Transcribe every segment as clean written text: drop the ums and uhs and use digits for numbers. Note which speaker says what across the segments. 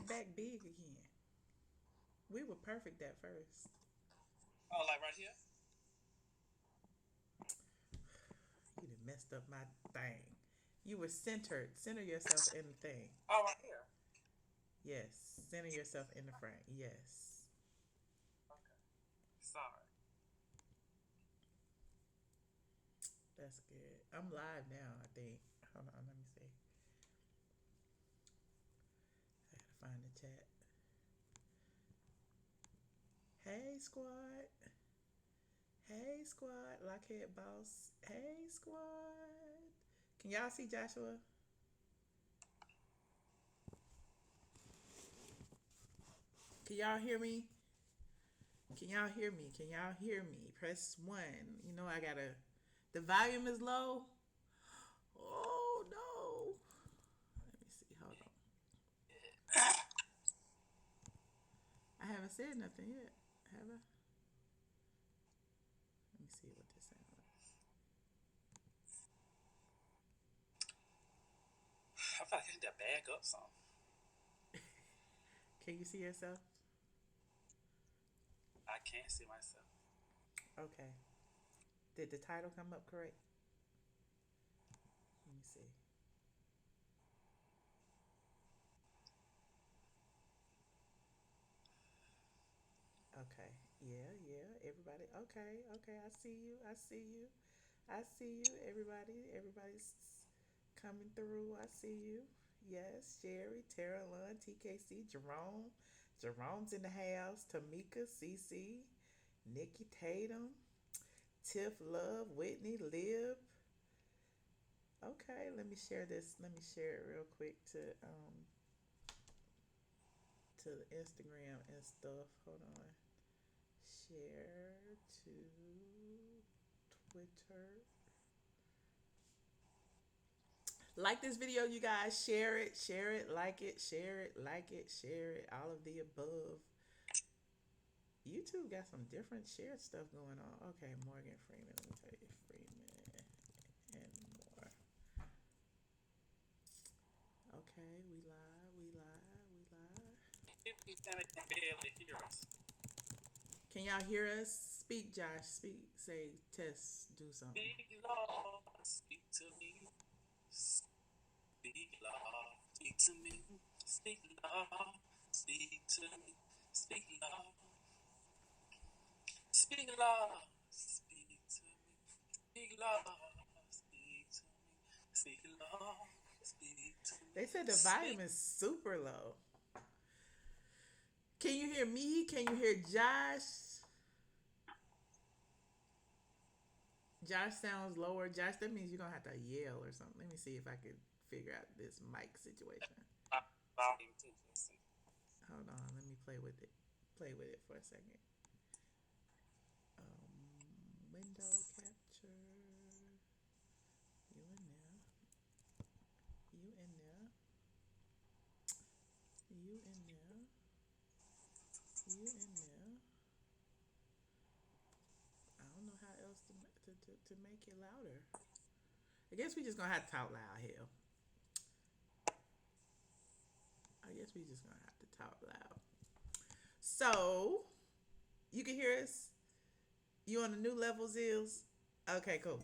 Speaker 1: back big again. We were perfect at first.
Speaker 2: Oh, like right here?
Speaker 1: You done messed up my thing. You were centered. Center yourself in the thing.
Speaker 2: Oh, right here.
Speaker 1: Yes. Center yourself in the frame. Yes.
Speaker 2: Okay. Sorry.
Speaker 1: That's good. I'm live now, I think. Hold on, let me see. I gotta find the chat. Hey, squad. Hey, squad. Lockhead boss. Hey, squad. Can y'all see Joshua? Can y'all hear me? Can y'all hear me? Can y'all hear me? Press one. You know I gotta. The volume is low. Oh no. Let me see. Hold on. I haven't said nothing yet. Have I? Let me see what this sounds like.
Speaker 2: I feel like I need to back up some.
Speaker 1: Can you see yourself?
Speaker 2: I can't see myself.
Speaker 1: Okay. Did the title come up correct? Let me see. Okay. Yeah, yeah. Everybody. Okay, okay. I see you. I see you. I see you. Everybody's coming through. I see you. Yes, Sherry, Tara Lund, TKC, Jerome. Jerome's in the house. Tamika, CC, Nikki Tatum, Tiff Love, Whitney, Liv. Okay, let me share this. Let me share it real quick to the Instagram and stuff. Hold on. Share to Twitter. Like this video, you guys. Share it, like it, share it, like it, share it. All of the above. YouTube got some different shared stuff going on. Okay, Morgan Freeman. Let me tell you, Freeman and more. Okay, we live, we live, we live.
Speaker 2: If we can barely hear us.
Speaker 1: Can y'all hear us? Speak, Josh. Speak. Say, test. Do something.
Speaker 2: Speak, Lord, speak to me. Speak, Lord, speak to me. Speak, Lord, speak to me. Speak, Lord, speak, Lord, speak to me. Speak, Lord, speak to me. Speak, Lord, speak to me.
Speaker 1: They said the volume
Speaker 2: Speak.
Speaker 1: is super low. Can you hear me? Can you hear Josh? Josh sounds lower. Josh, that means you're gonna have to yell or something. Let me see if I can figure out this mic situation.
Speaker 2: Volume too. Let's see.
Speaker 1: Hold on, let me play with it. Play with it for a second. Window capture. You in there? You in there? You in there? You in there? I don't know how else to make it louder. I guess we just gonna have to talk loud. Hell, I guess we just gonna have to talk loud. So you can hear us. You on the new levels is okay. Cool.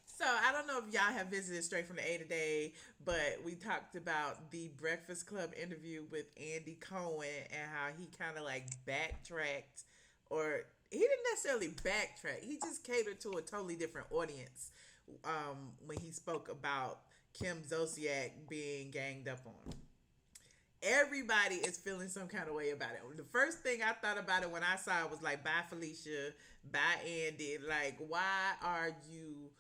Speaker 1: So I don't know if y'all have visited straight from the A today, but we talked about the Breakfast Club interview with Andy Cohen and how he kind of like backtracked, or he didn't necessarily backtrack. He just catered to a totally different audience when he spoke about Kim Zolciak being ganged up on. Everybody is feeling some kind of way about it. The first thing I thought about it when I saw it was like, bye Felicia, bye Andy. Like, why are you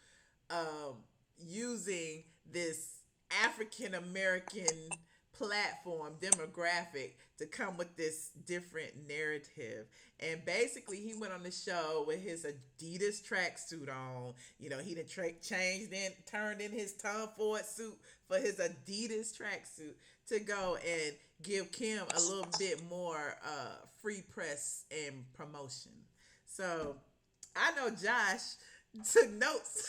Speaker 1: using this African American platform demographic to come with this different narrative? And basically he went on the show with his Adidas tracksuit on. You know, he done changed in, turned in his Tom Ford suit for his Adidas tracksuit to go and give Kim a little bit more free press and promotion. So I know Josh took notes.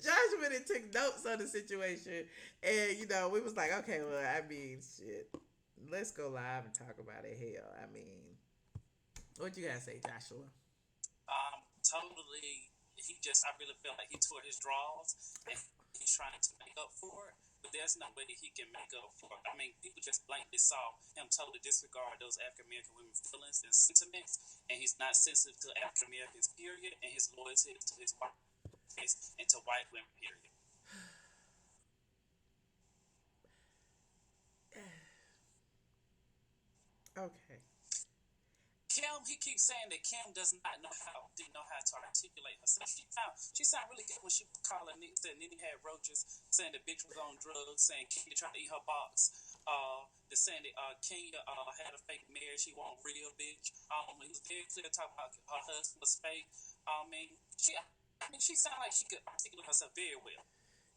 Speaker 1: Josh went and took notes on the situation, and you know we was like, okay, well, I mean, shit. let's go live and talk about it. Hell, I mean, what you gotta say, Joshua?
Speaker 2: Totally. He just, I really feel like he tore his draws and he's trying to make up for it. But there's no way that he can make up for it. I mean, people just blankly saw him totally disregard those African American women's feelings and sentiments, and he's not sensitive to African Americans, period, and his loyalty to his white race and to white women, period.
Speaker 1: Okay.
Speaker 2: Kim, he keeps saying that Kim does not know how, didn't know how to articulate herself. She sounded really good when she was calling Nick, said Nitty had roaches, saying the bitch was on drugs, saying Kenya tried to eat her box. The saying that Kenya had a fake marriage, she wasn't real bitch. He was very clear talking about her husband was fake. She sounded like she could articulate herself very well.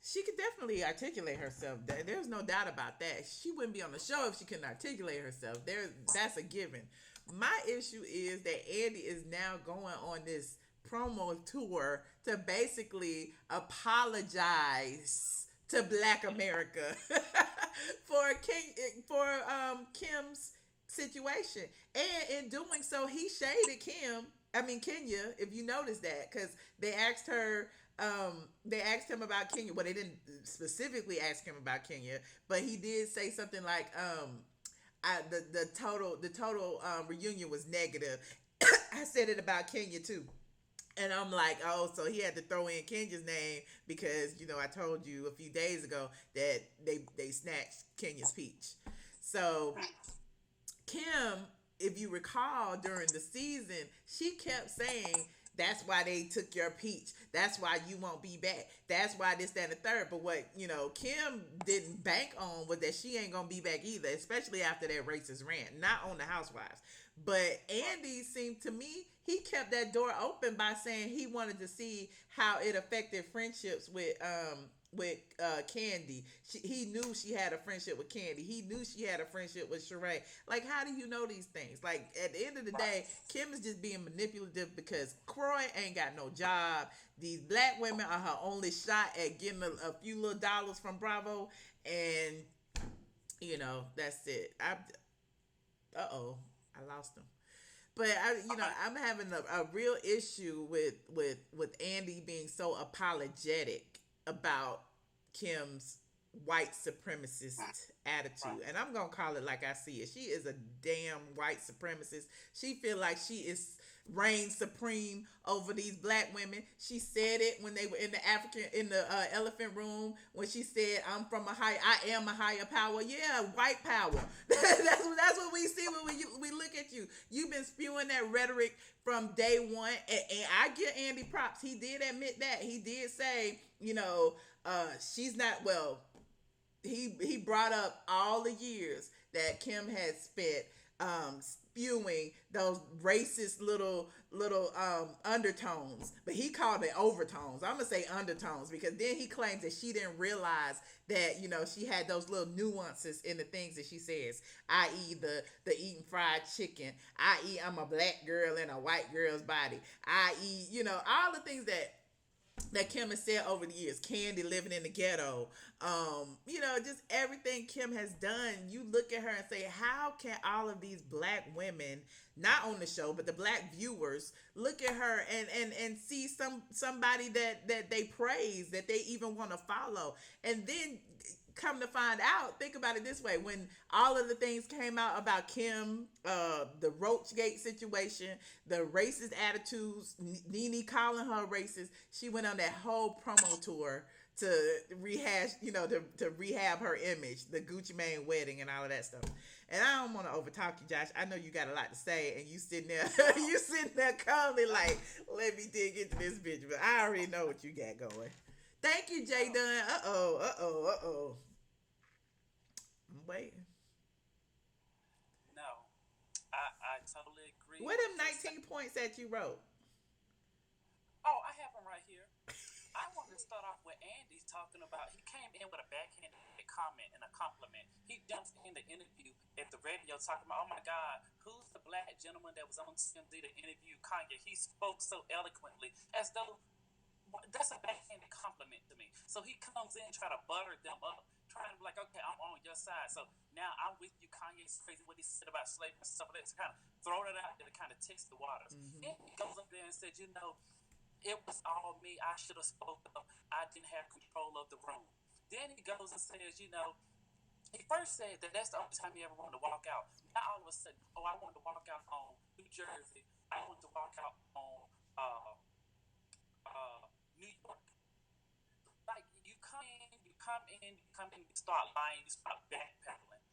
Speaker 1: She could definitely articulate herself. There's no doubt about that. She wouldn't be on the show if she couldn't articulate herself. That's a given. My issue is that Andy is now going on this promo tour to basically apologize to Black America Kim's situation, and in doing so, he shaded Kim. I mean Kenya, if you notice that, because they asked her they asked him about Kenya. Well, they didn't specifically ask him about Kenya, but he did say something like, the total reunion was negative. I said it about Kenya too. And I'm like, oh, so he had to throw in Kenya's name because I told you a few days ago that they snatched Kenya's peach. So Kim, if you recall during the season, she kept saying that's why they took your peach. That's why you won't be back. That's why this, that, and the third. But what Kim didn't bank on was that she ain't gonna be back either, especially after that racist rant. Not on the Housewives, but Andy seemed to me he kept that door open by saying he wanted to see how it affected friendships with Candy. He knew she had a friendship with Candy. He knew she had a friendship with Sheree. Like, how do you know these things? Like, at the end of the day, Kim is just being manipulative because Croy ain't got no job. These black women are her only shot at getting a few little dollars from Bravo, and that's it. I lost him. But I'm having a real issue with Andy being so apologetic about Kim's white supremacist attitude, and I'm gonna call it like I see it. She is a damn white supremacist. She feel like she is reigns supreme over these black women. She said it when they were in the elephant room, when she said, I am a higher power. Yeah, white power. That's what we see when we look at you. You've been spewing that rhetoric from day one, and I give Andy props. He did admit that. He did say, she's not well. He brought up all the years that Kim had spent spewing those racist little undertones, but he called it overtones. I'm gonna say undertones because then he claims that she didn't realize that she had those little nuances in the things that she says, i.e. the eating fried chicken, i.e. I'm a black girl in a white girl's body, i.e. all the things that Kim has said over the years. Candy living in the ghetto, just everything Kim has done. You look at her and say, how can all of these black women, not on the show, but the black viewers, look at her and see somebody that they praise, that they even want to follow, and then come to find out, think about it this way: when all of the things came out about Kim, the Roachgate situation, the racist attitudes, Nene calling her racist, she went on that whole promo tour to rehash, to rehab her image, the Gucci Mane wedding and all of that stuff. And I don't want to overtalk you, Josh. I know you got a lot to say, and you sitting there, calmly like, let me dig into this bitch, but I already know what you got going. Thank you, Jay Dunn. Uh-oh. I'm waiting.
Speaker 2: No, I totally agree.
Speaker 1: What them 19 points that you wrote?
Speaker 2: Oh, I have them right here. I want to start off with Andy talking about, he came in with a backhanded comment and a compliment. He jumped in the interview at the radio talking about, oh my God, who's the black gentleman that was on TMZ to interview Kanye? He spoke so eloquently, as though that's a backhanded compliment to me. So he comes in, try to butter them up, trying to be like, okay, I'm on your side. So now I'm with you. Kanye's crazy what he said about slavery and stuff like that. To kind of throw it out there to kind of test the waters.
Speaker 1: Mm-hmm.
Speaker 2: Then he goes up there and said, it was all me. I should have spoke up. I didn't have control of the room. Then he goes and says, he first said that that's the only time he ever wanted to walk out. Now all of a sudden, I wanted to walk out on New Jersey. I wanted to walk out on New York. Like you start lying, you start backpedaling.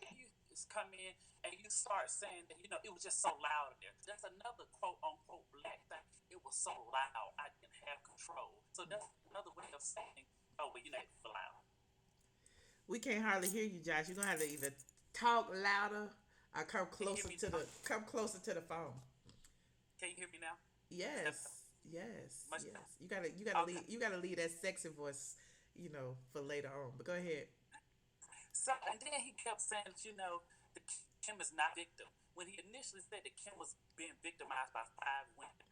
Speaker 2: And you just come in and you start saying that, it was just so loud in there. That's another quote unquote black thing. It was so loud, I didn't have control. So that's another way of saying, oh, well, it was loud.
Speaker 1: We can't hardly hear you, Josh. You're gonna have to either talk louder or come closer to the phone.
Speaker 2: Can you hear me now?
Speaker 1: Yes. Yes.
Speaker 2: Much
Speaker 1: yes.
Speaker 2: better.
Speaker 1: You gotta leave that sexy voice, for later on. But go ahead.
Speaker 2: So and then he kept saying that, that Kim is not victim. When he initially said that Kim was being victimized by 5 women.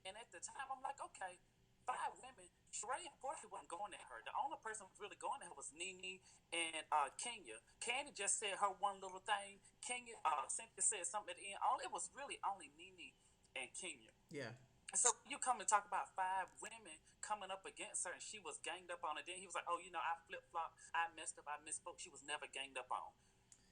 Speaker 2: And at the time I'm like, okay, 5 women. Sheree unfortunately wasn't going at her. The only person who was really going at her was Nene and Kenya. Candy just said her one little thing. Kenya, Cynthia said something at the end. It was really only Nene and Kenya.
Speaker 1: Yeah.
Speaker 2: So you come and talk about 5 women coming up against her, and she was ganged up on. And then he was like, I flip-flopped, I messed up, I misspoke. She was never ganged up on.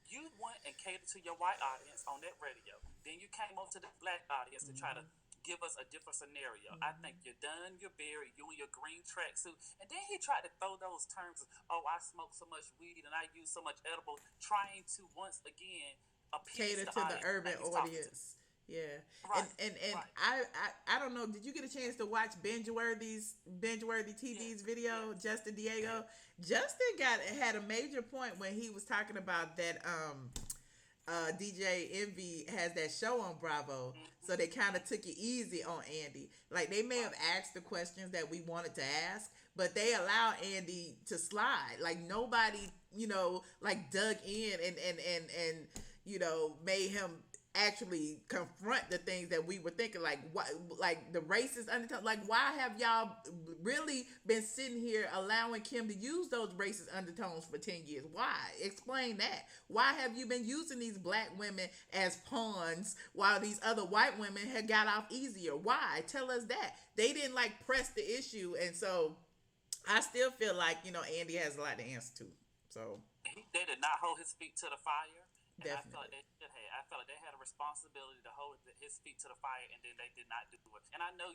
Speaker 2: You went and catered to your white audience on that radio. Then you came over to the black audience to try to give us a different scenario. I think you're done, you're buried, you in your green tracksuit. And then he tried to throw those terms of, I smoke so much weed and I use so much edible, trying to once again appease
Speaker 1: cater
Speaker 2: the
Speaker 1: to the
Speaker 2: audience
Speaker 1: urban audience. Yeah.
Speaker 2: Right.
Speaker 1: And
Speaker 2: Right.
Speaker 1: I don't know, did you get a chance to watch Bingeworthy TV's video, Justin Diego? Justin had a major point when he was talking about that DJ Envy has that show on Bravo, so they kind of took it easy on Andy. Like they may have asked the questions that we wanted to ask, but they allowed Andy to slide. Like nobody, like dug in and made him actually confront the things that we were thinking, like what, like the racist undertone. Like why have y'all really been sitting here allowing Kim to use those racist undertones for 10 years? Why? Explain that. Why have you been using these black women as pawns while these other white women had got off easier? Why? Tell us that. They didn't like press the issue, and so I still feel like Andy has a lot to answer to. So
Speaker 2: they did not hold his feet to the fire. And
Speaker 1: definitely.
Speaker 2: I felt like they had a responsibility to hold his feet to the fire, and then they did not do it. And I know,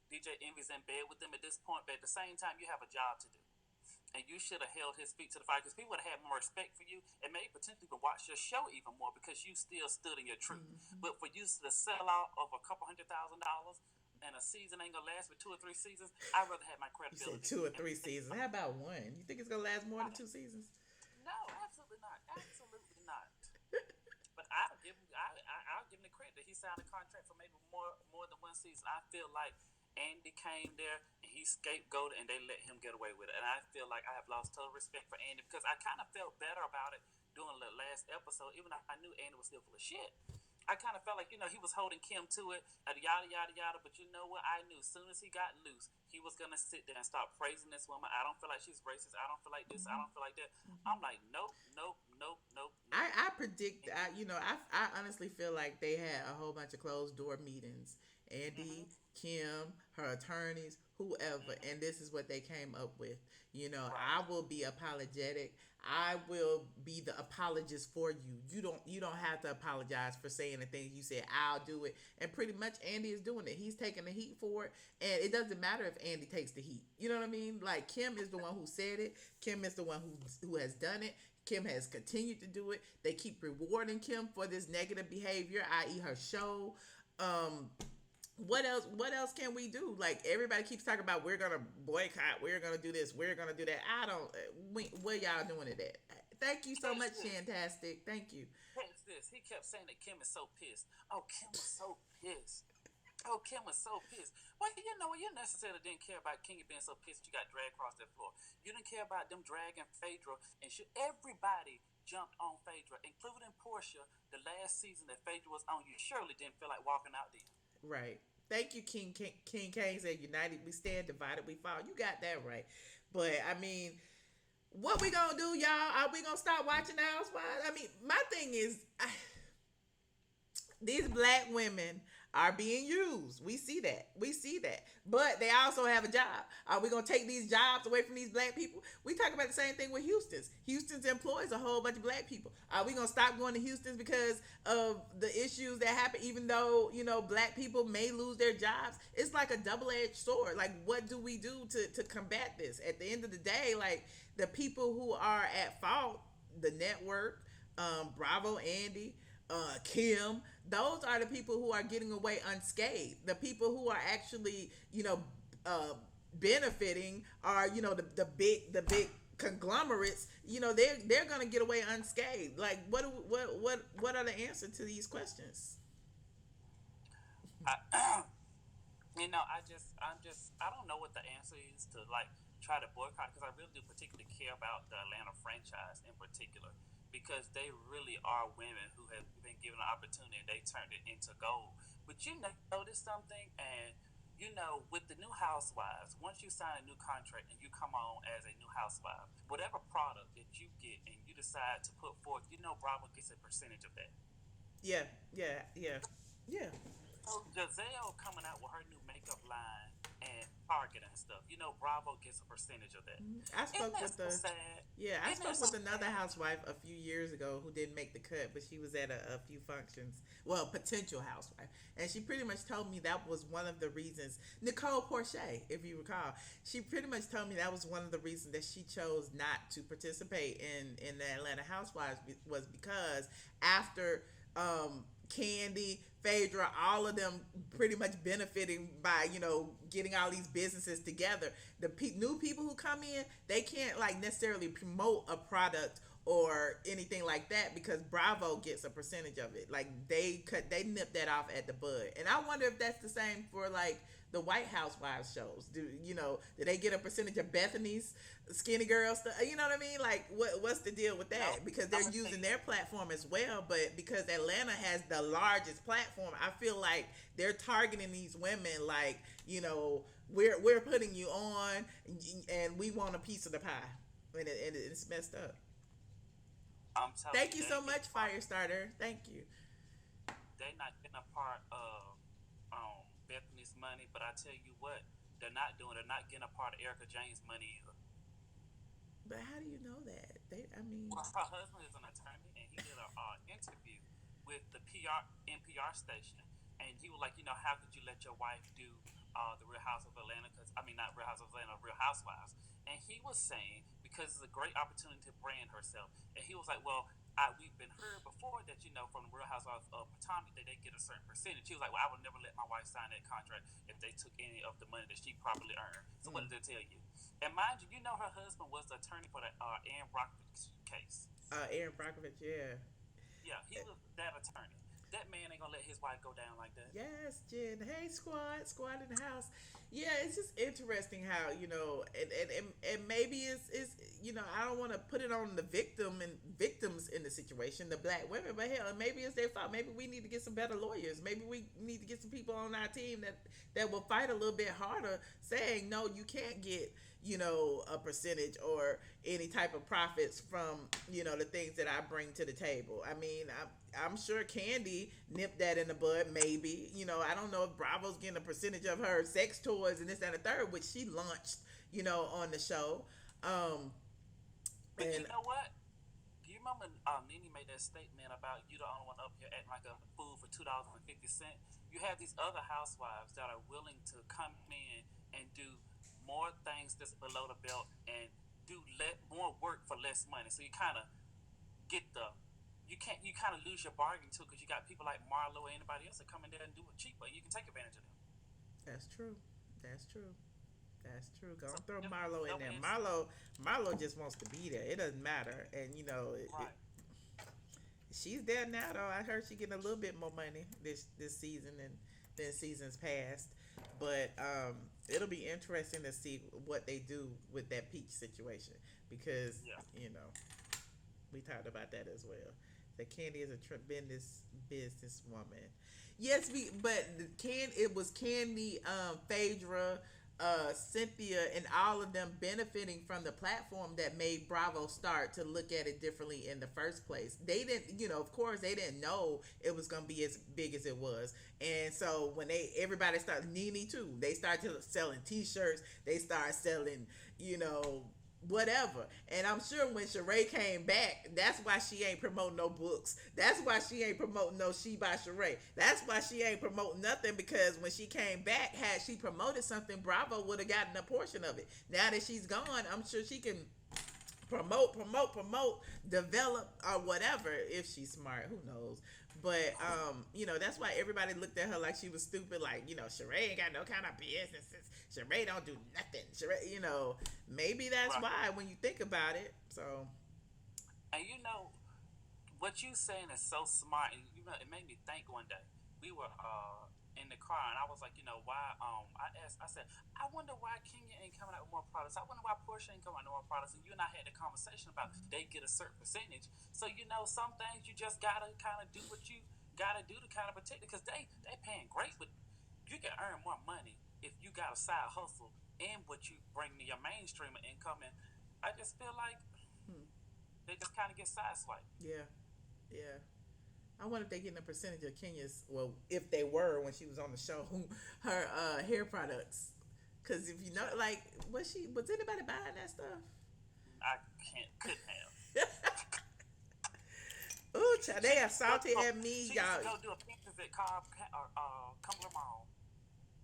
Speaker 2: DJ Envy's in bed with them at this point, but at the same time, you have a job to do. And you should have held his feet to the fire, because people would have had more respect for you and maybe potentially even watch your show even more, because you still stood in your truth. But for you to sell out of a couple $100,000 and a season ain't gonna last for 2 or 3 seasons, I'd rather have my credibility.
Speaker 1: You said 2 or 3 seasons. How about 1? You think it's gonna last more than 2 seasons?
Speaker 2: No, absolutely not. Absolutely not. But I'll give him the credit that he signed a contract for maybe more than 1 season. I feel like Andy came there and he scapegoated, and they let him get away with it. And I feel like I have lost total respect for Andy, because I kind of felt better about it during the last episode, even though I knew Andy was still full of shit. I kind of felt like, he was holding Kim to it, yada, yada, yada. But you know what? I knew as soon as he got loose, he was going to sit there and start praising this woman. I don't feel like she's racist. I don't feel like this. I don't feel like that. I'm like, nope.
Speaker 1: I predict, I honestly feel like they had a whole bunch of closed door meetings. Andy, Kim, her attorneys, whoever, and this is what they came up with. I will be apologetic. I will be the apologist for you. You don't have to apologize for saying the things you said. I'll do it. And pretty much Andy is doing it. He's taking the heat for it. And it doesn't matter if Andy takes the heat. You know what I mean? Like Kim is the one who said it. Kim is the one who has done it. Kim has continued to do it. They keep rewarding Kim for this negative behavior, i.e. her show. What else can we do? Like everybody keeps talking about, we're gonna boycott, we're gonna do this, we're gonna do that. What y'all doing to that? Thank you so much, Shantastic. Thank you.
Speaker 2: What's this? He kept saying that Kim is so pissed. Oh, Kim was so pissed. Oh, Kim was so pissed. Well, you necessarily didn't care about Kenya being so pissed you got dragged across that floor. You didn't care about them dragging Phaedra, and everybody jumped on Phaedra, including Portia. The last season that Phaedra was on, you surely didn't feel like walking out there. Right.
Speaker 1: Thank you, King Kane said, united we stand, divided we fall. You got that right. But, I mean, What we gonna do, y'all? Are we gonna stop watching the Housewives? I mean, my thing is, these black women are being used. We see that. We see that. But they also have a job. Are we gonna take these jobs away from these black people? We talk about the same thing with Houston's. Houston's employs a whole bunch of black people. Are we gonna stop going to Houston's because of the issues that happen? Even though black people may lose their jobs, it's like a double-edged sword. Like, what do we do to combat this? At the end of the day, like the people who are at fault, the network, Bravo, Andy, Kim, those are the people who are getting away unscathed. The people who are actually, uh, benefiting are, the big conglomerates. They're gonna get away unscathed. Like, what are the answers to these questions?
Speaker 2: I, I don't know what the answer is to like try to boycott because I really do particularly care about the Atlanta franchise in particular because they really are women who have been given an opportunity and they turned it into gold. But you notice something, and with the new housewives, once you sign a new contract and you come on as a new housewife, whatever product that you get and you decide to put forth, Bravo gets a percentage of that.
Speaker 1: Yeah, yeah, yeah, yeah.
Speaker 2: Giselle coming out with her new makeup line and Target and stuff. Bravo gets a percentage of that.
Speaker 1: I spoke with
Speaker 2: so
Speaker 1: the
Speaker 2: sad?
Speaker 1: Yeah, I
Speaker 2: Isn't that
Speaker 1: spoke
Speaker 2: so
Speaker 1: with another
Speaker 2: sad?
Speaker 1: housewife a few years ago who didn't make the cut, but she was at a few functions. Well, potential housewife, and she pretty much told me that was one of the reasons. Nicole Porche, if you recall, she pretty much told me that was one of the reasons that she chose not to participate in the Atlanta Housewives was because after Candy, Phaedra, all of them pretty much benefiting by getting all these businesses together. The new people who come in, they can't like necessarily promote a product or anything like that because Bravo gets a percentage of it. Like they nip that off at the bud. And I wonder if that's the same for like the White Housewives shows. Do they get a percentage of Bethany's skinny girl stuff? You know what I mean? Like what's the deal with
Speaker 2: No,
Speaker 1: that? Because
Speaker 2: I'm
Speaker 1: they're
Speaker 2: gonna
Speaker 1: using
Speaker 2: say
Speaker 1: their platform as well, but because Atlanta has the largest platform, I feel like they're targeting these women like, we're putting you on and we want a piece of the pie. And it's messed up.
Speaker 2: I'm telling
Speaker 1: Thank
Speaker 2: you,
Speaker 1: you so much, Firestarter. Thank you.
Speaker 2: they're not getting a part of Bethany's money, but I tell you what, they're not getting a part of Erica James' money either.
Speaker 1: But how do you know that? I mean,
Speaker 2: Well, her husband is an attorney, and he did an interview with the NPR station, and he was like, how could you let your wife do the Real House of Atlanta? Because I mean, not Real House of Atlanta, Real Housewives. And he was saying because it's a great opportunity to brand herself, and he was like, well. We've been heard before that from the Real Housewives of Potomac that they get a certain percentage. He was like, "Well, I would never let my wife sign that contract if they took any of the money that she properly earned." So what
Speaker 1: mm.
Speaker 2: did they tell you? And mind you, her husband was the attorney for the Aaron Brockovich case.
Speaker 1: Aaron Brockovich, yeah.
Speaker 2: Yeah, he was that attorney. That man ain't gonna let his wife go down like that.
Speaker 1: Yes, Jen. Hey, squad in the house. Yeah, it's just interesting how and maybe it's I don't want to put it on the victims in the situation, the black women, but hell, maybe it's their fault. Maybe we need to get some better lawyers. Maybe we need to get some people on our team that will fight a little bit harder, saying no, you can't get a percentage or any type of profits from the things that I bring to the table. I mean, I'm sure Candy nipped that in the bud. Maybe I don't know if Bravo's getting a percentage of her sex toys and this and the third, which she launched on the show.
Speaker 2: But
Speaker 1: And
Speaker 2: you know what? Do you remember Nene made that statement about you the only one up here acting like a fool for $2.50? You have these other housewives that are willing to come in and do more things that's below the belt and do more work for less money. So you kind of get the you kind of lose your bargain too because you got people like Marlo or anybody else that come in there and do it cheaper. You can take advantage of them.
Speaker 1: that's true. That's true. That's true. Go
Speaker 2: So
Speaker 1: and throw
Speaker 2: just
Speaker 1: Marlo in
Speaker 2: no
Speaker 1: there.
Speaker 2: answer.
Speaker 1: Marlo just wants to be there. It doesn't matter. And
Speaker 2: Right.
Speaker 1: she's there now though. I heard she getting a little bit more money this season than seasons past. But it'll be interesting to see what they do with that Peach situation because
Speaker 2: Yeah.
Speaker 1: you know we talked about that as well. That Candy is a tremendous businesswoman. Yes, but it was Candy, Phaedra, Cynthia and all of them benefiting from the platform that made Bravo start to look at it differently in the first place. They didn't, of course, they didn't know it was gonna be as big as it was. And so when everybody started, Nene too, they started selling T-shirts. They started selling, you know, whatever. And I'm sure when Sheree came back, that's why she ain't promoting no books. That's why she ain't promoting no She by Sheree. That's why she ain't promoting nothing, because when she came back, had she promoted something, Bravo would have gotten a portion of it. Now that she's gone, I'm sure she can promote, develop or whatever if she's smart. Who knows? But that's why everybody looked at her like she was stupid. Like, Sheree ain't got no kind of businesses. Sheree don't do nothing. Sheree, maybe that's why when you think about it. So,
Speaker 2: and what you saying is so smart, and it made me think one day. We were in the car, and I was like, why? I said, I wonder why Kenya ain't coming out with more products. I wonder why Portia ain't coming out with more products. And you and I had the conversation about they get a certain percentage. So some things you just gotta kind of do what you gotta do to kind of protect it, because they paying great, but you can earn more money if you got a side hustle and what you bring to your mainstream income. And I just feel like they just kind of get sideswiped.
Speaker 1: Yeah. I wonder if they getting a percentage of Kenya's. Well, if they were when she was on the show, her hair products. Because if like, was anybody buying that stuff?
Speaker 2: I couldn't have.
Speaker 1: Ooh, child, they are salty at me,
Speaker 2: she
Speaker 1: y'all.
Speaker 2: She go do appearances at Cumberland Mall.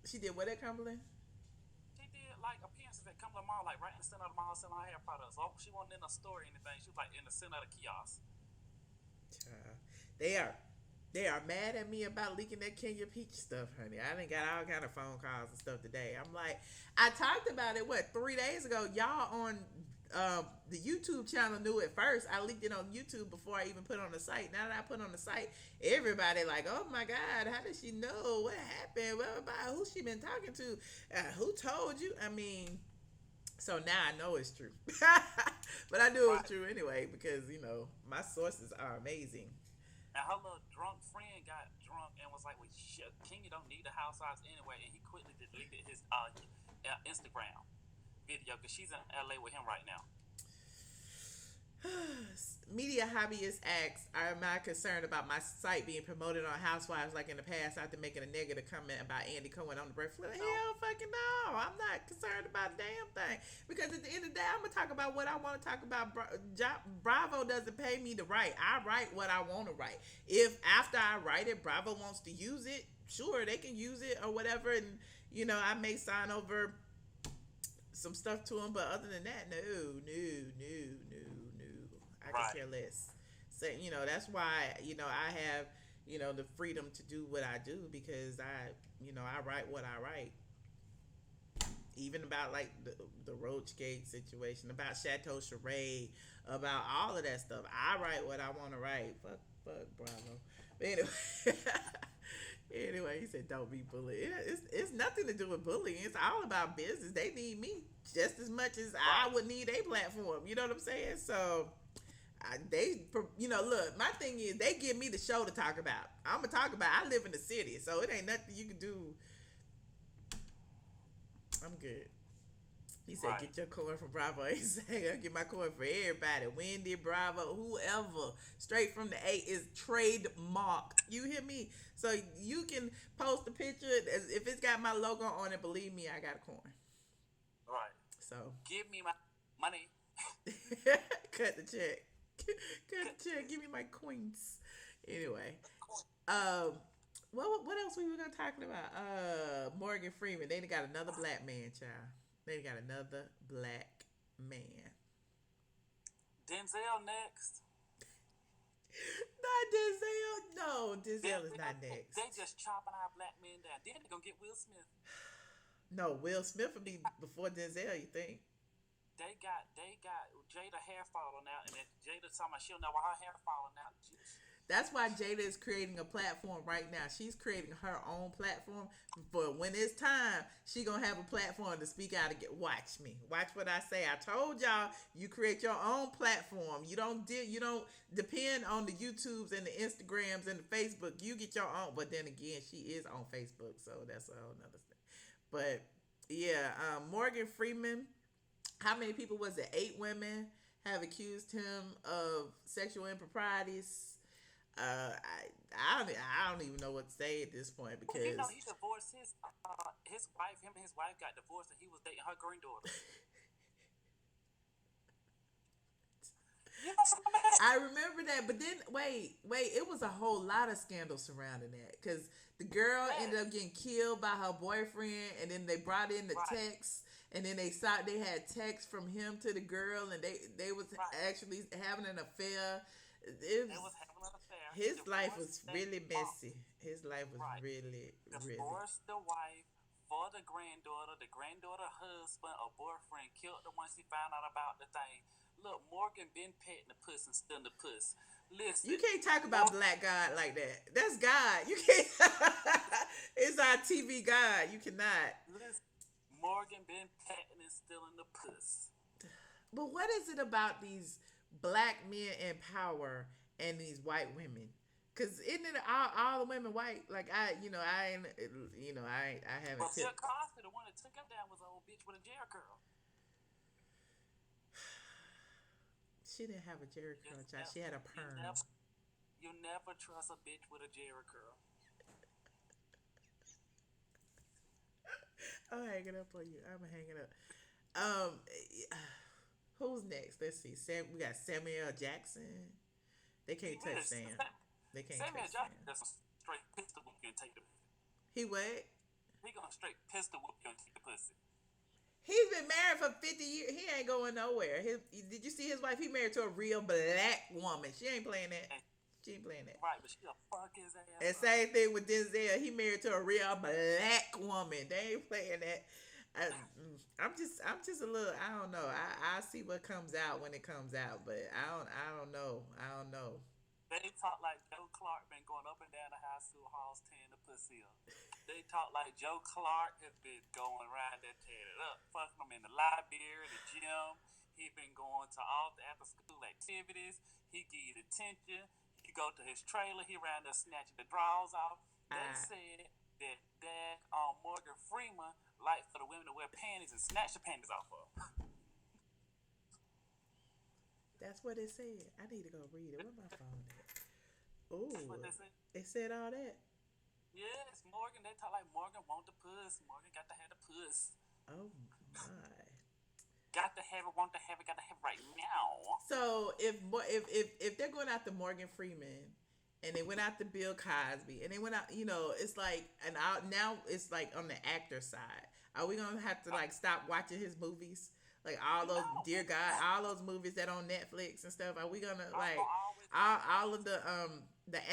Speaker 1: She did what at Cumberland?
Speaker 2: She did like appearances at Cumberland Mall, like right in the center of the mall, selling her hair products. So she wasn't in a store or anything. She was like in the center of the kiosk.
Speaker 1: Child. They are mad at me about leaking that Kenya Peach stuff, honey. I done got all kind of phone calls and stuff today. I'm like, I talked about it 3 days ago. Y'all on the YouTube channel knew it first. I leaked it on YouTube before I even put it on the site. Now that I put it on the site, everybody like, oh my God, how did she know? What happened? Who she been talking to? Who told you? I mean, so now I know it's true. But I knew it was true anyway, because my sources are amazing.
Speaker 2: And her little drunk friend got drunk and was like, well, shit, Kenya don't need the housewives anyway. And he quickly deleted his Instagram video, because she's in LA with him right now.
Speaker 1: Media hobbyist asks, am I concerned about my site being promoted on Housewives like in the past after making a negative comment about Andy Cohen on the Breakfast? Hell fucking no. I'm not concerned about a damn thing. Because at the end of the day, I'm going to talk about what I want to talk about. Bravo doesn't pay me to write. I write what I want to write. If after I write it, Bravo wants to use it, sure, they can use it or whatever. And, I may sign over some stuff to them. But other than that, no. I could care less. So, that's why, I have, the freedom to do what I do, because I write what I write. Even about like the Roach Gate situation, about Chateau Charade, about all of that stuff. I write what I want to write. Fuck Bravo. But anyway, he said don't be bullied. It's nothing to do with bullying. It's all about business. They need me just as much as I would need a platform. You know what I'm saying? So look, my thing is they give me the show to talk about. I'm gonna talk about. I live in the city, so it ain't nothing you can do. I'm good. He said, get your coin from Bravo. He said, I'll get my coin for everybody. Wendy, Bravo, whoever. Straight from the A is trademarked. You hear me? So you can post a picture. If it's got my logo on it, believe me, I got a coin.
Speaker 2: Right.
Speaker 1: So.
Speaker 2: Give me my money.
Speaker 1: Cut the check. Give me my coins. Anyway. What else we were gonna talking about? Morgan Freeman. They got another black man, child. They got another black man.
Speaker 2: Denzel next.
Speaker 1: Not Denzel. No, Denzel is not next.
Speaker 2: They just chopping our black men down. Then they're gonna get Will Smith.
Speaker 1: No, Will Smith will be before Denzel. You think?
Speaker 2: They got Jada hair falling out, and then Jada talking about she don't know why her hair falling out.
Speaker 1: That's why Jada is creating a platform right now. She's creating her own platform. But when it's time, she gonna have a platform to speak out again. Watch me. Watch what I say. I told y'all, you create your own platform. You don't depend on the YouTubes and the Instagrams and the Facebook. You get your own. But then again, she is on Facebook, so that's a whole nother thing. But Yeah, Morgan Freeman. How many people was it? 8 women have accused him of sexual improprieties. I don't even know what to say at this point
Speaker 2: You know,
Speaker 1: because
Speaker 2: he divorced his wife. Him and his wife got divorced, and he was dating her granddaughter. You know something about that?
Speaker 1: I remember that. But then wait, it was a whole lot of scandal surrounding that because the girl ended
Speaker 2: Yes.
Speaker 1: up getting killed by her boyfriend, and then they brought in the
Speaker 2: Right.
Speaker 1: text, and then they saw they had text from him to the girl, and they was
Speaker 2: Right.
Speaker 1: actually having an affair. It
Speaker 2: They
Speaker 1: was
Speaker 2: was having an affair. He
Speaker 1: his life
Speaker 2: divorced
Speaker 1: was
Speaker 2: that
Speaker 1: really
Speaker 2: mom.
Speaker 1: messy. His life was
Speaker 2: Right.
Speaker 1: really.
Speaker 2: Divorced the wife for the granddaughter. The granddaughter husband or boyfriend killed the one she found out about the thing. Look, Morgan been petting the puss and still the puss.
Speaker 1: You
Speaker 2: Listen,
Speaker 1: can't talk about
Speaker 2: Morgan,
Speaker 1: black God like that. That's God. You can't. It's our TV God. You cannot.
Speaker 2: listen, Morgan been petting and stealing the puss.
Speaker 1: But what is it about these black men in power and these white women? Cause isn't it all the women white? Like I ain't, I haven't
Speaker 2: But Bill
Speaker 1: tipped.
Speaker 2: Cosby, the one that took him down, was an old bitch with a jail curl.
Speaker 1: She didn't have a Jerry
Speaker 2: You
Speaker 1: curl, child.
Speaker 2: never,
Speaker 1: She had a
Speaker 2: you
Speaker 1: perm.
Speaker 2: never, you never trust a bitch with a jail curl.
Speaker 1: I'm hanging up on you. I'm hanging up. Um, who's next? Let's see. We got Samuel Jackson. They can't touch Sam. They can't touch
Speaker 2: Samuel
Speaker 1: Sam.
Speaker 2: Jackson does some straight pistol whoop you and take the.
Speaker 1: He what?
Speaker 2: He gonna straight pistol whoop you and take the pussy.
Speaker 1: He's been married for 50 years. He ain't going nowhere. Did you see his wife? He married to a real black woman. She ain't playing that.
Speaker 2: And,
Speaker 1: She ain't playing that.
Speaker 2: right, but she gonna fuck his ass
Speaker 1: And
Speaker 2: up.
Speaker 1: same thing with Denzel. He married to a real black woman. They ain't playing that. I, I'm just a little. I don't know. I see what comes out when it comes out, but I don't know. I don't know.
Speaker 2: They talk like Joe Clark been going up and down the high school halls tearing the pussy up. They talk like Joe Clark has been going around there tearing it up, fucking them in the library, the gym. He been going to all the after school activities. He give you attention. He go to his trailer. He around there snatching the drawers off. They
Speaker 1: I
Speaker 2: said that Morgan Freeman like for the women to wear panties and snatch the panties off of.
Speaker 1: That's what it said. I need to go read it. Where my phone at?
Speaker 2: That's what
Speaker 1: Oh,
Speaker 2: they said.
Speaker 1: it said all that.
Speaker 2: Yes, Morgan. They talk like Morgan want the puss. Morgan got to have the puss.
Speaker 1: Oh my.
Speaker 2: Got to have it, want to have it, got to have it right now.
Speaker 1: So if they're going after Morgan Freeman and they went after Bill Cosby and they went out, it's like now it's like on the actor side. Are we gonna have to like stop watching his movies? Like all those
Speaker 2: No,
Speaker 1: Dear God, all those movies that on Netflix and stuff. Are we gonna
Speaker 2: I'm
Speaker 1: like
Speaker 2: gonna always
Speaker 1: all of the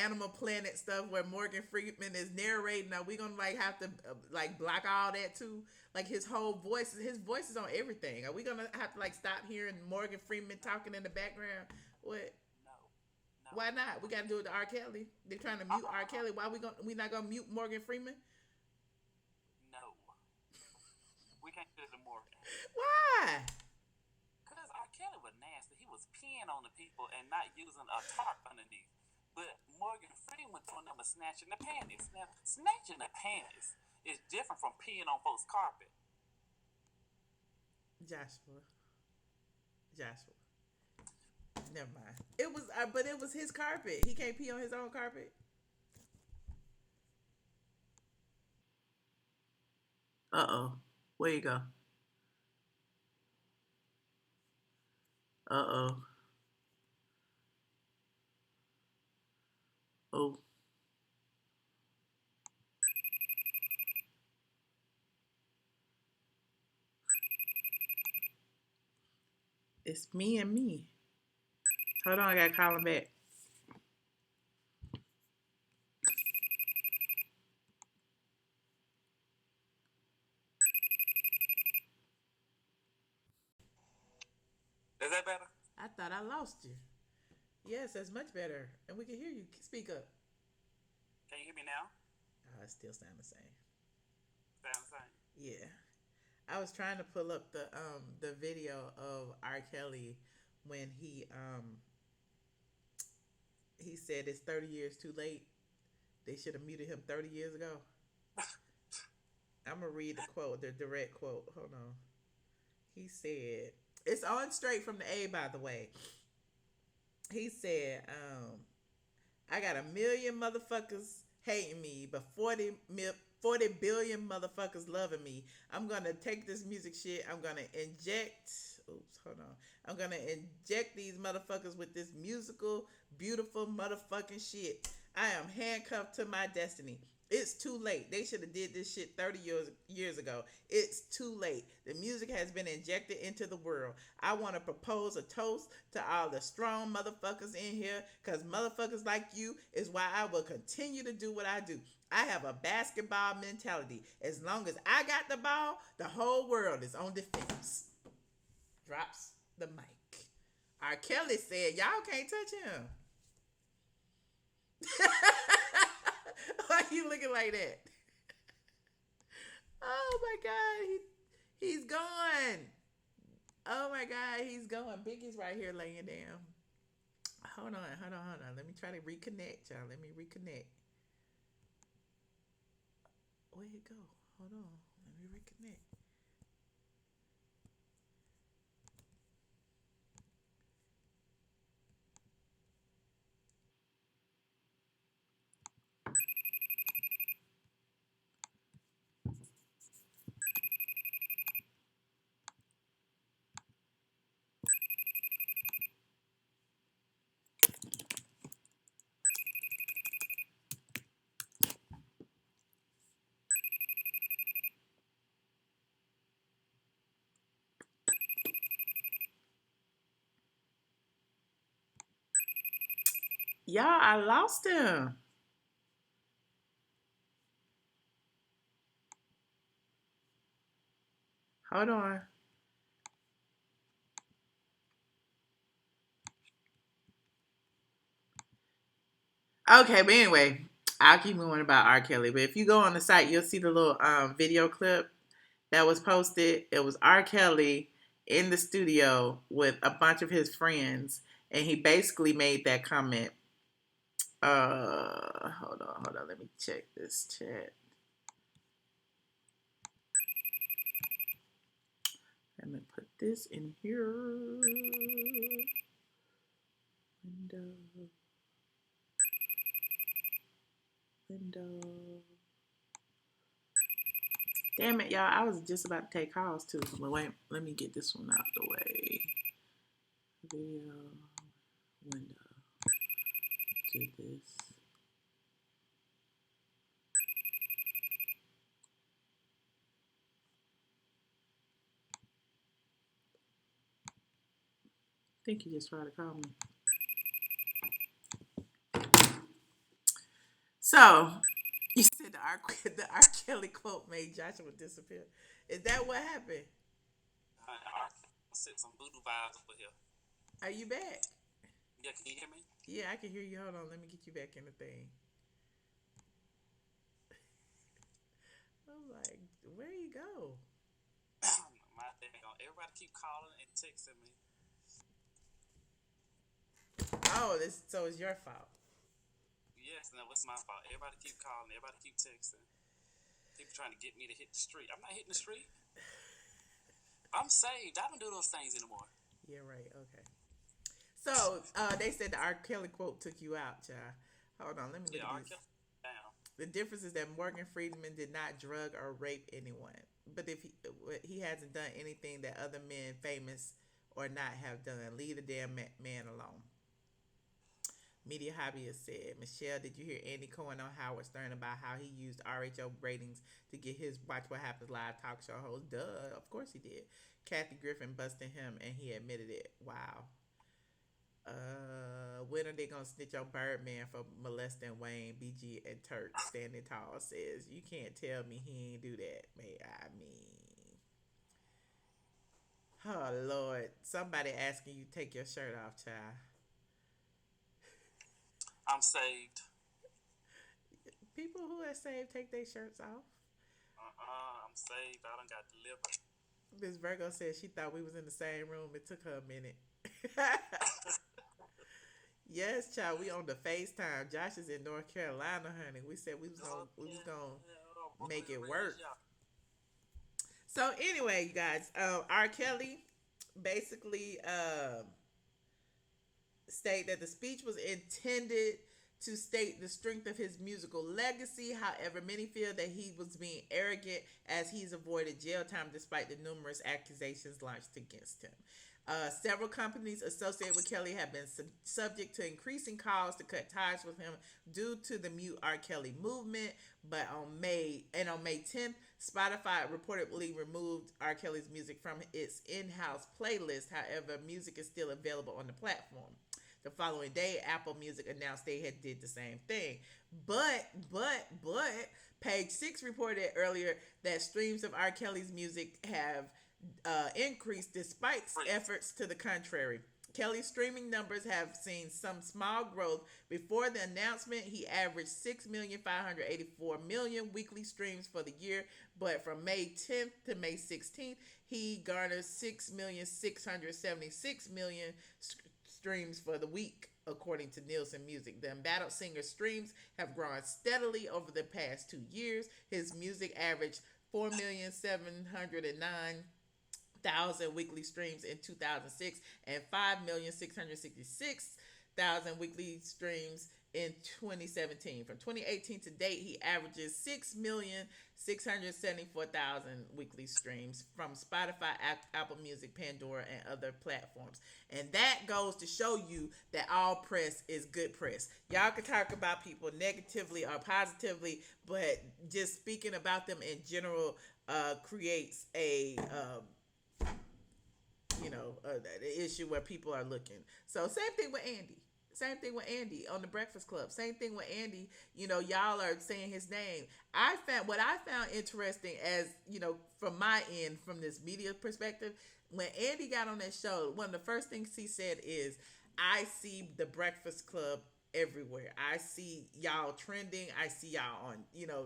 Speaker 1: Animal Planet stuff where Morgan Freeman is narrating? Are we gonna like have to like block all that too? Like his voice is on everything. Are we gonna have to like stop hearing Morgan Freeman talking in the background? What?
Speaker 2: no, no.
Speaker 1: Why not? We got to do it to R. Kelly. They're trying to mute R. Kelly. Why we not gonna mute Morgan Freeman?
Speaker 2: No, we can't do it to Morgan.
Speaker 1: Why?
Speaker 2: Cause R. Kelly was nasty. He was peeing on the people and not using a tarp underneath. But Morgan Freeman doing them was snatching the panties. Now, snatching the panties is different from peeing on folks' carpet.
Speaker 1: Joshua. Joshua. Never mind. But it was his carpet. He can't pee on his own carpet. Uh-oh. Where you go? Uh-oh. Oh, it's me and me. Hold on, I gotta call him back.
Speaker 2: Is that better?
Speaker 1: I thought I lost you. Yes, that's much better. And we can hear you. Speak up.
Speaker 2: Can you hear me now?
Speaker 1: Oh, it still sound the same.
Speaker 2: Sound the same.
Speaker 1: Yeah. I was trying to pull up the video of R. Kelly when he said it's 30 years too late. They should have muted him 30 years ago. I'm gonna read the quote, the direct quote. Hold on. He said, "It's on straight from the A, by the way." He said, "I got a million motherfuckers hating me, but 40 billion motherfuckers loving me. I'm gonna take this music shit. I'm gonna inject. Oops, hold on. I'm gonna inject these motherfuckers with this musical, beautiful motherfucking shit. I am handcuffed to my destiny. It's too late. They should have did this shit 30 years ago. It's too late. The music has been injected into the world. I want to propose a toast to all the strong motherfuckers in here, because motherfuckers like you is why I will continue to do what I do. I have a basketball mentality. As long as I got the ball, the whole world is on defense." Drops the mic. R. Kelly said, "Y'all can't touch him." Why you looking like that? Oh my God, he's gone. Oh my God, he's gone. Biggie's right here laying down. Hold on. Let me try to reconnect, y'all. Let me reconnect. Where'd it go? Hold on. Let me reconnect. Y'all, I lost him. Hold on. Okay, but anyway, I'll keep moving about R. Kelly. But if you go on the site, you'll see the little video clip that was posted. It was R. Kelly in the studio with a bunch of his friends, and he basically made that comment. Hold on. Let me check this chat. Let me put this in here. Window. Window. Damn it, y'all. I was just about to take calls too. But wait, let me get this one out the way. Video. Window. Do this. I think he just tried to call me. So, you said the R. Kelly quote made Joshua disappear. Is that what happened?
Speaker 2: I set some voodoo vibes over here.
Speaker 1: Are you back?
Speaker 2: Yeah, can you hear me?
Speaker 1: Yeah, I can hear you. Hold on. Let me get you back in the thing. I'm like, where you go?
Speaker 2: My thing on. Everybody keep calling and texting me.
Speaker 1: Oh, so it's your fault.
Speaker 2: Yes, no, it's my fault. Everybody keep calling. Everybody keep texting. People trying to get me to hit the street. I'm not hitting the street. I'm saved. I don't do those things anymore.
Speaker 1: Yeah, right. Okay. So they said the R. Kelly quote took you out, child. Hold on, let me look
Speaker 2: Yeah,
Speaker 1: at
Speaker 2: R.
Speaker 1: these.
Speaker 2: Kelly down.
Speaker 1: The difference is that Morgan Freeman did not drug or rape anyone, but if he hasn't done anything that other men, famous or not, have done, leave the damn man alone. Media hobbyist said, "Michelle, did you hear Andy Cohen on Howard Stern about how he used RHO ratings to get his Watch What Happens Live talk show host? Duh, of course he did. Kathy Griffin busted him and he admitted it. Wow. When are they gonna snitch on Birdman for molesting Wayne, BG, and Turk? Standing Tall says, "You can't tell me he ain't do that, man. I mean, oh Lord, somebody asking you to take your shirt off, child.
Speaker 2: I'm saved.
Speaker 1: People who are saved take their shirts off."
Speaker 2: I'm saved. I done got delivered.
Speaker 1: Miss Virgo said she thought we was in the same room. It took her a minute. Yes, child, we on the FaceTime. Josh is in North Carolina, honey. We said we was gonna make it work. So anyway, you guys, R. Kelly basically state that the speech was intended to state the strength of his musical legacy. However, many feel that he was being arrogant as he's avoided jail time despite the numerous accusations launched against him. Several companies associated with Kelly have been subject to increasing calls to cut ties with him due to the Mute R. Kelly movement. But on May 10th, Spotify reportedly removed R. Kelly's music from its in-house playlist. However, music is still available on the platform. The following day, Apple Music announced they had did the same thing. But, Page Six reported earlier that streams of R. Kelly's music have increased despite efforts to the contrary. Kelly's streaming numbers have seen some small growth. Before the announcement, he averaged 6,584,000,000 weekly streams for the year, but from May 10th to May 16th, he garnered 6,676,000,000 streams for the week, according to Nielsen Music. The embattled singer's streams have grown steadily over the past 2 years. His music averaged 4,709,000 weekly streams in 2006 and 5,666,000 weekly streams in 2017. From 2018 to date, he averages 6,674,000 weekly streams from Spotify, Apple Music, Pandora, and other platforms. And that goes to show you that all press is good press. Y'all can talk about people negatively or positively, but just speaking about them in general creates a issue where people are looking. So same thing with Andy. Same thing with Andy on the Breakfast Club. Same thing with Andy. Y'all are saying his name. What I found interesting, as from my end, from this media perspective, when Andy got on that show, one of the first things he said is, "I see the Breakfast Club everywhere. I see y'all trending. I see y'all on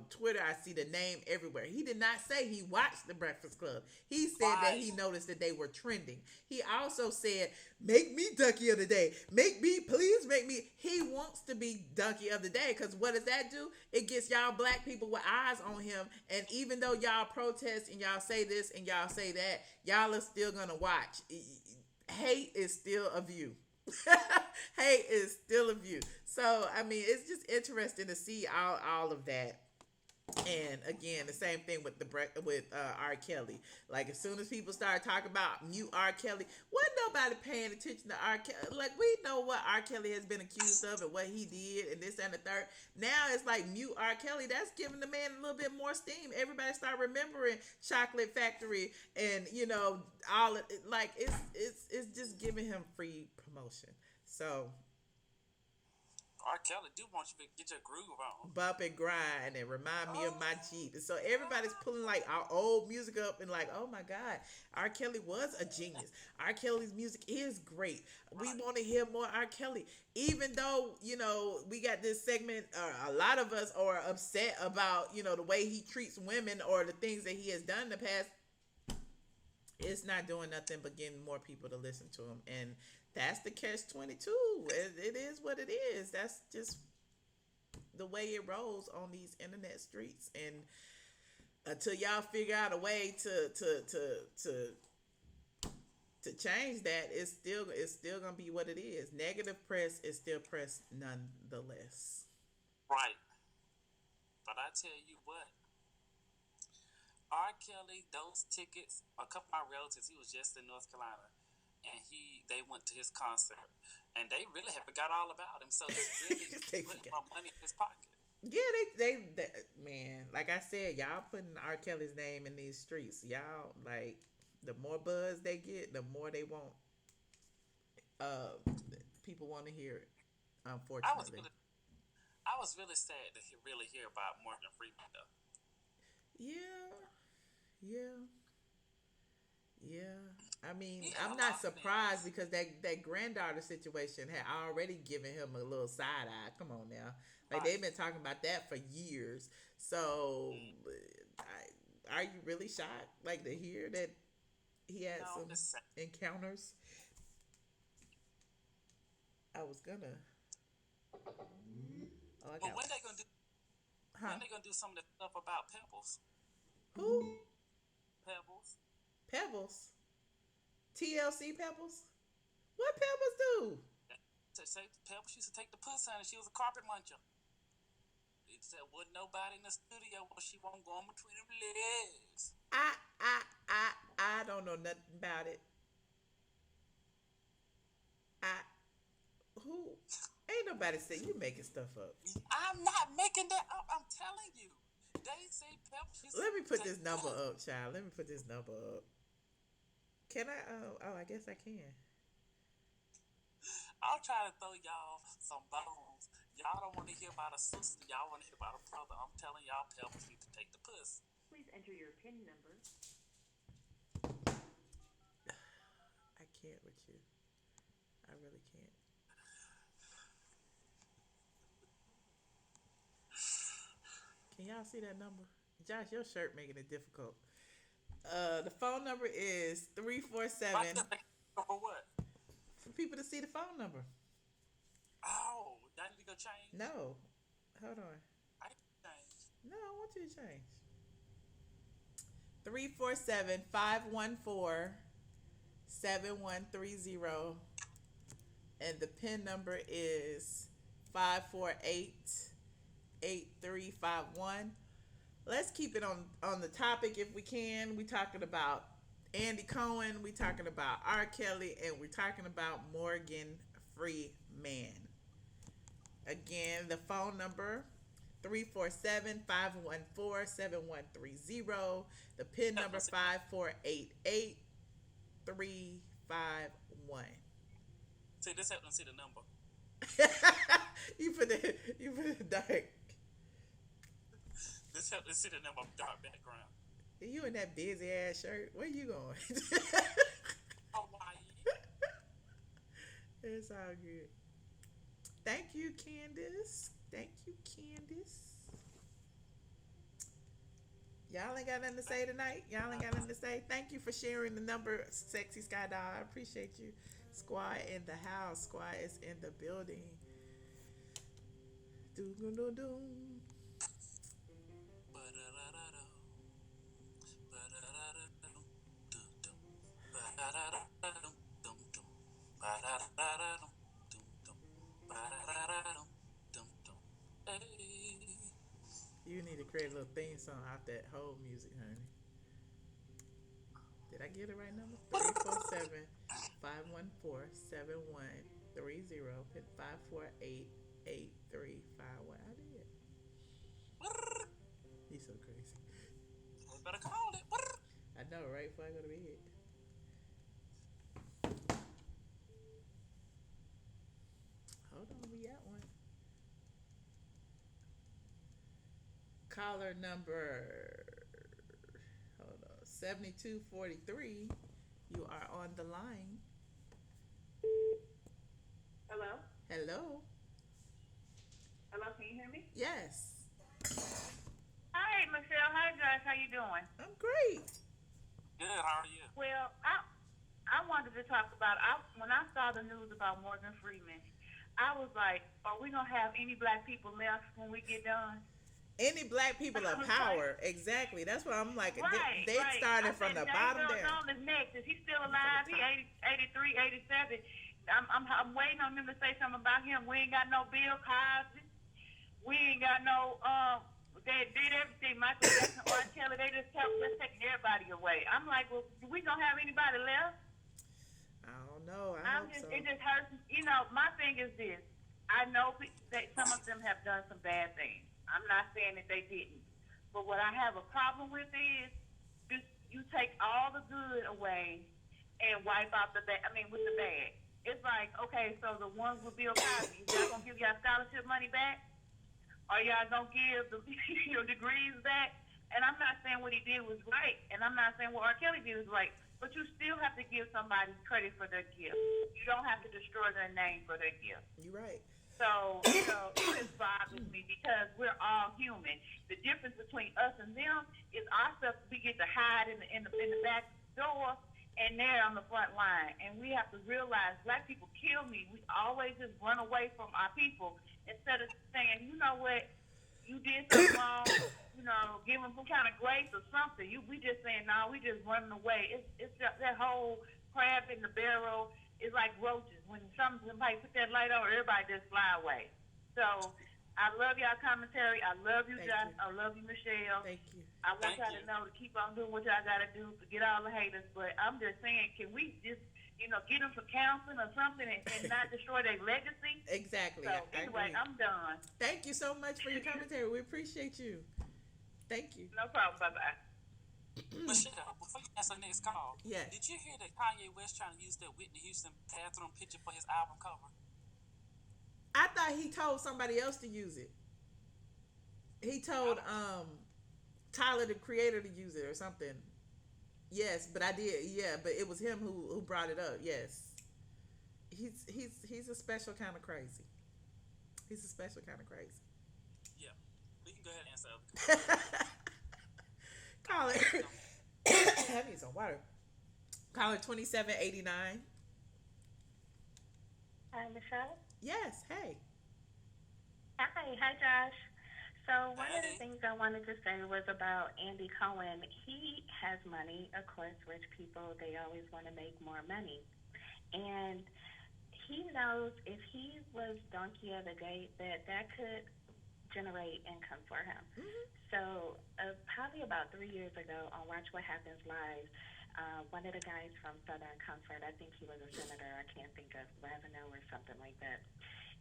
Speaker 1: Twitter. I see the name everywhere." He did not say he watched the Breakfast Club. He said that he noticed that they were trending. He also said, "Make me Donkey of the Day. Please make me." He wants to be Donkey of the Day because what does that do? It gets y'all black people with eyes on him. And even though y'all protest and y'all say this and y'all say that, y'all are still gonna watch. Hate is still a view. Hate is still a view. So I mean, it's just interesting to see all of that. And again, the same thing with R. Kelly. Like as soon as people start talking about Mute R. Kelly, wasn't nobody paying attention to R. Kelly. Like we know what R. Kelly has been accused of and what he did and this and the third. Now it's like Mute R. Kelly. That's giving the man a little bit more steam. Everybody start remembering Chocolate Factory and all of it. Like it's just giving him free promotion. So
Speaker 2: R. Kelly do want you to get your groove on.
Speaker 1: Bump and grind and remind me of my Jeep. And so everybody's pulling like our old music up and like, oh my God, R. Kelly was a genius. R. Kelly's music is great. We want to hear more R. Kelly. Even though, we got this segment, a lot of us are upset about, the way he treats women or the things that he has done in the past. It's not doing nothing but getting more people to listen to him. And that's the catch-22. It is what it is. That's just the way it rolls on these internet streets. And until y'all figure out a way to change that, it's still gonna be what it is. Negative press is still press nonetheless.
Speaker 2: Right. But I tell you what, R. Kelly, those tickets, a couple of my relatives, he was just in North Carolina. And they went to his concert, and they really have forgot all about him. So it's really putting more money in his pocket.
Speaker 1: Yeah, they man, like I said, y'all putting R. Kelly's name in these streets. Y'all like the more buzz they get, the more they want. People want to hear it. Unfortunately,
Speaker 2: I was really sad to really hear about Morgan Freeman though.
Speaker 1: Yeah. I mean, I'm not surprised because that granddaughter situation had already given him a little side eye. Come on now. Like, they've been talking about that for years. So, are you really shocked? Like, to hear that he had some encounters? I was gonna.
Speaker 2: But when they gonna do? When they gonna do some of the stuff about Pebbles?
Speaker 1: Who?
Speaker 2: Pebbles.
Speaker 1: Pebbles. TLC Pebbles. What Pebbles do?
Speaker 2: Say Pebbles used to take the puss out and she was a carpet muncher. It said wasn't nobody in the studio when she won't go in between them legs.
Speaker 1: I don't know nothing about it. I who ain't nobody say you making stuff up.
Speaker 2: I'm not making that up. I'm telling you. They say Pebbles.
Speaker 1: Let me put this number up, child. Let me put this number up. Can I? Oh, I guess I can.
Speaker 2: I'll try to throw y'all some bones. Y'all don't want to hear about a sister. Y'all want to hear about a brother. I'm telling y'all, Pebbles need to take the puss.
Speaker 3: Please enter your PIN number.
Speaker 1: I can't with you. I really can't. Can y'all see that number? Josh, your shirt making it difficult. The phone number is 347.
Speaker 2: For what?
Speaker 1: For people to see the phone number.
Speaker 2: Oh, y'all need to go change?
Speaker 1: No. Hold on.
Speaker 2: I need to change.
Speaker 1: No, I want you to change. 347-514-7130. And the PIN number is 548-8351. Let's keep it on the topic if we can. We talking about Andy Cohen, we talking about R. Kelly, and we're talking about Morgan Freeman. Again, the phone number 347-514-7130. The PIN number 548-8351.
Speaker 2: See, this helps them see the number.
Speaker 1: you put it dark.
Speaker 2: This helps them see the number of dark background.
Speaker 1: You in that busy ass shirt? Where you going?
Speaker 2: Hawaii.
Speaker 1: It's all good. Thank you, Candace. Thank you, Candace. Y'all ain't got nothing to say tonight? Y'all ain't got nothing to say? Thank you for sharing the number, Sexy Sky Doll. I appreciate you. Squad in the house. Squad is in the building. Doom. You need to create a little theme song out that whole music, honey. Did I get it right number? 347-514-7130. Pin 548-8351. I did. He's so crazy.
Speaker 2: Better call it.
Speaker 1: I know, right? Before I go to bed. Hold on, we got one. Caller number 7243. You are on the line.
Speaker 3: Hello?
Speaker 1: Hello.
Speaker 3: Hello, can you hear me?
Speaker 1: Yes.
Speaker 3: Hi, Michelle. Hi, Josh. How you doing?
Speaker 1: I'm great.
Speaker 2: Good, how are you?
Speaker 3: Well, I wanted to talk about, when I saw the news about Morgan Freeman, I was like, are we going to have any black people left when we get done?
Speaker 1: Any black people of power. Exactly. That's why I'm like,
Speaker 3: Right,
Speaker 1: they started from the bottom there.
Speaker 3: John is next. Is he still alive? He 83, 87. I'm waiting on him to say something about him. We ain't got no Bill Cosby. We ain't got no, they did everything. Michael Jackson, R. Kelly, they just taking everybody away. I'm like, well, we gonna have anybody left?
Speaker 1: I don't know. I hope so.
Speaker 3: It just hurts. You know, my thing is this. I know that some of them have done some bad things. I'm not saying that they didn't. But what I have a problem with is you take all the good away and wipe out the bad. I mean, with the bad. It's like, okay, so the ones with Bill Cosby, y'all going to give y'all scholarship money back? Or y'all going to give your degrees back? And I'm not saying what he did was right. And I'm not saying what R. Kelly did was right. But you still have to give somebody credit for their gift. You don't have to destroy their name for their gift.
Speaker 1: You're right.
Speaker 3: So it just bothers me because we're all human. The difference between us and them is our stuff we get to hide in the back door, and they're on the front line. And we have to realize black people kill me. We always just run away from our people instead of saying, you know what, you did something wrong, give them some kind of grace or something. We just saying, no, we just running away. It's just that whole crab in the barrel is like roaches. When somebody put that light on, everybody just fly away. So I love y'all commentary. I love you,
Speaker 1: Thank
Speaker 3: Josh.
Speaker 1: you.
Speaker 3: I love you, Michelle.
Speaker 1: Thank you.
Speaker 3: I want
Speaker 2: Thank
Speaker 3: y'all
Speaker 2: you.
Speaker 3: to know to keep on doing what y'all got to do to get all the haters. But I'm just saying, can we just, get them some counseling or something and not destroy their legacy?
Speaker 1: Exactly.
Speaker 3: So
Speaker 1: I
Speaker 3: anyway,
Speaker 1: agree.
Speaker 3: I'm done.
Speaker 1: Thank you so much for your commentary. We appreciate you. Thank you.
Speaker 3: No problem. Bye bye.
Speaker 2: Michelle, before you answer the next call,
Speaker 1: Yes.
Speaker 2: did you hear that Kanye West trying to use that Whitney Houston bathroom picture for his album cover?
Speaker 1: I thought he told somebody else to use it. He told Tyler the creator to use it or something. Yes, but I did. Yeah, but it was him who brought it up. Yes. He's a special kind of crazy. He's a special kind of crazy.
Speaker 2: Yeah. We can go ahead and answer.
Speaker 1: Caller, I need some water. Caller 2789.
Speaker 4: Hi, Michelle.
Speaker 1: Yes. Hey.
Speaker 4: Hi, Josh. So one of the
Speaker 2: Hey.
Speaker 4: things I wanted to say was about Andy Cohen. He has money, of course. Rich people, they always want to make more money, and he knows if he was donkey of the day that could generate income for him.
Speaker 1: Mm-hmm.
Speaker 4: So probably about 3 years ago on Watch What Happens Live, one of the guys from Southern Comfort, I think he was a senator, I can't think of Ravenel or something like that.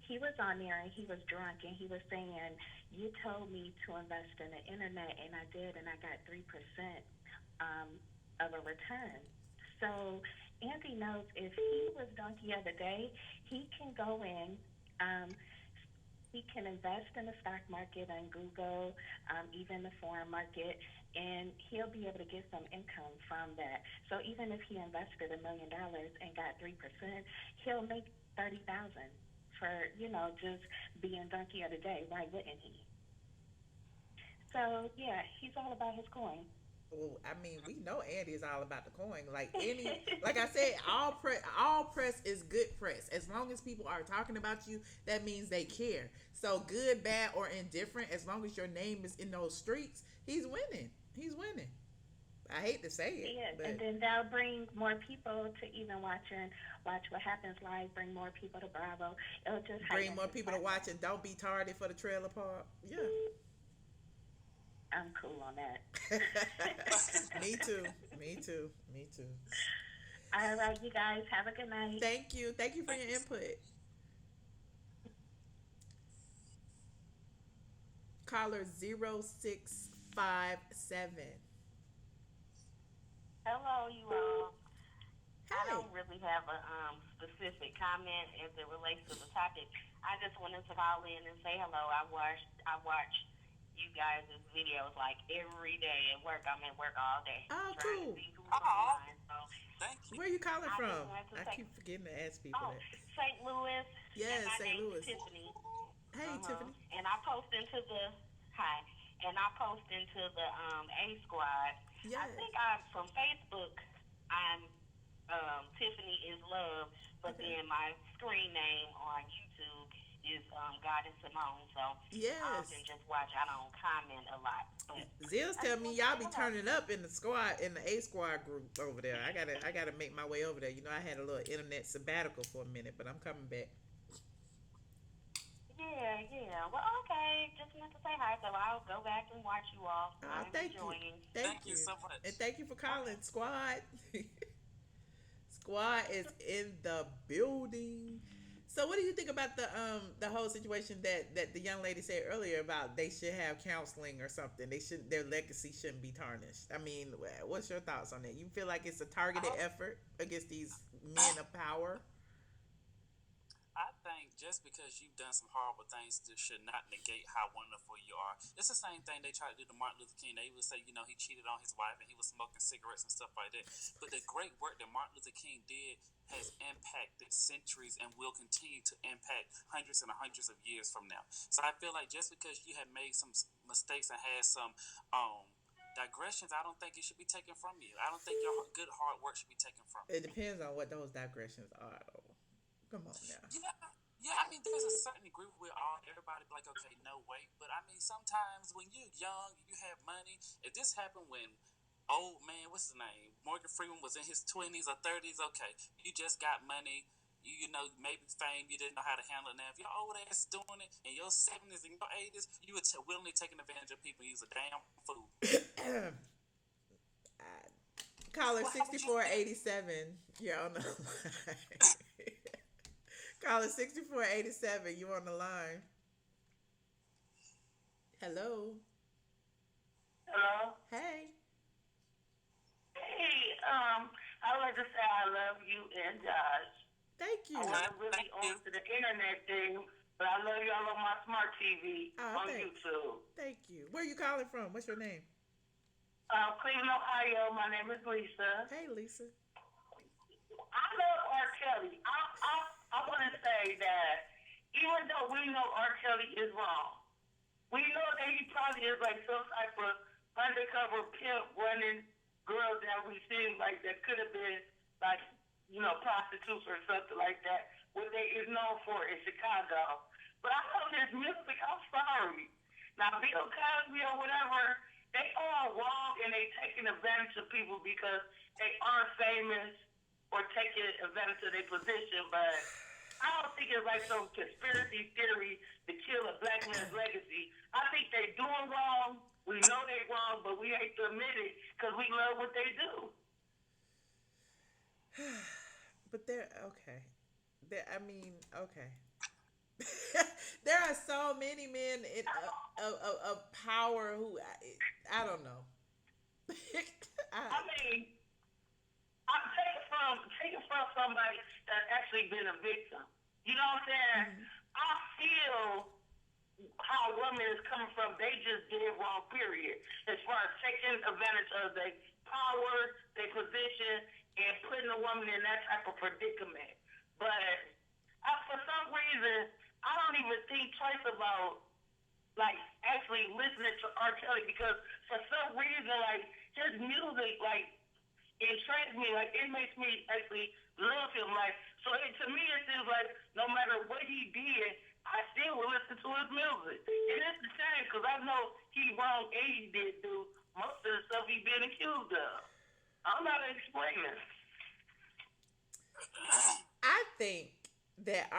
Speaker 4: He was on there and he was drunk and he was saying, "You told me to invest in the internet and I did, and I got 3% of a return." So Andy knows if he was donkey of the day, he can go in. Um, he can invest in the stock market and Google, even the foreign market, and he'll be able to get some income from that. So even if he invested $1 million and got 3%, he'll make 30,000 for just being donkey of the day. Why wouldn't he? So yeah, he's all about his coin.
Speaker 1: Well, I mean, we know Andy is all about the coin. Like I said, all press is good press. As long as people are talking about you, that means they care. So good, bad, or indifferent, as long as your name is in those streets, he's winning. He's winning. I hate to say it,
Speaker 4: Yeah,
Speaker 1: but
Speaker 4: and then that'll bring more people to even watch what happens live. Bring more people to Bravo. It'll just
Speaker 1: bring
Speaker 4: heighten
Speaker 1: more
Speaker 4: his
Speaker 1: people to watch
Speaker 4: platform.
Speaker 1: and don't be tardy for the trailer park. Yeah.
Speaker 4: I'm cool on that.
Speaker 1: Me too. Me too. Me too.
Speaker 4: All right, you guys have a good night.
Speaker 1: Thank you. Thank you for your input. Caller 0657.
Speaker 5: Hello, you all. I
Speaker 1: Hey.
Speaker 5: don't really have a specific comment as it relates to the topic. I just wanted to call in and say hello. I watch you guys' videos like every day at work. I'm at work all day
Speaker 1: Oh,
Speaker 5: trying to
Speaker 1: cool.
Speaker 5: see who's
Speaker 2: Oh,
Speaker 5: online. So
Speaker 2: thank you.
Speaker 1: Where are you calling
Speaker 5: I just
Speaker 1: from?
Speaker 5: wanted to
Speaker 1: I
Speaker 5: say,
Speaker 1: keep forgetting to ask people
Speaker 5: oh,
Speaker 1: that.
Speaker 5: St. Louis, and
Speaker 1: Yes,
Speaker 5: my
Speaker 1: St.
Speaker 5: name's
Speaker 1: Louis.
Speaker 5: Tiffany.
Speaker 1: Hey, Tiffany.
Speaker 5: And I post into the hi, and I post into the A Squad. I
Speaker 1: Yes.
Speaker 5: think I'm from Facebook. I'm Tiffany is Love, but
Speaker 1: Okay.
Speaker 5: then my screen name on YouTube is Goddess Simone. So I
Speaker 1: Yes.
Speaker 5: often just watch. I don't comment a lot, but
Speaker 1: Zills
Speaker 5: I
Speaker 1: tell
Speaker 5: just
Speaker 1: me
Speaker 5: want to
Speaker 1: y'all
Speaker 5: say
Speaker 1: be
Speaker 5: hello.
Speaker 1: turning up in the squad in the A squad group over there. I gotta make my way over there. You know, I had a little internet sabbatical for a minute, but I'm coming back.
Speaker 5: Yeah. Well, okay. Just wanted to say hi. So I'll go back and watch you all.
Speaker 1: Oh,
Speaker 5: I'm
Speaker 1: thank you.
Speaker 5: enjoying.
Speaker 1: Thank
Speaker 2: Thank you
Speaker 1: you.
Speaker 2: so much.
Speaker 1: And thank you for calling,
Speaker 5: Okay.
Speaker 1: squad. Squad is in the building. So what do you think about the whole situation that the young lady said earlier about they should have counseling or something? They should their legacy shouldn't be tarnished. I mean, what's your thoughts on that? You feel like it's a targeted
Speaker 2: I,
Speaker 1: effort against these men of power?
Speaker 2: I think just because you've done some horrible things, this should not negate how wonderful you are. It's the same thing they tried to do to Martin Luther King. They would say, he cheated on his wife and he was smoking cigarettes and stuff like that. But the great work that Martin Luther King did has impacted centuries and will continue to impact hundreds and hundreds of years from now. So I feel like just because you have made some mistakes and had some digressions, I don't think it should be taken from you. I don't think your good hard work should be taken from you.
Speaker 1: It depends on what those digressions are, though. Come on now.
Speaker 2: Yeah, yeah. I mean, there's a certain group where everybody be like, okay, no way. But I mean, sometimes when you're young, you have money. If this happened when old man, what's his name, Morgan Freeman was in his 20s or 30s, okay, you just got money. You know, maybe fame, you didn't know how to handle it. Now, if your old ass doing it in your 70s and your 80s, you were willingly taking advantage of people. You was a damn fool.
Speaker 1: Caller 6487, you're on the line. Caller 6487, you on the line. Hello.
Speaker 3: Hello?
Speaker 1: Hey.
Speaker 3: Hey, I would like to say I love you and Josh.
Speaker 1: Thank you.
Speaker 3: I wasn't really on to the internet thing, but I love y'all on my smart TV on YouTube.
Speaker 1: Thank you. Where are you calling from? What's your name?
Speaker 3: Cleveland, Ohio. My name is Lisa.
Speaker 1: Hey, Lisa.
Speaker 3: I love R. Kelly. I want to say that even though we know R. Kelly is wrong, we know that he probably is like some type of undercover pimp running girls that we seen like that could have been like, you know, prostitutes or something like that, what they is known for in Chicago. But I love his music. I'm sorry. Now, Bill Cosby or whatever, they all wrong and they taking advantage of people because they are famous or taking advantage of their position. But I don't think it's like some conspiracy theory to kill a black man's legacy. I think they doing wrong. We know they wrong, but we hate to admit it because we love what they do.
Speaker 1: But they're okay. Okay. There are so many men of power who I don't know.
Speaker 3: I mean, I'm taking from somebody that's actually been a victim. You know what I'm saying? Mm-hmm. I feel how women is coming from. They just did wrong. Period. As far as taking advantage of their power, their position, and putting a woman in that type of predicament. But for some reason, I don't even think twice about like actually listening to R. Kelly because for some reason, like his music, like intrigues me. Like it makes me actually love him. Like so, to me, it seems like no matter what he did, I still will listen to his music. And it's the same because I know he wrong and he did do most of the stuff he been accused of. I'm not explaining.
Speaker 1: I think that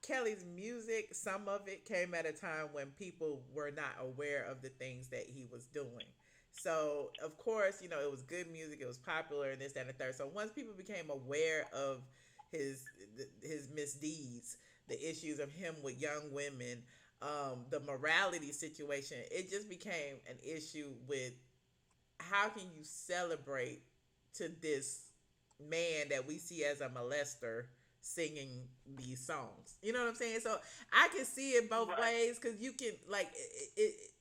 Speaker 1: Kelly's music, some of it came at a time when people were not aware of the things that he was doing. So, of course, you know, it was good music, it was popular, and this, that, and the third. So, once people became aware of his misdeeds, the issues of him with young women, the morality situation, it just became an issue with how can you celebrate to this man that we see as a molester singing these songs. You know what I'm saying? So I can see it both ways because you can like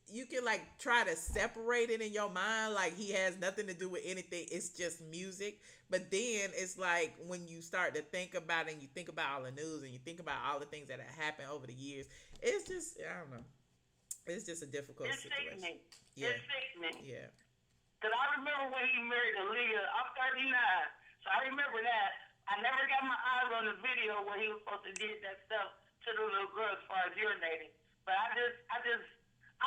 Speaker 1: you can like try to separate it in your mind like he has nothing to do with anything. It's just music. But then it's like when you start to think about it and you think about all the news and you think about all the things that have happened over the years, it's just I don't know. It's just a difficult situation.
Speaker 3: Sickening.
Speaker 1: Yeah.
Speaker 3: It's sickening.
Speaker 1: Yeah.
Speaker 3: Because I remember when he married Aaliyah. I'm 39, so I remember that. I never got my eyes on the video where he was supposed to did that stuff to the little girl as far as urinating. But I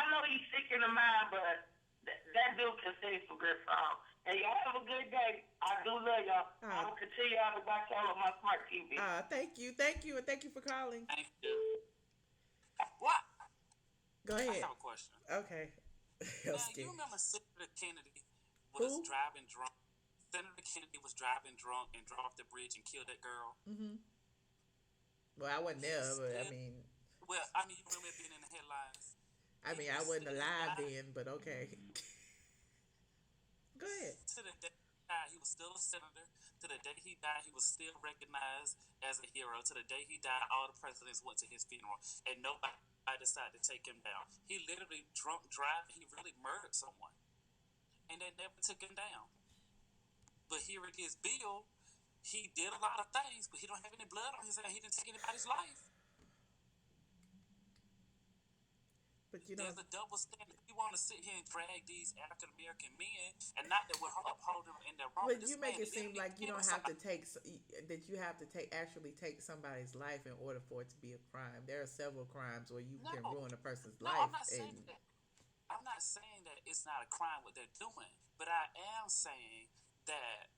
Speaker 3: know he's sick in the mind, but that dude can sing some good songs. And y'all have a good day. I do love y'all. I will continue to watch y'all on my smart TV.
Speaker 1: Thank you, and thank you for calling.
Speaker 2: Thank you. What?
Speaker 1: Go ahead.
Speaker 2: I have a question.
Speaker 1: Okay.
Speaker 2: Now, you remember Senator Kennedy was driving drunk? Senator Kennedy was driving drunk and drove off the bridge and killed that girl. Mm-hmm.
Speaker 1: Well, I wasn't there, but I mean.
Speaker 2: Well, I mean, you remember it being in the headlines.
Speaker 1: I mean, I wasn't alive then, but okay. Go ahead.
Speaker 2: To the day he died, he was still a senator. To the day he died, he was still recognized as a hero. To the day he died, all the presidents went to his funeral, and nobody decided to take him down. He literally drunk driving. He really murdered someone, and they never took him down. But here it is, Bill. He did a lot of things, but he don't have any blood on his hand. He didn't take anybody's life.
Speaker 1: but you
Speaker 2: There's
Speaker 1: know.
Speaker 2: a double standard. You want to sit here and drag these African American men, and not that we're upholding them in their wrong.
Speaker 1: But
Speaker 2: This
Speaker 1: you make
Speaker 2: man
Speaker 1: it seem
Speaker 2: literally
Speaker 1: like you
Speaker 2: killed
Speaker 1: don't have to
Speaker 2: somebody.
Speaker 1: take that you have to actually take somebody's life in order for it to be a crime. There are several crimes where you
Speaker 2: No,
Speaker 1: can ruin a person's
Speaker 2: no, I'm
Speaker 1: life,
Speaker 2: not
Speaker 1: and
Speaker 2: saying that. I'm not saying that it's not a crime what they're doing, but I am saying that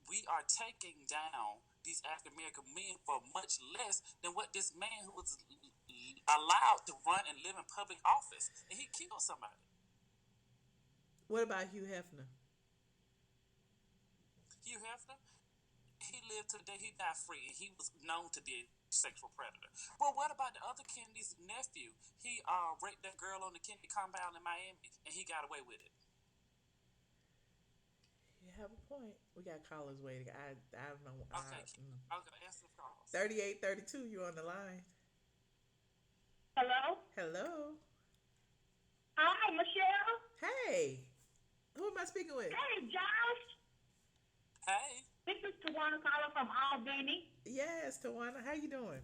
Speaker 2: we are taking down these African American men for much less than what this man who was allowed to run and live in public office, and he killed somebody.
Speaker 1: what about Hugh Hefner?
Speaker 2: Hugh Hefner, he lived today, he died free, and he was known to be a sexual predator. Well, what about the other Kennedy's nephew? He raped that girl on the Kennedy compound in Miami, and he got away with it.
Speaker 1: You have a point. We got callers waiting. I don't know.
Speaker 2: Okay, okay, answer the calls.
Speaker 1: 3832. You on the line?
Speaker 3: Hello?
Speaker 1: Hello.
Speaker 3: Hi, Michelle.
Speaker 1: Hey. Who am I speaking with?
Speaker 3: Hey, Josh.
Speaker 2: Hey,
Speaker 3: This is Tawana calling from Albany.
Speaker 1: Yes, Tawana. How you doing?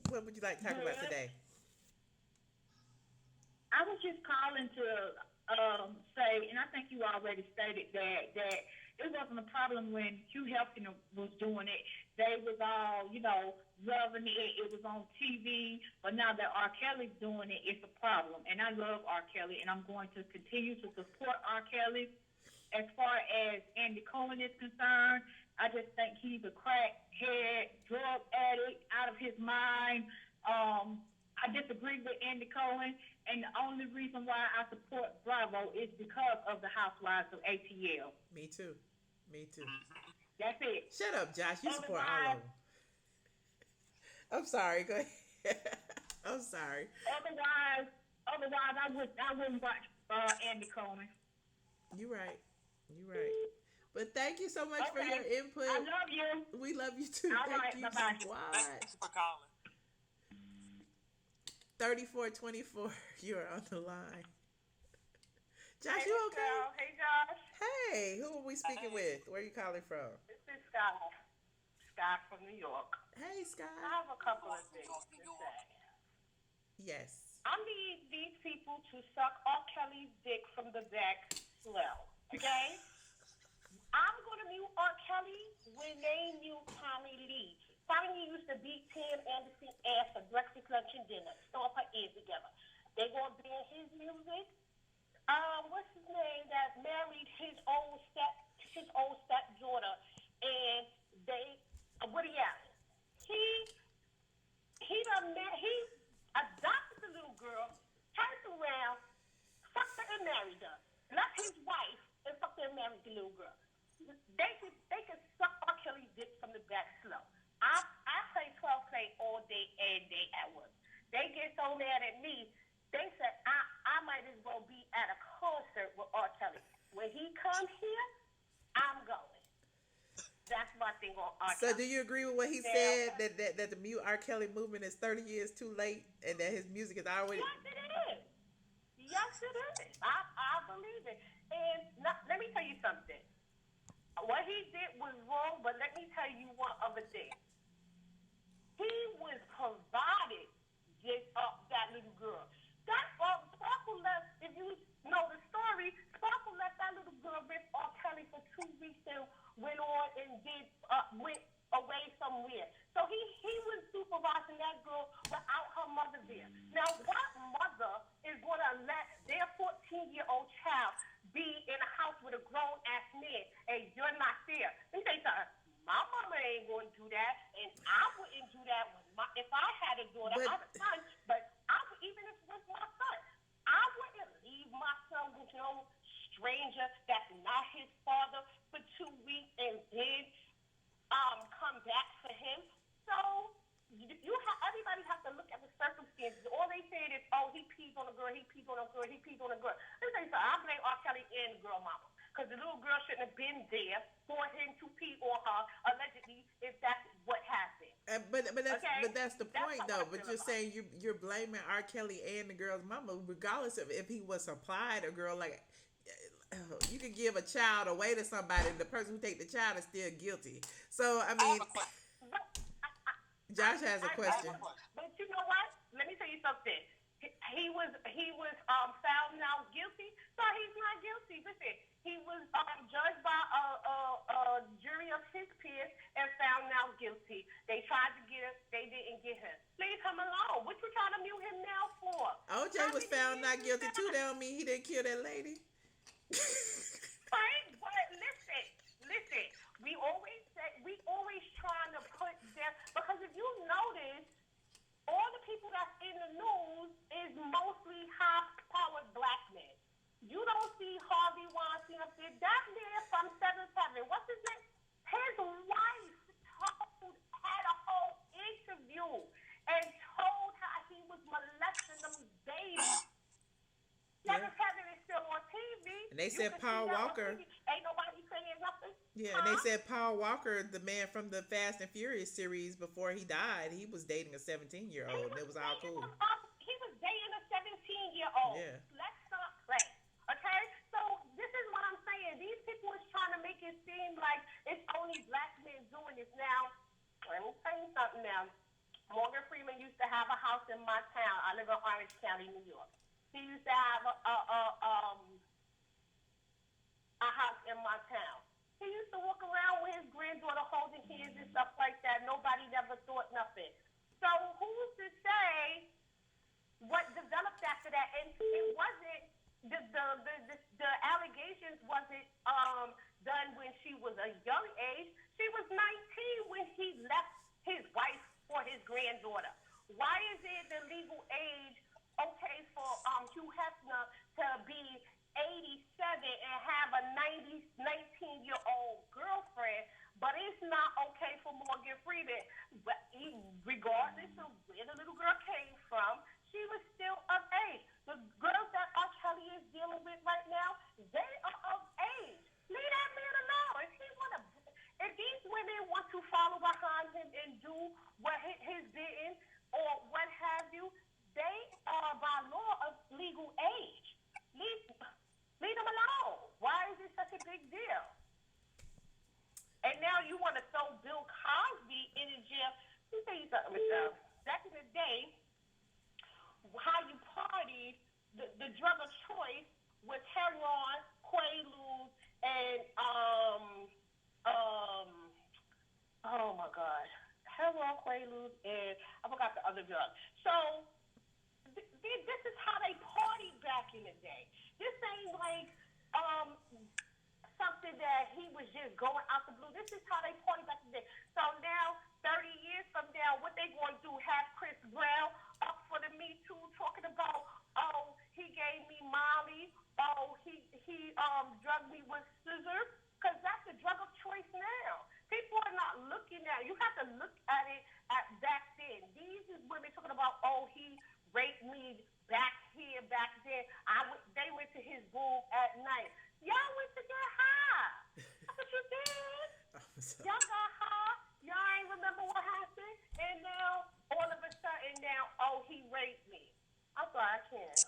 Speaker 1: What would you like to talk about
Speaker 3: Good.
Speaker 1: today?
Speaker 3: I was just calling to say, and I think you already stated that it wasn't a problem when Hugh Hefner was doing it. They was all, loving it. It was on TV. But now that R. Kelly's doing it, it's a problem. And I love R. Kelly, and I'm going to continue to support R. Kelly. As far as Andy Cohen is concerned, I just think he's a crackhead, drug addict, out of his mind. I disagree with Andy Cohen, and the only reason why I support Bravo is because of the Housewives of ATL.
Speaker 1: Me too. Me too.
Speaker 3: That's it.
Speaker 1: Shut up, Josh. You support all
Speaker 3: Otherwise-
Speaker 1: of them. I'm sorry. Go ahead. I'm sorry.
Speaker 3: Otherwise, I wouldn't watch Andy Cohen.
Speaker 1: You're right. You're right. But thank you so much for
Speaker 3: Okay.
Speaker 1: your input.
Speaker 3: I love you.
Speaker 1: We love you too.
Speaker 3: All
Speaker 1: Thank
Speaker 3: right,
Speaker 1: you.
Speaker 3: bye-bye.
Speaker 2: thank
Speaker 1: What?
Speaker 2: you for calling.
Speaker 1: 3424. You're on the line. Josh,
Speaker 3: Hey,
Speaker 1: you okay?
Speaker 3: Michelle. Hey, Josh.
Speaker 1: Hey, who are we speaking
Speaker 2: Hey.
Speaker 1: with? Where are you calling from?
Speaker 3: This is Scott. Scott from New York.
Speaker 1: Hey, Scott.
Speaker 3: I have a couple of things to say.
Speaker 1: Yes.
Speaker 3: I need these people to suck R. Kelly's dick from the back slow, okay? I'm going to mute R. Kelly when they mute Tommy Lee. Tommy Lee used to beat Pam Anderson's ass for breakfast, lunch, and dinner. Stomp her ears together. They going to ban his music. What's his name that married his old stepdaughter, and they Woody Allen. He adopted the little girl, turned around, fucked her and married her. Left his wife and fucked her and married the little girl. They could suck R. Kelly's dick from the back slow. I play 12 play all day, every day at work. They get so mad at me. They said I might as well be at a concert with R. Kelly. When he comes here, I'm going. That's my thing on R.
Speaker 1: So,
Speaker 3: Kelly.
Speaker 1: do you agree with what he said that the mute R. Kelly movement is 30 years too late, and that his music is already?
Speaker 3: Yes, it is. Yes, it is. I believe it. And let me tell you something. What he did was wrong, but let me tell you one other thing. He was provided that little girl. That Sparkle left, if you know the story, Sparkle left that little girl with R. Kelly for 2 weeks and went on and went away somewhere. So he was supervising that girl without her mother there. Now, what mother is going to let their 14-year-old child be in a house with a grown-ass man and you're not there? Let me tell you something. My mama ain't going to do that, and I wouldn't do that if I had a daughter. I have a son, but even if it was my son, I wouldn't leave my son with no stranger that's not his father for 2 weeks and then come back for him. So everybody has to look at the circumstances. All they say is, oh, he peed on a girl, he peed on a girl, he peed on a girl. Let me tell you something. I blame R. Kelly and the girl mama. Because the little girl shouldn't have been there for him to pee on her, allegedly, if that's what happened.
Speaker 1: But that's the
Speaker 3: That's
Speaker 1: point,
Speaker 3: how
Speaker 1: though.
Speaker 3: I
Speaker 1: But
Speaker 3: feel
Speaker 1: you're
Speaker 3: about
Speaker 1: saying you're blaming R. Kelly and the girl's mama, regardless of if he was supplied a girl. Like, you could give a child away to somebody, and the person who take the child is still guilty. So I
Speaker 2: I
Speaker 1: mean,
Speaker 2: have a question.
Speaker 1: Josh has a question.
Speaker 3: But you know what? Let me tell you something.
Speaker 6: he was found now guilty. So he's not guilty. Listen, he was judged by a jury of his peers and found now guilty. They tried to get him, they didn't get him. Leave him alone. What you trying to mute him now for?
Speaker 1: OJ was found not guilty too. That don't mean he didn't kill that lady.
Speaker 6: Right? But listen. We always trying to put them, because if you notice, all the people that's in the news is mostly high-powered black men. You don't see Harvey Weinstein up there. That man from 7-7, what's his name? His wife had a whole interview and told how he was molesting them babies. 7-7 is still on TV.
Speaker 1: And they said Paul Walker.
Speaker 6: Ain't nobody saying nothing.
Speaker 1: Yeah, and they said Paul Walker, the man from the Fast and Furious series, before he died, he was dating a 17-year-old, and it was all cool.
Speaker 6: He was dating a 17-year-old.
Speaker 1: Yeah.
Speaker 6: Let's not play. Okay? So this is what I'm saying. These people is trying to make it seem like it's only black men doing this. Now, let me tell you something now. Morgan Freeman used to have a house in my town. I live in Orange County, New York. He used to have a house in my town. He used to walk around with his granddaughter holding kids and stuff like that. Nobody never thought nothing. So who's to say what developed after that? And it wasn't the allegations wasn't done when she was a young age. She was 19 when he left his wife for his granddaughter. Why is it the legal age okay for Hugh Hefner to be 87 and have a 19-year-old girlfriend, but it's not okay for Morgan Freeman? But regardless of where the little girl came from, she was still of age. The girls that R. Kelly is dealing with right now, they are of age. Leave that man alone. If these women want to follow behind him and do what his bidding or what have you, they are by law of legal age. Leave them alone. Why is it such a big deal? And now you want to throw Bill Cosby in the jail. Let me tell you something, Michelle. Back in the day, how you partied, the drug of choice was heroin, Quaaludes, and oh my God, heroin, Quaaludes, and I forgot the other drug. So this is how they partied back in the day. This ain't like something that he was just going out the blue. This is how they partied back in the day. So now, 30 years from now, what they going to do? Have Chris Brown up for the Me Too talking about, oh, he gave me Molly, oh, he drugged me with scissors? Because that's the drug of choice now. People are not looking at it. You have to look at it at back then. These is women talking about, oh, he raped me back here, back then. They went to his room at night. Y'all went to get high. That's what you did. Y'all got high. Y'all ain't remember what happened. And now, all of a sudden now, oh, he raped me. I'm sorry, I can't.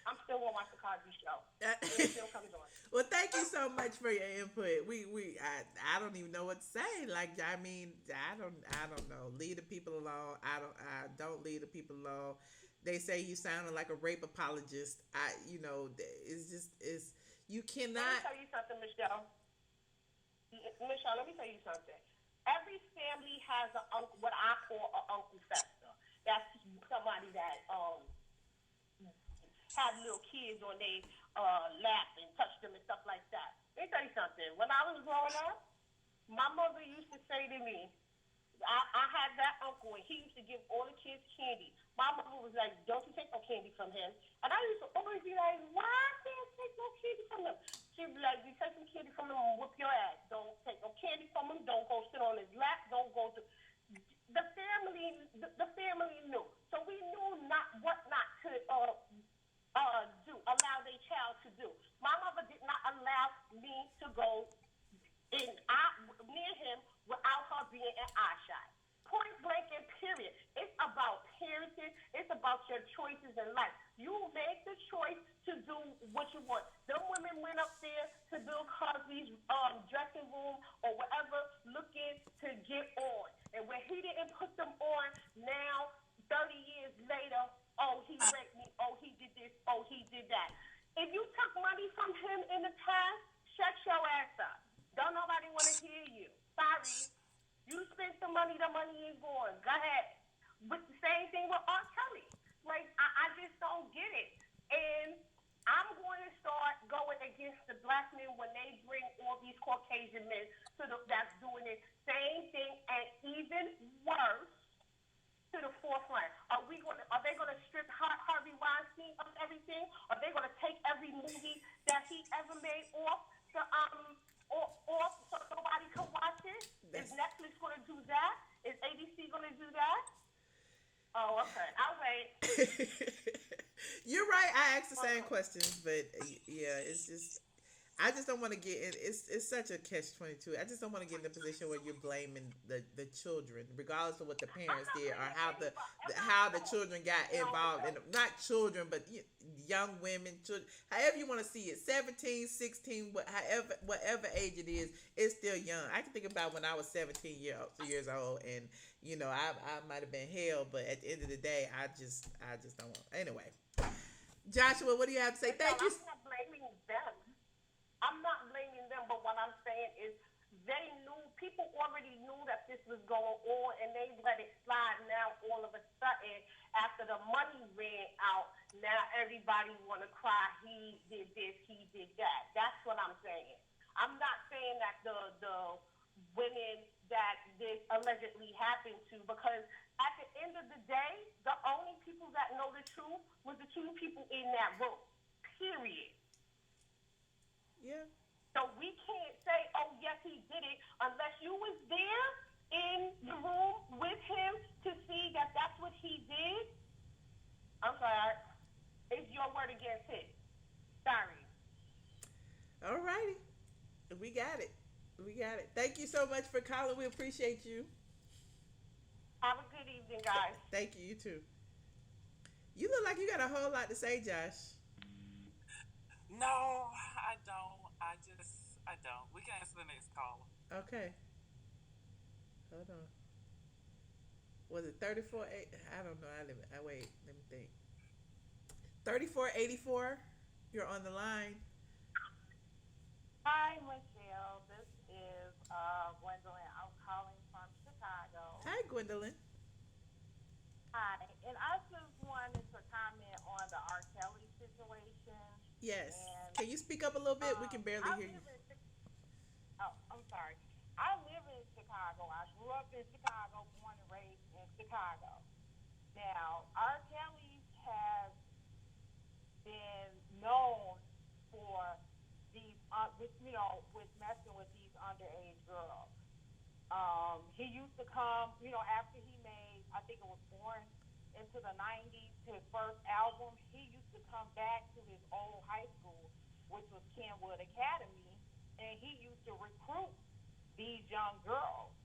Speaker 6: I'm still gonna watch the Cosby Show. It still comes on.
Speaker 1: Well, thank you so much for your input. I don't even know what to say. Like, I mean, I don't know. Leave the people alone. I don't leave the people alone. They say you sounded like a rape apologist. It's you cannot.
Speaker 6: Let me tell you something, Michelle. Michelle, let me tell you something. Every family has what I call an Uncle Fester. That's somebody that have little kids on their lap and touch them and stuff like that. Let me tell you something. When I was growing up, my mother used to say to me, I had that uncle, and he used to give all the kids candy. My mother was like, don't you take no candy from him. And I used to always be like, why can't I take no candy from him? She'd be like, you take some candy from him and whip your ass. Don't take no candy from him. Don't go sit on his lap. Don't go to... The family knew. So we knew what not to allow their child to do. My mother did not allow me to go near him without her being in eyeshot. Point blank and period. It's about parenting. It's about your choices in life. You make the choice to do what you want. Them women went up there to Bill Cosby's dressing room or whatever looking to get on. And when he didn't put them on, now, 30 years later, oh, he raped me. Oh, he sorry. You spent the money is gone. Go ahead. But the same thing with R. Kelly. Like, I just don't get it. And I'm going to start going against the black men when they bring all these Caucasian men that's doing the same thing and even worse to the forefront. Are they gonna strip Harvey Weinstein of everything? Are they gonna take every movie that he ever made off so nobody can watch it? Is Netflix gonna do that? Is ABC gonna do that? Oh, okay. I'll wait.
Speaker 1: You're right. I asked the same questions, but yeah, it's just I just don't want to get in. It's such a catch-22. I just don't want to get in a position where you're blaming the children, regardless of what the parents did or how the children got involved in. Not children, but young women, children, however you want to see it. 17, 16, whatever age it is, it's still young. I can think about when I was 17 years old, and I might have been hell, but at the end of the day, I just don't want. Anyway, Joshua, what do you have to say? Thank you.
Speaker 6: I'm not blaming them. I'm not blaming them, but what I'm saying is people already knew that this was going on, and they let it slide. Now, all of a sudden, after the money ran out, now everybody want to cry, he did this, he did that. That's what I'm saying. I'm not saying that the women that this allegedly happened to, because at the end of the day, the only people that know the truth was the two people in that room, period.
Speaker 1: Yeah.
Speaker 6: So we can't say, oh, yes, he did it, unless you was there in the room with him to see that that's what he did. I'm sorry. It's your word against his. Sorry.
Speaker 1: All righty. We got it. We got it. Thank you so much for calling. We appreciate you.
Speaker 6: Have a good evening, guys.
Speaker 1: Thank you. You too. You look like you got a whole lot to say, Josh.
Speaker 2: No, I don't. I don't. We can answer the next caller.
Speaker 1: Okay. Hold on. Was it 34? I don't know. Wait. Let me think. 3484. You're on the line.
Speaker 7: Hi, Michelle. This is Gwendolyn. I'm calling from Chicago.
Speaker 1: Hi, Gwendolyn.
Speaker 7: Hi, and I just wanted to comment on the R. Kelly situation.
Speaker 1: Yes.
Speaker 7: And,
Speaker 1: can you speak up a little bit? We can barely hear you.
Speaker 7: I'm sorry. I live in Chicago. I grew up in Chicago, born and raised in Chicago. Now, R. Kelly has been known for these, with messing with these underage girls. He used to come, after he made, I think it was Born into the 90s, his first album, he used to come back to his old high school, which was Kenwood Academy, and he used to recruit these young girls,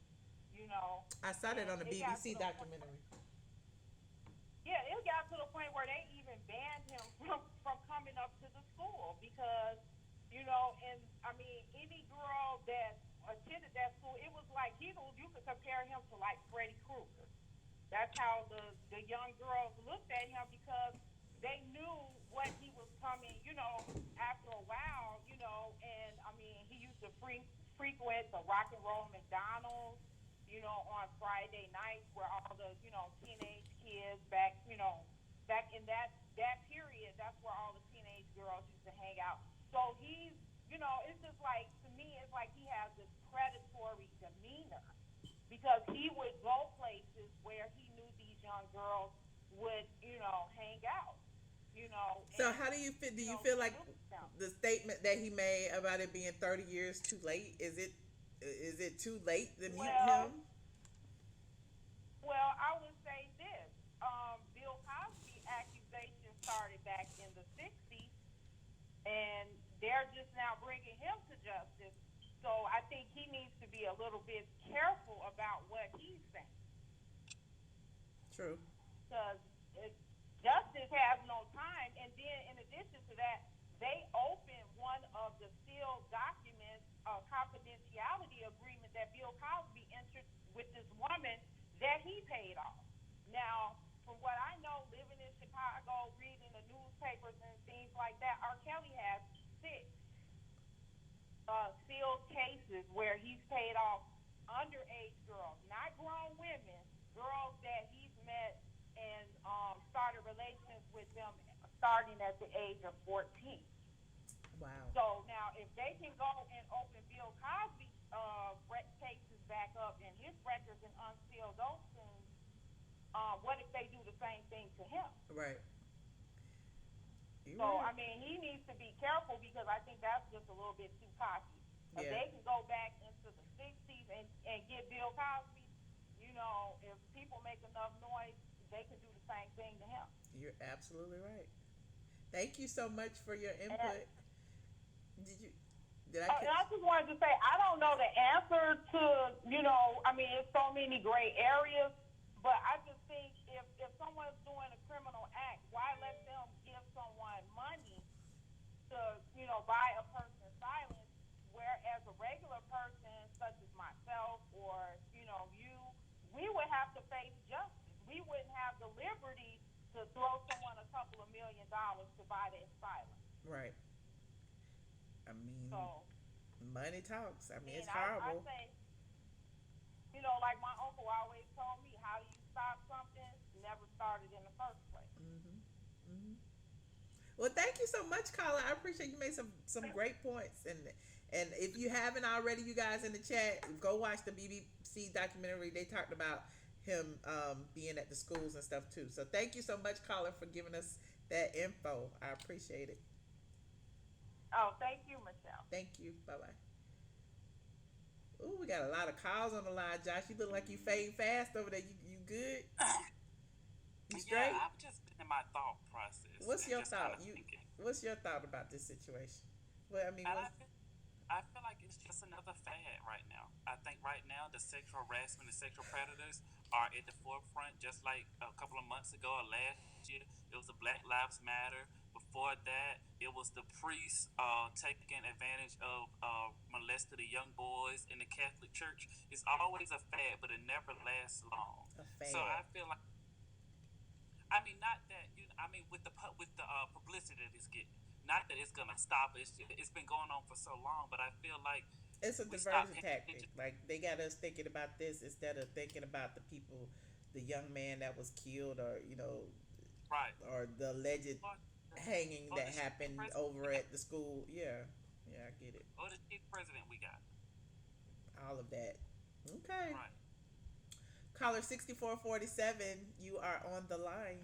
Speaker 1: I saw that on the BBC documentary.
Speaker 7: Yeah, it got to the point where they even banned him from coming up to the school because, and I mean, any girl that attended that school, it was like you could compare him to like Freddy Krueger. That's how the young girls looked at him because they knew what he was coming, after a while, and I mean, he used to frequent the rock and roll McDonald's, on Friday nights where all the, teenage kids back in that period, that's where all the teenage girls used to hang out. So he's, it's just like, to me, it's like he has this predatory demeanor because he would go places where he knew these young girls would, hang out,
Speaker 1: So how do you feel? Do you feel like the statement that he made about it being 30 years too late? Is it too late to mute him?
Speaker 7: Well, I would say this. Bill Cosby accusation started back in the 60s, and they're just now bringing him to justice. So I think he needs to be a little bit careful about what he's saying.
Speaker 1: True.
Speaker 7: Because justice has no time. And then in addition to that, they opened one of the sealed documents, a confidentiality agreement that Bill Cosby entered with this woman that he paid off. Now, from what I know, living in Chicago, reading the newspapers and things like that, R. Kelly has 6 sealed cases where he's paid off underage girls, not grown women, girls that he's met and started relations with them starting at the age of 14.
Speaker 1: Wow.
Speaker 7: So now, if they can go and open Bill Cosby cases back up and his records and unseal those things, what if they do the same thing to him?
Speaker 1: Right. You
Speaker 7: So,
Speaker 1: right.
Speaker 7: I mean, he needs to be careful because I think that's just a little bit too cocky. If
Speaker 1: Yeah.
Speaker 7: they can go back into the 60s and get Bill Cosby, if people make enough noise, they can do the same thing to him.
Speaker 1: You're absolutely right. Thank you so much for your
Speaker 7: And
Speaker 1: input. Did you? Did I
Speaker 7: And
Speaker 1: catch?
Speaker 7: I just wanted to say, I don't know the answer to, I mean, it's so many gray areas, but I just think if someone's doing a criminal act, why let them give someone money to, buy a person's silence, whereas a regular person, such as myself or, you, we would have to face justice. We wouldn't have the liberty to throw someone a couple of $1 million to buy their silence.
Speaker 1: Right. I mean,
Speaker 7: So,
Speaker 1: money talks. I mean, it's
Speaker 7: I
Speaker 1: horrible.
Speaker 7: say, like my uncle always told me, how do you stop something? Never started in the first place.
Speaker 1: Hmm. Hmm. Well, thank you so much, Carla. I appreciate you made some great points, and if you haven't already, you guys in the chat, go watch the BBC documentary. They talked about him being at the schools and stuff too. So thank you so much, Carla, for giving us that info. I appreciate it.
Speaker 7: Oh, thank you, Michelle.
Speaker 1: Thank you. Bye bye. Ooh, we got a lot of calls on the line, Josh. You look like you fading fast over there. You good? You
Speaker 2: Yeah,
Speaker 1: straight?
Speaker 2: I've just been in my thought process
Speaker 1: What's
Speaker 2: and
Speaker 1: your
Speaker 2: just kind
Speaker 1: thought?
Speaker 2: of thinking.
Speaker 1: What's your thought about this situation? Well, I mean,
Speaker 2: And
Speaker 1: what's
Speaker 2: I feel like it's just another fad right now. I think right now the sexual harassment and sexual predators are at the forefront. Just like a couple of months ago or last year, it was the Black Lives Matter. Before that, it was the priests taking advantage of molested young boys in the Catholic Church. It's always a fad, but it never lasts long.
Speaker 1: a
Speaker 2: So
Speaker 1: fad?
Speaker 2: I feel like, I mean, not that I mean, with the publicity that it's getting, not that it's gonna stop. It's been going on for so long, but I feel like
Speaker 1: It's a
Speaker 2: we stop
Speaker 1: diversion
Speaker 2: paying
Speaker 1: tactic.
Speaker 2: attention.
Speaker 1: Like they got us thinking about this instead of thinking about the people, the young man that was killed, or
Speaker 2: Right.
Speaker 1: or the alleged
Speaker 2: Or,
Speaker 1: hanging
Speaker 2: or
Speaker 1: that
Speaker 2: the shitty
Speaker 1: happened
Speaker 2: president we
Speaker 1: over
Speaker 2: got.
Speaker 1: at the school. Yeah, yeah, I get it.
Speaker 2: Or the shitty president we got.
Speaker 1: All of that. Okay.
Speaker 2: Right.
Speaker 1: Caller 6447, you are on the line.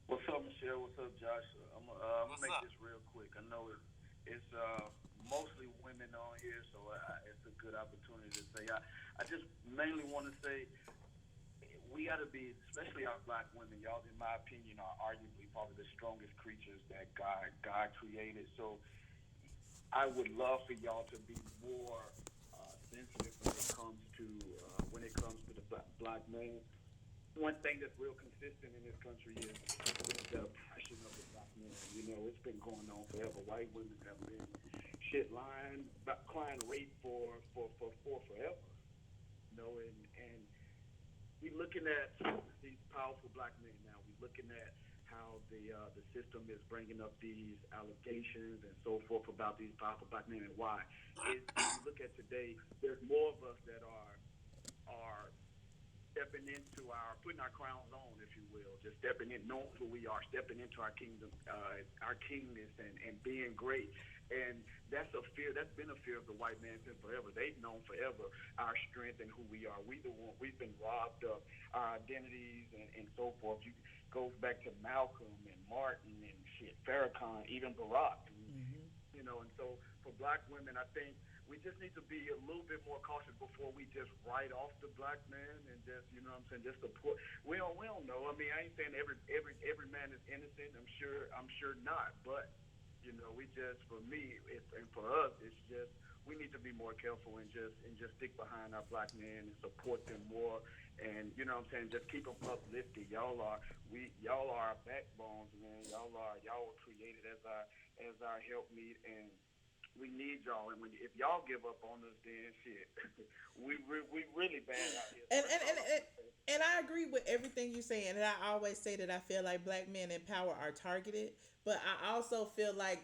Speaker 8: What's up, Michelle? What's up, Josh? I'm
Speaker 2: What's
Speaker 8: gonna make
Speaker 2: up?
Speaker 8: this real quick. I know it's mostly women on here, so it's a good opportunity to say. I just mainly want to say we got to be, especially our black women. Y'all, in my opinion, are arguably probably the strongest creatures that God created. So I would love for y'all to be more sensitive when it comes to the black man. One thing that's real consistent in this country is the oppression of the black man. It's been going on forever. White women have been lying, crying rape for forever. And we looking at these powerful black men now. We looking at how the system is bringing up these allegations and so forth about these powerful black men and why. If you look at today, there's more of us that are stepping into putting our crowns on, if you will, just stepping in, knowing who we are, stepping into our kingdom, our kingness, and being great. And that's a fear. That's been a fear of the white man since forever. They've known forever our strength and who we are. We've been robbed of our identities and so forth. You goes back to Malcolm and Martin and Farrakhan, even Barack.
Speaker 1: Mm-hmm.
Speaker 8: And so for black women, I think we just need to be a little bit more cautious before we just write off the black man and just, what I'm saying, just support. We don't know. I mean, I ain't saying every man is innocent. I'm sure not. But we just, for me, and for us, it's just we need to be more careful and just stick behind our black men and support them more. And what I'm saying, just keep them uplifted. Y'all are our backbones, man. Y'all were created as our helpmeet, and we need y'all. And if y'all give up on us, then shit, we really bad out here.
Speaker 1: And and, and and and I agree with everything you're saying. And I always say that I feel like black men in power are targeted, but I also feel like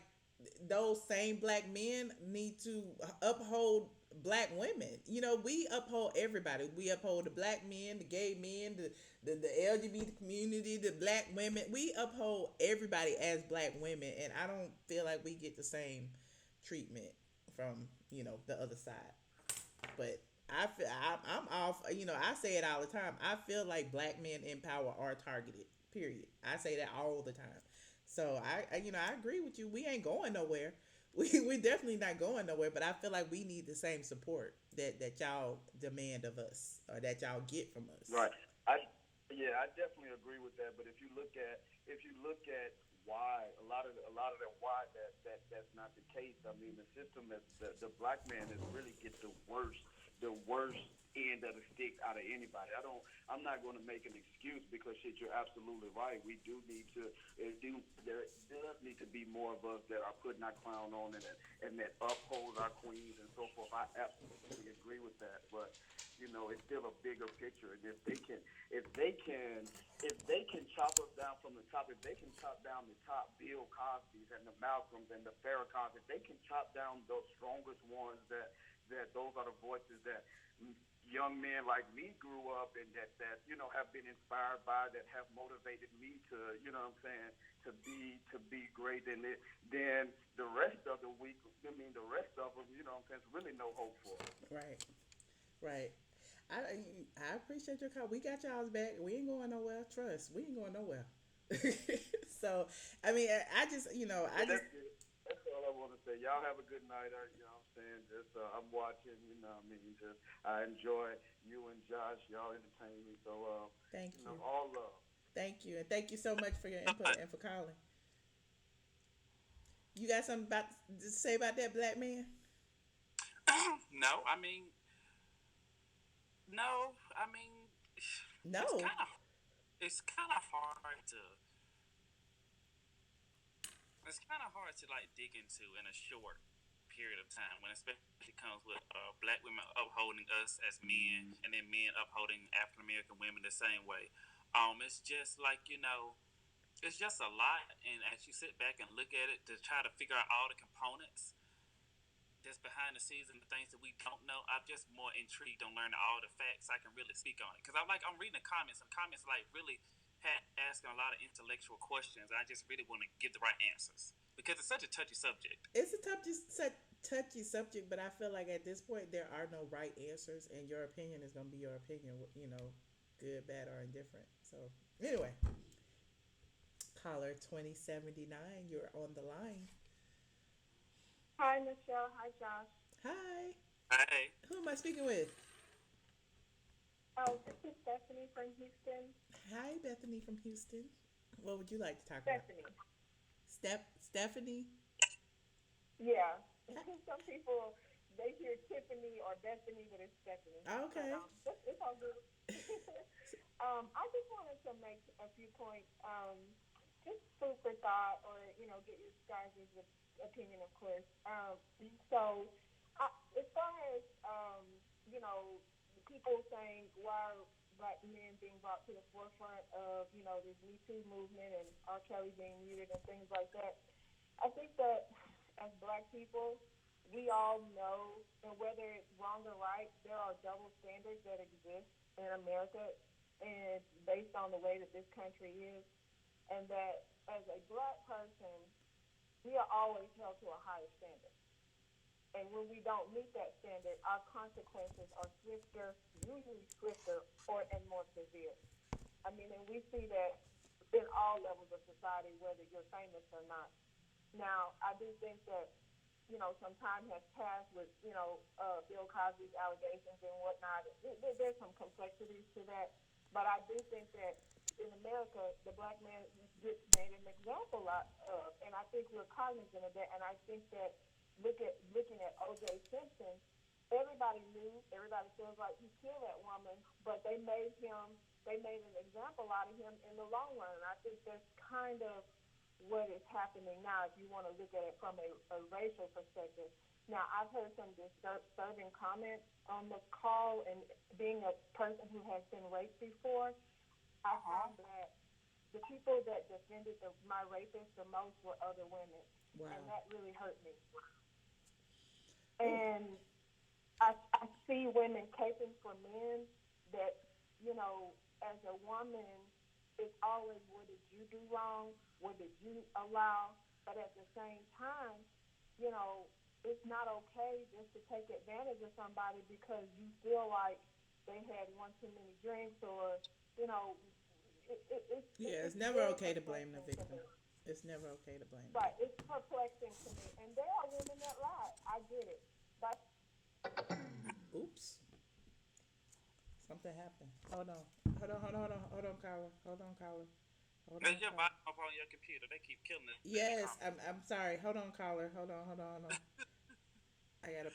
Speaker 1: those same black men need to uphold black women. You know, we uphold everybody. We uphold the black men, the gay men, the LGBT community, the black women. We uphold everybody as black women, and I don't feel like we get the same treatment from the other side. But I'm off. I say it all the time. I feel like black men in power are targeted. Period. I say that all the time. So I agree with you. We ain't going nowhere. We definitely not going nowhere. But I feel like we need the same support that y'all demand of us or that y'all get from us.
Speaker 8: Right. I Yeah, I definitely agree with that. But if you look at why a lot of the why that's not the case. I mean, the system that the black man is really get the worst end of the stick out of anybody. I'm not going to make an excuse because shit, you're absolutely right. We do need to there does need to be more of us that are putting our crown on and that uphold our queens and so forth. I absolutely agree with that. But it's still a bigger picture. And if they can chop us down from the top, if they can chop down the top Bill Cosby's and the Malcolms and the Farrakhan's, if they can chop down those strongest ones that those are the voices that young men like me grew up and that have been inspired by, that have motivated me to what I'm saying, to be great, and then the rest of the week, the rest of them, what I'm saying, there's really no hope for.
Speaker 1: Right. Right. I appreciate your call. We got y'all's back. We ain't going nowhere. Trust. We ain't going nowhere. So I mean, I just I just
Speaker 8: That's all I want to say. Y'all have a good night. You know what I'm saying? Just I'm watching. What I mean? Just I enjoy you and Josh. Y'all entertain me. So
Speaker 1: thank you.
Speaker 8: All love.
Speaker 1: Thank you, and thank you so much for your input and for calling. You got something about to say about that black man?
Speaker 2: No, I mean, no, I mean, it's
Speaker 1: No.
Speaker 2: kind of it's kind of hard to like dig into in a short period of time when especially comes with black women upholding us as men and then men upholding African American women the same way. It's just like it's just a lot, and as you sit back and look at it to try to figure out all the components that's behind the scenes and the things that we don't know, I'm just more intrigued on learning all the facts so I can really speak on it. Because I'm reading the comments, and comments like really asking a lot of intellectual questions. And I just really want to get the right answers because it's such a touchy subject.
Speaker 1: It's a touchy subject, but I feel like at this point there are no right answers, and your opinion is gonna be your opinion. Good, bad, or indifferent. So anyway, caller 2079, you're on the line.
Speaker 7: Hi, Michelle. Hi, Josh.
Speaker 1: Hi.
Speaker 2: Hey,
Speaker 1: Who am I speaking with?
Speaker 7: Oh, this is Stephanie from Houston.
Speaker 1: Hi, Bethany from Houston. What would you like to talk about?
Speaker 7: Stephanie.
Speaker 1: Stephanie.
Speaker 7: Yeah. Some people, they hear Tiffany or Bethany, but it's Stephanie.
Speaker 1: Okay.
Speaker 7: But, it's all good. I just wanted to make a few points, just food for thought, or get your guys' opinion, of course. So, as far as people saying why are black men being brought to the forefront of this Me Too movement and R. Kelly being muted and things like that, I think that as black people, we all know, and whether it's wrong or right, there are double standards that exist in America, and based on the way that this country is, and that as a black person, we are always held to a higher standard. And when we don't meet that standard, our consequences are swifter, usually swifter, and more severe. I mean, and we see that in all levels of society, whether you're famous or not. Now, I do think that some time has passed with, Bill Cosby's allegations and whatnot. There's some complexities to that. But I do think that in America, the black man gets made an example of. And I think we're cognizant of that. And I think that looking at O.J. Simpson, everybody feels like he killed that woman, but they made an example out of him in the long run. And I think that's kind of what is happening now if you want to look at it from a racial perspective. Now, I've heard some disturbing comments on the call, and being a person who has been raped before, I found that the people that defended my rapist the most were other women.
Speaker 1: Wow.
Speaker 7: And that really hurt me. And I see women caping for men that, you know, as a woman, it's always what did you do wrong? What did you allow? But at the same time, you know, it's not okay just to take advantage of somebody because you feel like they had one too many drinks or, you know,
Speaker 1: Yeah, it's
Speaker 7: it's
Speaker 1: never
Speaker 7: very
Speaker 1: okay to blame the
Speaker 7: perplexing to
Speaker 1: victim.
Speaker 7: me.
Speaker 1: It's never okay to blame the
Speaker 7: Right,
Speaker 1: victim.
Speaker 7: it's perplexing to me. And there are women that lie. I get it. But
Speaker 1: Oops, something happened. Hold on. Hold on, caller. Hold on, caller. Hold on,
Speaker 2: Does your
Speaker 1: caller.
Speaker 2: volume up on your computer? They keep killing it in the
Speaker 1: Yes,
Speaker 2: comments.
Speaker 1: I'm sorry. Hold on, caller. Hold on. I gotta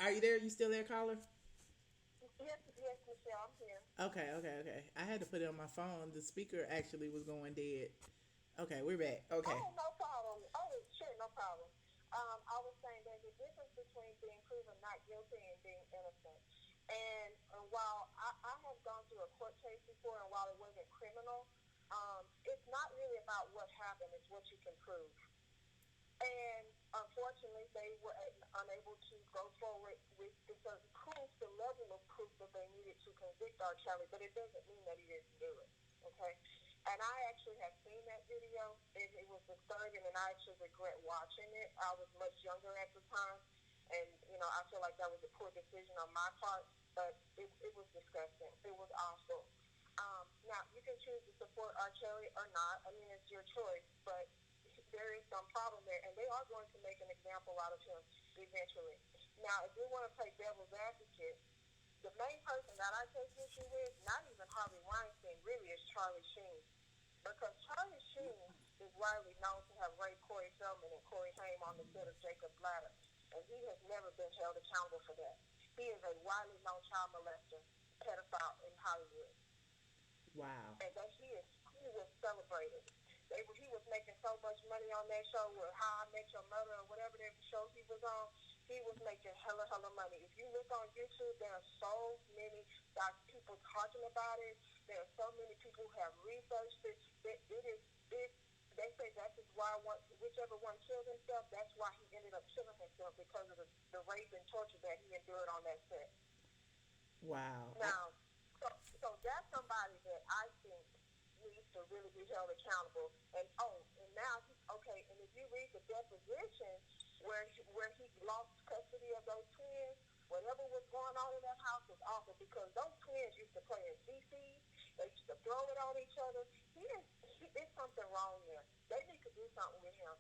Speaker 1: are you there? You still there, caller?
Speaker 6: Yes, yes, Michelle, I'm here.
Speaker 1: Okay. I had to put it on my phone. The speaker actually was going dead. Okay, we're back. Okay.
Speaker 6: Oh, no problem. Oh, sure, no problem. I was saying there's a difference between being proven not guilty and being innocent. And while I have gone through a court case before, and while it wasn't criminal, it's not really about what happened; it's what you can prove. And unfortunately, they were unable to go forward with the certain proof, the level of proof that they needed to convict R. Kelly. But it doesn't mean that he didn't do it. Okay. And I actually have seen that video. It was disturbing, and I actually regret watching it. I was much younger at the time, and I feel like that was a poor decision on my part. But it was disgusting. It was awful. Now you can choose to support R. Kelly or not. I mean, it's your choice, but there is some problem there, and they are going to make an example out of him eventually. Now, if we want to play devil's advocate, the main person that I take issue with, not even Harvey Weinstein, really is Charlie Sheen. Because Charlie Sheen is widely known to have raped Corey Feldman and Corey Haim on the set of Jacob's Ladder, and he has never been held accountable for that. He is a widely known child molester, pedophile in Hollywood,
Speaker 1: Wow.
Speaker 6: and that he was celebrated. He was making so much money on that show with How I Met Your Mother or whatever that show he was on. He was making hella money. If you look on YouTube, there are so many people talking about it. There are so many people who have researched it. It is it. They say that's why whichever one killed himself, that's why he ended up killing himself because of the rape and torture that he endured on that set.
Speaker 1: Wow.
Speaker 6: Now, so that's somebody that I think needs to really be held accountable. And now okay. And if you read the deposition where he lost custody of those twins, whatever was going on in that house was awful because those twins used to play in feces. They used to throw it on each other. There's something wrong there. They need to do something with him.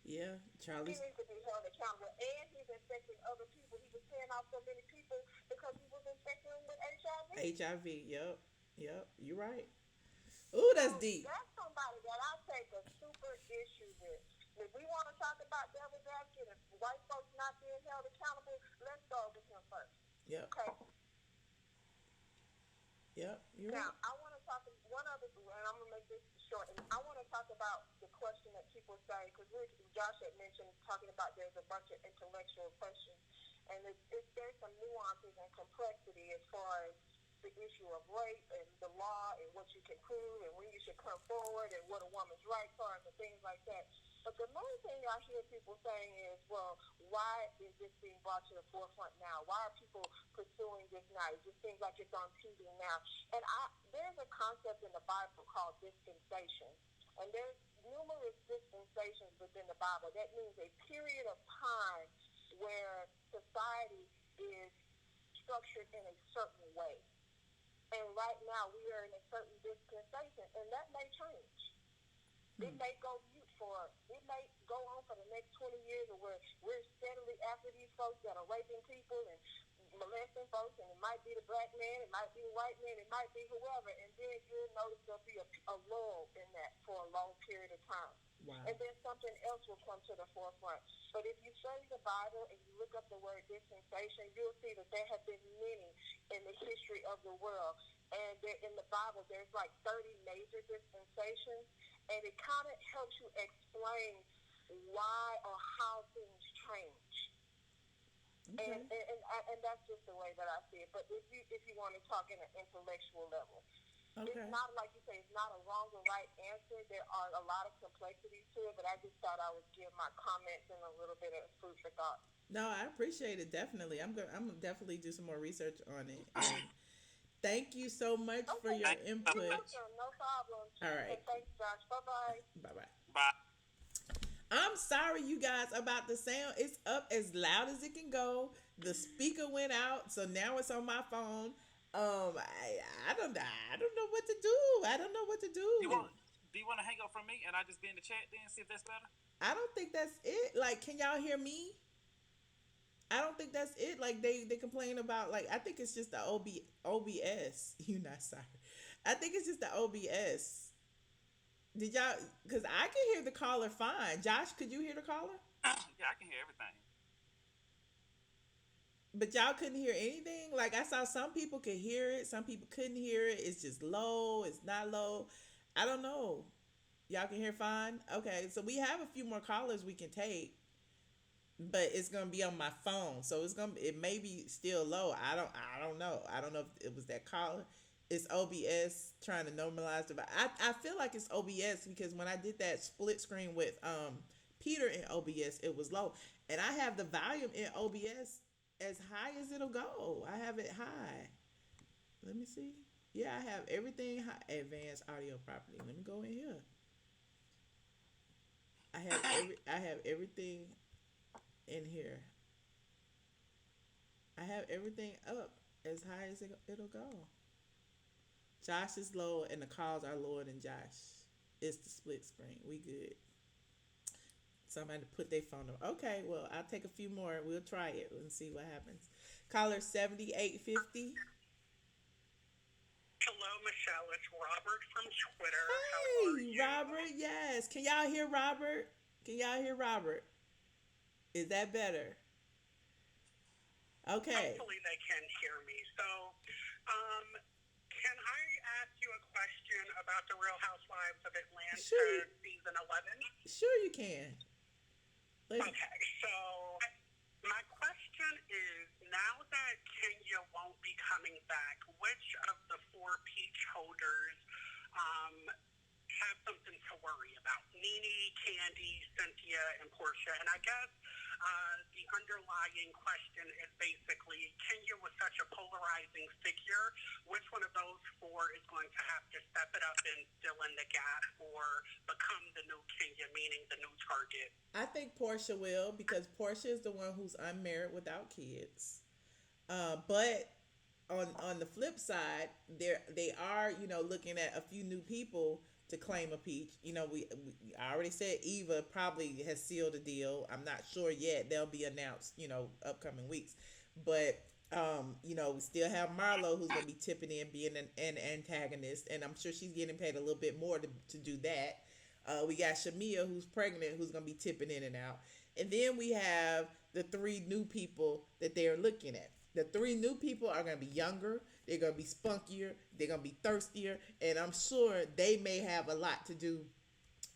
Speaker 1: Yeah,
Speaker 6: He
Speaker 1: Charlie's
Speaker 6: needs to be held accountable. And he's infecting other people. He was paying off so many people because he was infecting them with HIV.
Speaker 1: HIV. Yep. You're right. Ooh,
Speaker 6: So
Speaker 1: that's deep.
Speaker 6: that's somebody that I take a super issue with. If we want to talk about devil's advocate and white folks not being held accountable, let's go with him first.
Speaker 1: Yep.
Speaker 6: Okay.
Speaker 1: Yep. You're
Speaker 6: Now,
Speaker 1: right.
Speaker 6: I want to talk one other, and I'm gonna make this short. And I want to talk about the question that people say because Josh had mentioned talking about there's a bunch of intellectual questions, and there's some nuances and complexity as far as the issue of rape and the law and what you can prove and when you should come forward and what a woman's rights are and things like that. But the main thing I hear people saying is, well, why is this being brought to the forefront now? Why are people pursuing this now? It just seems like it's on TV now. And there's a concept in the Bible called dispensation. And there's numerous dispensations within the Bible. That means a period of time where society is structured in a certain way. And right now we are in a certain dispensation, and that may change. It may go mute it may go on for the next 20 years where we're steadily after these folks that are raping people and molesting folks, and it might be the black man, it might be the white man, it might be whoever, and then you'll notice there'll be a lull in that for a long period of time.
Speaker 1: Wow.
Speaker 6: And then something else will come to the forefront. But if you study the Bible and you look up the word dispensation, you'll see that there have been many in the history of the world. And in the Bible, there's like 30 major dispensations, and it kind of helps you explain why or how things change.
Speaker 1: Okay.
Speaker 6: And that's just the way that I see it. But if you want to talk in an intellectual level,
Speaker 1: Okay.
Speaker 6: It's not like you say, it's not a wrong or right answer. There are a lot of complexities to it, but I just thought I would give my comments and a little bit of food for thought.
Speaker 1: No, I appreciate it definitely. I'm gonna definitely do some more research on it. And thank you so much for
Speaker 6: Okay.
Speaker 1: your
Speaker 6: You're
Speaker 1: input.
Speaker 6: welcome. No problem.
Speaker 1: All
Speaker 6: Okay,
Speaker 1: right.
Speaker 6: thanks, Josh. Bye-bye.
Speaker 1: Bye bye.
Speaker 2: Bye.
Speaker 1: I'm sorry, you guys, about the sound. It's up as loud as it can go. The speaker went out, so now it's on my phone. I don't know what to do. I don't know what to
Speaker 2: You
Speaker 1: do.
Speaker 2: want? Do you want to hang up from me and I just be in the chat then see if that's better?
Speaker 1: I don't think that's it. Like, can y'all hear me? I don't think that's it. Like they complain about, like, I think it's just the OBS. You not sorry. I think it's just the OBS. Did y'all? Because I can hear the caller fine. Josh, could you hear the caller?
Speaker 2: Yeah, I can hear everything.
Speaker 1: But y'all couldn't hear anything. Like, I saw some people could hear it, some people couldn't hear it. It's just low. It's not low. I don't know. Y'all can hear fine. Okay, so we have a few more callers we can take, but it's gonna be on my phone, so it may be still low. I don't know. I don't know if it was that caller. It's OBS trying to normalize the. I feel like it's OBS because when I did that split screen with Peter in OBS, it was low, and I have the volume in OBS as high as it'll go. I have it high. Let me see. Yeah, I have everything high. Advanced audio property. Let me go in here. I have everything in here. I have everything up as high as it'll go. Josh is low and the calls are lower than Josh. It's the split screen. We good. Somebody put their phone up. Okay, well, I'll take a few more. We'll try it and see what happens. Caller 7850.
Speaker 9: Hello, Michelle. It's Robert from Twitter. How are
Speaker 1: Hey,
Speaker 9: you?
Speaker 1: Robert, yes. Can y'all hear Robert? Can y'all hear Robert? Is that better? Okay.
Speaker 9: Hopefully they can hear me. So, can I ask you a question about the Real Housewives of Atlanta
Speaker 1: Sure.
Speaker 9: season 11?
Speaker 1: Sure you can.
Speaker 9: Okay, so my question is, now that Kenya won't be coming back, which of the four peach holders have something to worry about? Nene, Candy, Cynthia, and Portia. And I guess the underlying question is basically, Kenya was such a polarizing figure. Which one of those four is going to have to step it up and fill in the gap or become the new Kenya, meaning the new target?
Speaker 1: I think Portia will because Portia is the one who's unmarried without kids. But on the flip side, they are looking at a few new people to claim a peach. We I already said Eva probably has sealed a deal. I'm not sure yet. They'll be announced upcoming weeks. But we still have Marlo who's gonna be tipping in, being an antagonist, and I'm sure she's getting paid a little bit more to do that. We got Shamia who's pregnant who's gonna be tipping in and out, and then we have the three new people that they're looking at. The three new people are gonna be younger. They're gonna be spunkier. They're gonna be thirstier, and I'm sure they may have a lot to do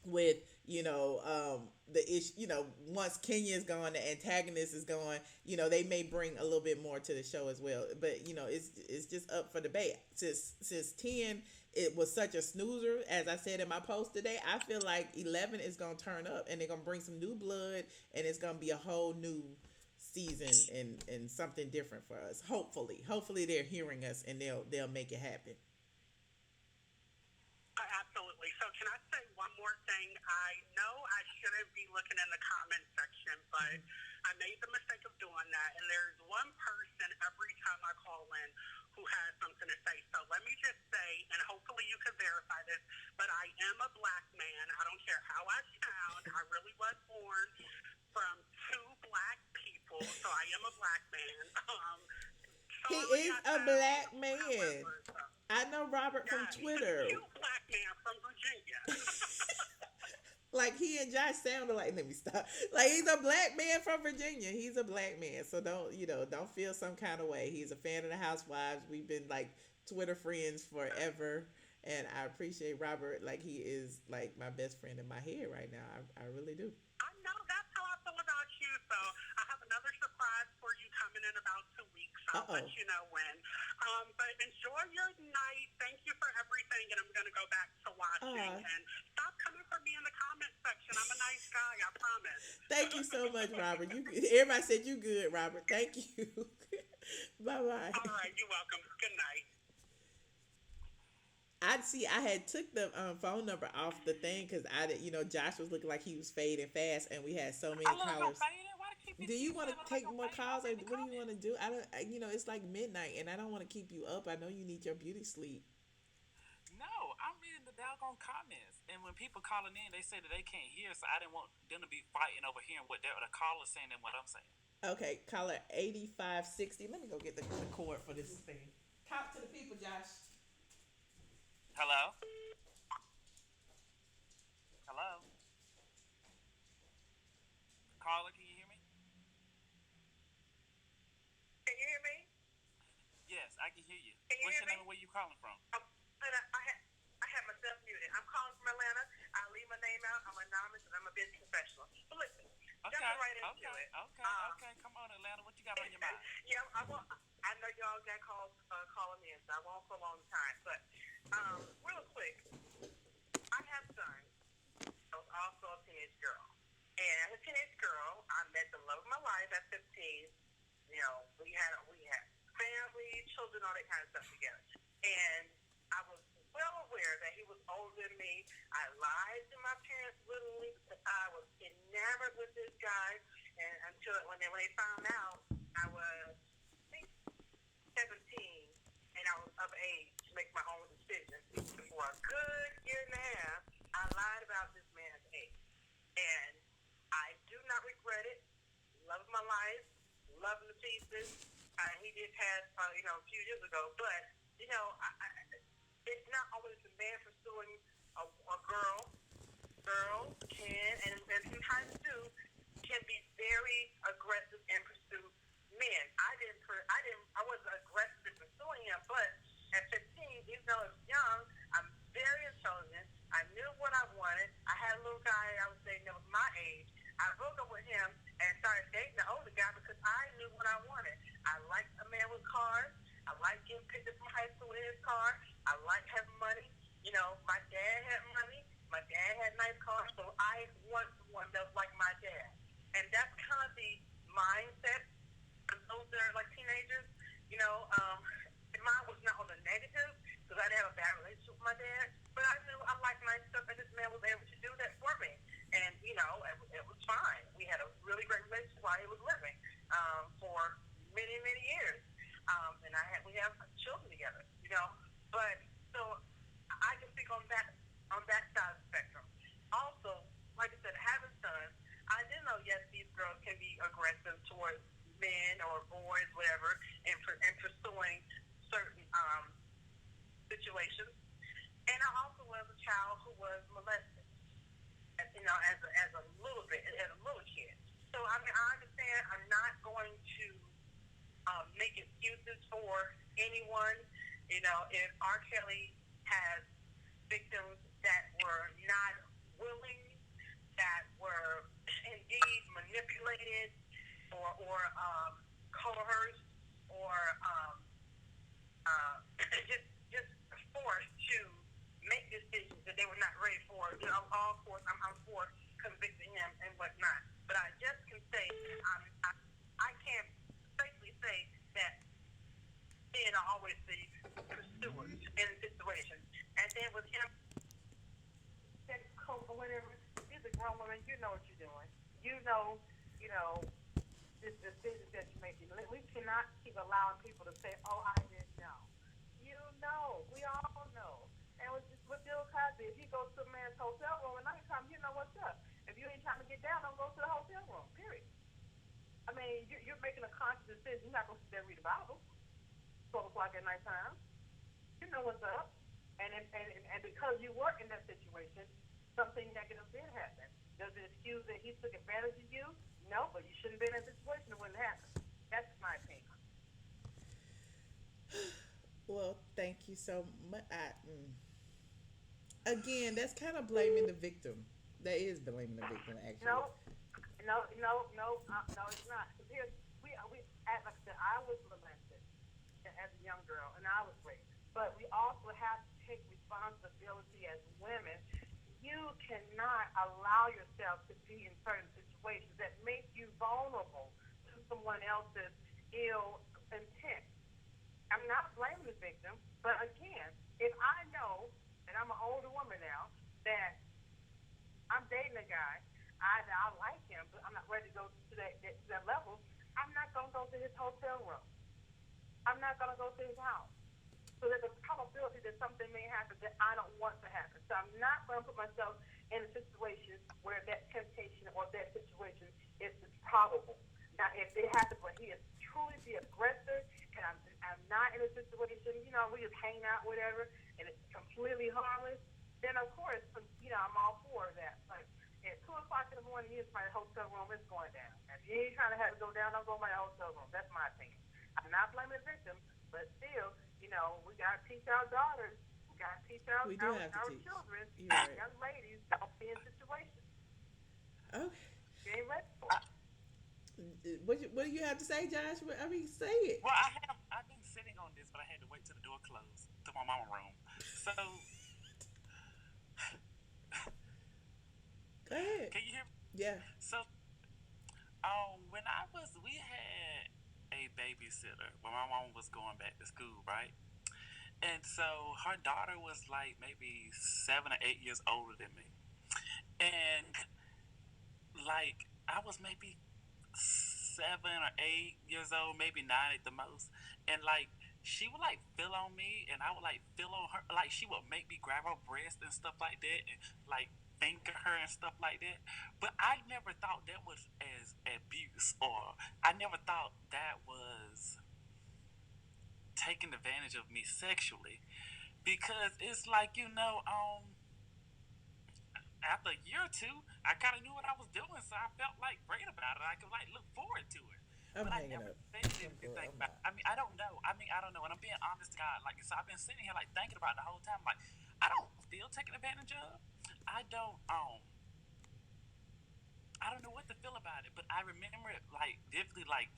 Speaker 1: with the issue. Once Kenya is gone, the antagonist is gone. They may bring a little bit more to the show as well. But it's just up for debate. Since 10 it was such a snoozer, as I said in my post today, I feel like 11 is gonna turn up and they're gonna bring some new blood, and it's gonna be a whole new season and something different for us. Hopefully they're hearing us and they'll make it happen.
Speaker 9: Absolutely. So can I say one more thing? I know I shouldn't be looking in the comment section, but I made the mistake of doing that. And there's one person every time I call in who has something to say. So let me just say, and hopefully you can verify this, but I am a black man. I don't care how I sound. I really was born from two black people, so I am a black man.
Speaker 1: He is a black man. I know Robert from Twitter.
Speaker 9: He's a cute black man from Virginia.
Speaker 1: Like, he and Josh sounded like, let me stop. Like, he's a black man from Virginia. He's a black man. So don't feel some kind of way. He's a fan of the Housewives. We've been like Twitter friends forever. And I appreciate Robert. Like, he is like my best friend in my head right now. I really do.
Speaker 9: I know, that's how I feel about you. So I have another surprise for you coming coming in about 2 weeks. I'll
Speaker 1: Uh-oh.
Speaker 9: let you know when. But enjoy your night. Thank you for everything, and I'm going to go back to watching. And stop coming for me in the comment section. I'm a nice guy, I promise.
Speaker 1: Thank you so much, Robert. Everybody said you good, Robert. Thank you. Bye bye.
Speaker 9: All right, you're welcome. Good night.
Speaker 1: I see. I had took the phone number off the thing because Josh was looking like he was fading fast, and we had so many
Speaker 2: I look like I'm
Speaker 1: callers.
Speaker 2: fading. Why do keep
Speaker 1: Do you want to
Speaker 2: look
Speaker 1: take
Speaker 2: like I'm
Speaker 1: more
Speaker 2: fading?
Speaker 1: calls, or
Speaker 2: I'm in the
Speaker 1: what do you want to
Speaker 2: comments.
Speaker 1: do? I don't. It's like midnight, and I don't want to keep you up. I know you need your beauty sleep.
Speaker 2: No, I'm reading the doggone comments. And when people calling in, they say that they can't hear, so I didn't want them to be fighting over hearing what the caller's saying and what I'm saying.
Speaker 1: Okay, caller 8560. Let me go get the cord for this thing. Talk to the people, Josh.
Speaker 2: Hello? Hello? Caller, can you hear me?
Speaker 9: Can you hear me?
Speaker 2: Yes, I can hear you.
Speaker 9: Can you
Speaker 2: What's
Speaker 9: hear
Speaker 2: your name
Speaker 9: me?
Speaker 2: and where you calling from?
Speaker 9: I have myself muted. I'm calling from Atlanta. I'll leave my name out. I'm anonymous, and I'm a business professional. But listen,
Speaker 2: Okay,
Speaker 9: jumping right into it.
Speaker 2: Okay. Come on, Atlanta. What you got on your mind?
Speaker 9: Yeah, I know y'all got calls calling in, so I won't prolong the time. But real quick, I have a son. I was also a teenage girl. And as a teenage girl, I met the love of my life at 15. We had family, children, all that kind of stuff together. And I was well aware that he was older than me. I lied to my parents literally because I was enamored with this guy. And until when they found out, I was, I think, 17, and I was of age to make my own decisions. For a good year and a half, I lied about this man's age. And I do not regret it. Love my life. Love him to pieces. He did pass, a few years ago. But, it's not always the man pursuing a girl. Girls can, and sometimes do, can be very aggressive and pursue men. I wasn't aggressive in pursuing him, but at 15, even though I was young, I'm very intelligent. I knew what I wanted. I had a little guy I was dating that was my age. I broke up with him and started dating the older guy because I knew what I wanted. I liked a man with cars. I liked getting picked up from high school in his car. I liked having money. My dad had money. My dad had nice cars, so I wanted one that was like my dad. And that's kind of the mindset of those that are like teenagers. Mine was not on the negative because I didn't have a bad relationship with my dad, but I knew I liked nice stuff, and this man was able to do that for me. And, it was fine. We had a really great relationship while he was living for many, many years. And we have children together, But, so, I can speak on that side of the spectrum. Also, like I said, having sons, I did know, yes, these girls can be aggressive towards men or boys, whatever, and pursuing certain situations. And I also was a child who was molested, as a little bit, as a little kid. So, I understand I'm not going to make excuses for anyone. If R. Kelly has victims that were not willing, that were indeed manipulated or coerced or just forced to make decisions that they were not ready for. Of course, I'm for convicting him and whatnot. But I just can say I can't safely say that men are always the pursuers in situations. And then with him, that coat or whatever, he's a grown woman. You know what you're doing. This decision that you're making. We cannot keep allowing people to say, "Oh, I didn't know." We all know. And with Bill Cosby, if you go to a man's hotel room at nighttime, you know what's up. If you ain't trying to get down, don't go to the hotel room. Period. You're making a conscious decision. You're not going to sit there and read the Bible 12 o'clock at nighttime. You know what's up. And because you were in that situation, something negative did happen. Does it excuse that he took advantage of you? No, but you shouldn't have been in that situation. It wouldn't happen. That's my opinion.
Speaker 1: Well, thank you so much. Again, that's kind of blaming the victim. That is blaming the victim, actually.
Speaker 9: No, it's not. Here's, we
Speaker 7: like I said, I was molested as a young girl, and I was raped. But we also have to take responsibility as women. You cannot allow yourself to be in certain situations that make you vulnerable to someone else's ill intent. I'm not blaming the victim, but again, if I know, and I'm an older woman now, that I'm dating a guy, I like him, but I'm not ready to go to that level, I'm not going to go to his hotel room. I'm not going to go to his house. So there's a probability that something may happen that I don't want to happen. So I'm not going to put myself in a situation where that temptation or that situation is probable. Now, if it happens when he is truly the aggressor and I'm not in a situation, we just hang out, whatever, and it's completely harmless, then of course, I'm all for that. But at 2 o'clock in the morning, he's in my hotel room, it's going down. If you ain't trying to have it go down, don't go to my hotel room. That's my opinion. I'm not blaming the victim, but still, we got to teach our daughters, we got to teach our children,
Speaker 1: right.
Speaker 7: young ladies, don't be in situations.
Speaker 1: Okay.
Speaker 7: You ain't ready for it.
Speaker 1: What do you have to say, Josh? I mean, say it.
Speaker 2: Well, I've been sitting on this, but I had to wait till the door closed to my mama room. So,
Speaker 1: go ahead.
Speaker 2: Can you hear me?
Speaker 1: Yeah.
Speaker 2: So, when we had a babysitter when my mom was going back to school, right? And so her daughter was like maybe 7 or 8 years older than me, and like I was maybe 7 or 8 years old, maybe 9 at the most. And like she would like feel on me, and I would like feel on her. Like she would make me grab her breast and stuff like that, and like finger her and stuff like that. But I never thought that was as abuse, or I never thought that was taking advantage of me sexually, because it's like after a year or two, I kind of knew what I was doing, so I felt like great about it. I could like look forward to it.
Speaker 1: I'm
Speaker 2: But I
Speaker 1: hanging
Speaker 2: never
Speaker 1: up.
Speaker 2: said anything about it. I mean, I don't know. I don't know. And I'm being honest to God. Like, so I've been sitting here like thinking about it the whole time. Like, I don't feel taken advantage of. I don't I don't know what to feel about it, but I remember it like vividly. Like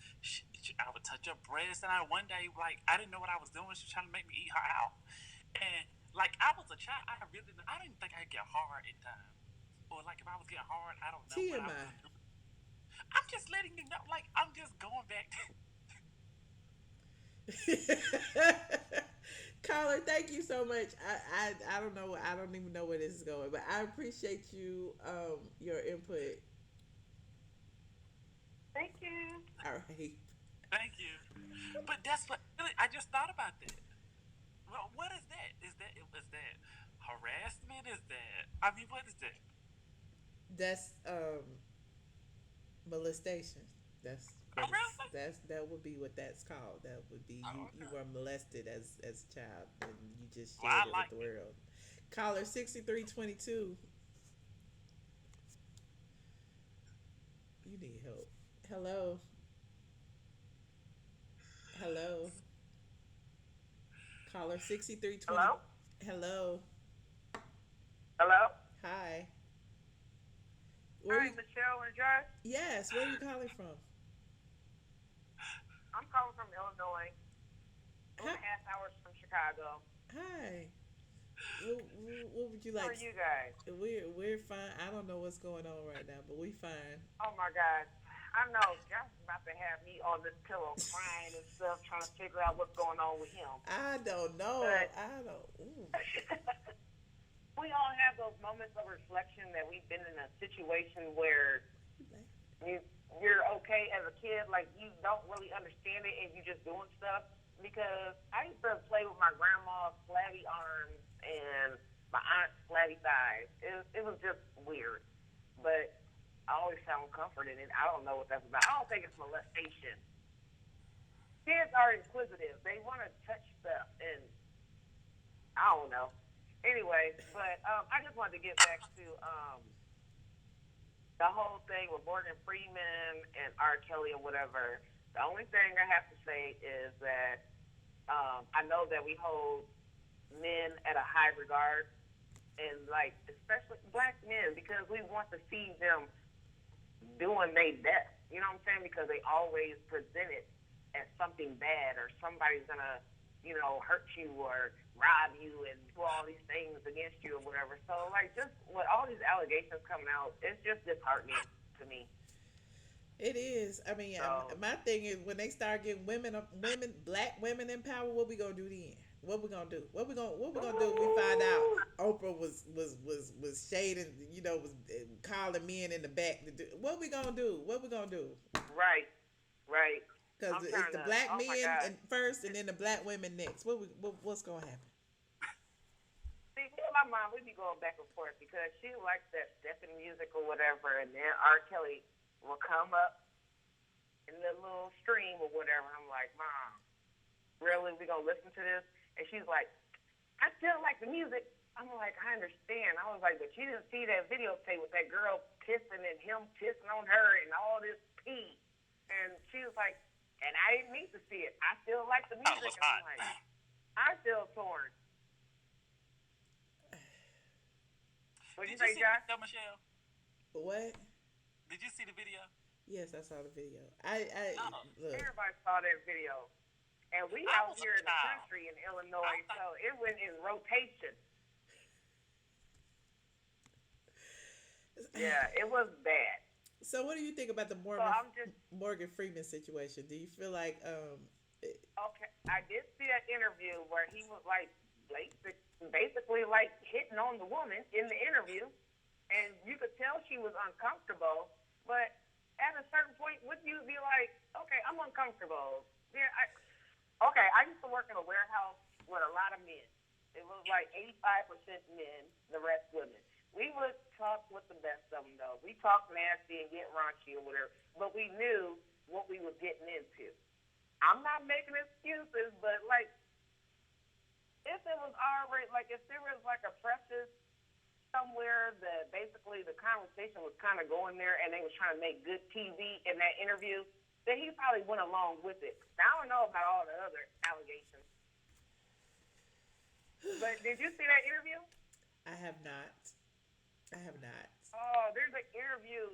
Speaker 2: I would touch her breast, and one day like I didn't know what I was doing. She was trying to make me eat her out, and like I was a child, I didn't think I'd get hard in time, or like if I was getting hard, I don't know what I was
Speaker 1: TMI.
Speaker 2: gonna do. I'm just letting you know, like I'm just going back.
Speaker 1: Caller, thank you so much. I don't know. I don't even know where this is going, but I appreciate your input.
Speaker 7: Thank you.
Speaker 1: All right.
Speaker 2: Thank you, but that's what really, I just thought about that. Well, what is that? Is that harassment? Is that what is that?
Speaker 1: That's molestation. That's
Speaker 2: Oh,
Speaker 1: what
Speaker 2: really?
Speaker 1: that would be what that's called. That would be
Speaker 2: Oh,
Speaker 1: you
Speaker 2: okay.
Speaker 1: were molested as a child and you just
Speaker 2: Well,
Speaker 1: shared
Speaker 2: I
Speaker 1: it with
Speaker 2: like
Speaker 1: the
Speaker 2: it.
Speaker 1: world. Caller 6322. You need help. Hello. Hello. Caller 6320.
Speaker 7: Hello?
Speaker 1: Hello.
Speaker 7: Hello?
Speaker 1: Hi. Where
Speaker 7: Hi,
Speaker 1: you
Speaker 7: Michelle and Josh.
Speaker 1: Yes, where are you calling from?
Speaker 7: I'm calling from Illinois. 2.5
Speaker 1: Hi.
Speaker 7: hours from Chicago.
Speaker 1: Hi. What would you
Speaker 7: How
Speaker 1: like?
Speaker 7: are you guys?
Speaker 1: We're fine. I don't know what's going on right now, but we fine.
Speaker 7: Oh my God. I know Josh is about to have me on this pillow crying and stuff, trying to figure out what's going on with him.
Speaker 1: I don't know.
Speaker 7: But
Speaker 1: I don't. Ooh.
Speaker 7: we all have those moments of reflection that we've been in a situation where you're okay as a kid, like you don't really understand it and you're just doing stuff. Because I used to play with my grandma's flabby arms and my aunt's flabby thighs. It was just weird. But I always found comfort in it. I don't know what that's about. I don't think it's molestation. Kids are inquisitive. They want to touch stuff, and I don't know. Anyway, but I just wanted to get back to the whole thing with Morgan Freeman and R. Kelly or whatever. The only thing I have to say is that I know that we hold men at a high regard, and like especially black men, because we want to see them doing their best. You know what I'm saying? Because they always present it
Speaker 6: as something bad, or somebody's gonna, hurt you or rob you and do all these things against you or whatever. So like, just with all these allegations coming out, it's just disheartening to me.
Speaker 1: It is. I mean,
Speaker 6: So
Speaker 1: my thing is when they start getting black women in power, what we gonna do then? What we gonna do? What we gonna do? If we find out Oprah was shading, was calling men in the back to do. What we gonna do? What we gonna do?
Speaker 6: right, right.
Speaker 1: Because
Speaker 6: I'm
Speaker 1: it's
Speaker 6: trying
Speaker 1: the
Speaker 6: to.
Speaker 1: black
Speaker 6: Oh my
Speaker 1: men
Speaker 6: God.
Speaker 1: first, and then the black women next. What's gonna happen?
Speaker 6: See, me and my mom, we be going back and forth because she likes that stepping music or whatever, and then R. Kelly will come up in the little stream or whatever. I'm like, Mom, really? We gonna listen to this? And she's like, I still like the music. I'm like, I understand. I was like, but you didn't see that videotape with that girl pissing and him pissing on her and all this pee. And she was like, and I didn't need to see it. I still like the music. And I'm like, I'm still torn. What did you say, Josh?
Speaker 2: Michelle?
Speaker 1: What?
Speaker 2: Did you see the video?
Speaker 1: Yes, I saw the video. Look.
Speaker 6: Everybody saw that video. And we out here in the country in Illinois, so it went in rotation. Yeah, it was bad.
Speaker 1: So what do you think about the Morgan Freeman situation? Do you feel like
Speaker 6: Okay, I did see an interview where he was like basically like hitting on the woman in the interview, and you could tell she was uncomfortable. But at a certain point, would you be like, okay, I'm uncomfortable? Yeah, I used to work in a warehouse with a lot of men. It was like 85% men, the rest women. We would talk with the best of them, though. We talked nasty and get raunchy or whatever, but we knew what we were getting into. I'm not making excuses, but like, if it was already, like, if there was like a preface somewhere that basically the conversation was kind of going there and they was trying to make good TV in that interview, then he probably went along with it. Now, I don't know about all the other allegations. But did you see that interview?
Speaker 1: I have not.
Speaker 6: Oh, there's an interview.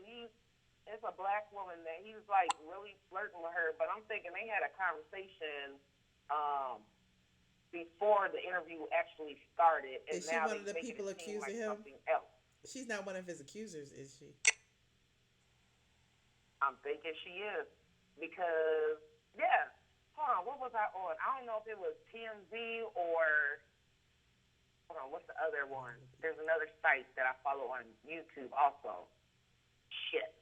Speaker 6: It's a black woman that he was like really flirting with her, but I'm thinking they had a conversation before the interview actually started. And
Speaker 1: is she
Speaker 6: now
Speaker 1: one of the people accusing him?
Speaker 6: Else.
Speaker 1: She's not one of his accusers, is she?
Speaker 6: I'm thinking she is. Because, yeah, hold on, what was I on? I don't know if it was TMZ or, hold on, what's the other one? There's another site that I follow on YouTube also. Shit.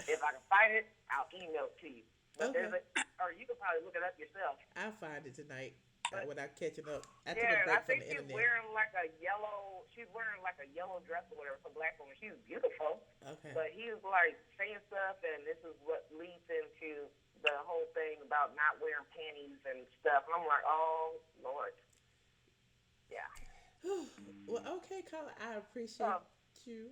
Speaker 6: If I can find it, I'll email it to you. But
Speaker 1: okay.
Speaker 6: Or you can probably look it up yourself.
Speaker 1: I'll find it tonight without catching up. I took
Speaker 6: yeah,
Speaker 1: a break
Speaker 6: I think
Speaker 1: from the
Speaker 6: she's
Speaker 1: internet.
Speaker 6: wearing like a yellow dress or whatever for a black woman. She's beautiful.
Speaker 1: Okay.
Speaker 6: But he was like saying stuff, and this is what leads into the whole thing about not wearing panties and stuff. And I'm like, oh, Lord. Yeah.
Speaker 1: Well, okay, Carla, I appreciate you.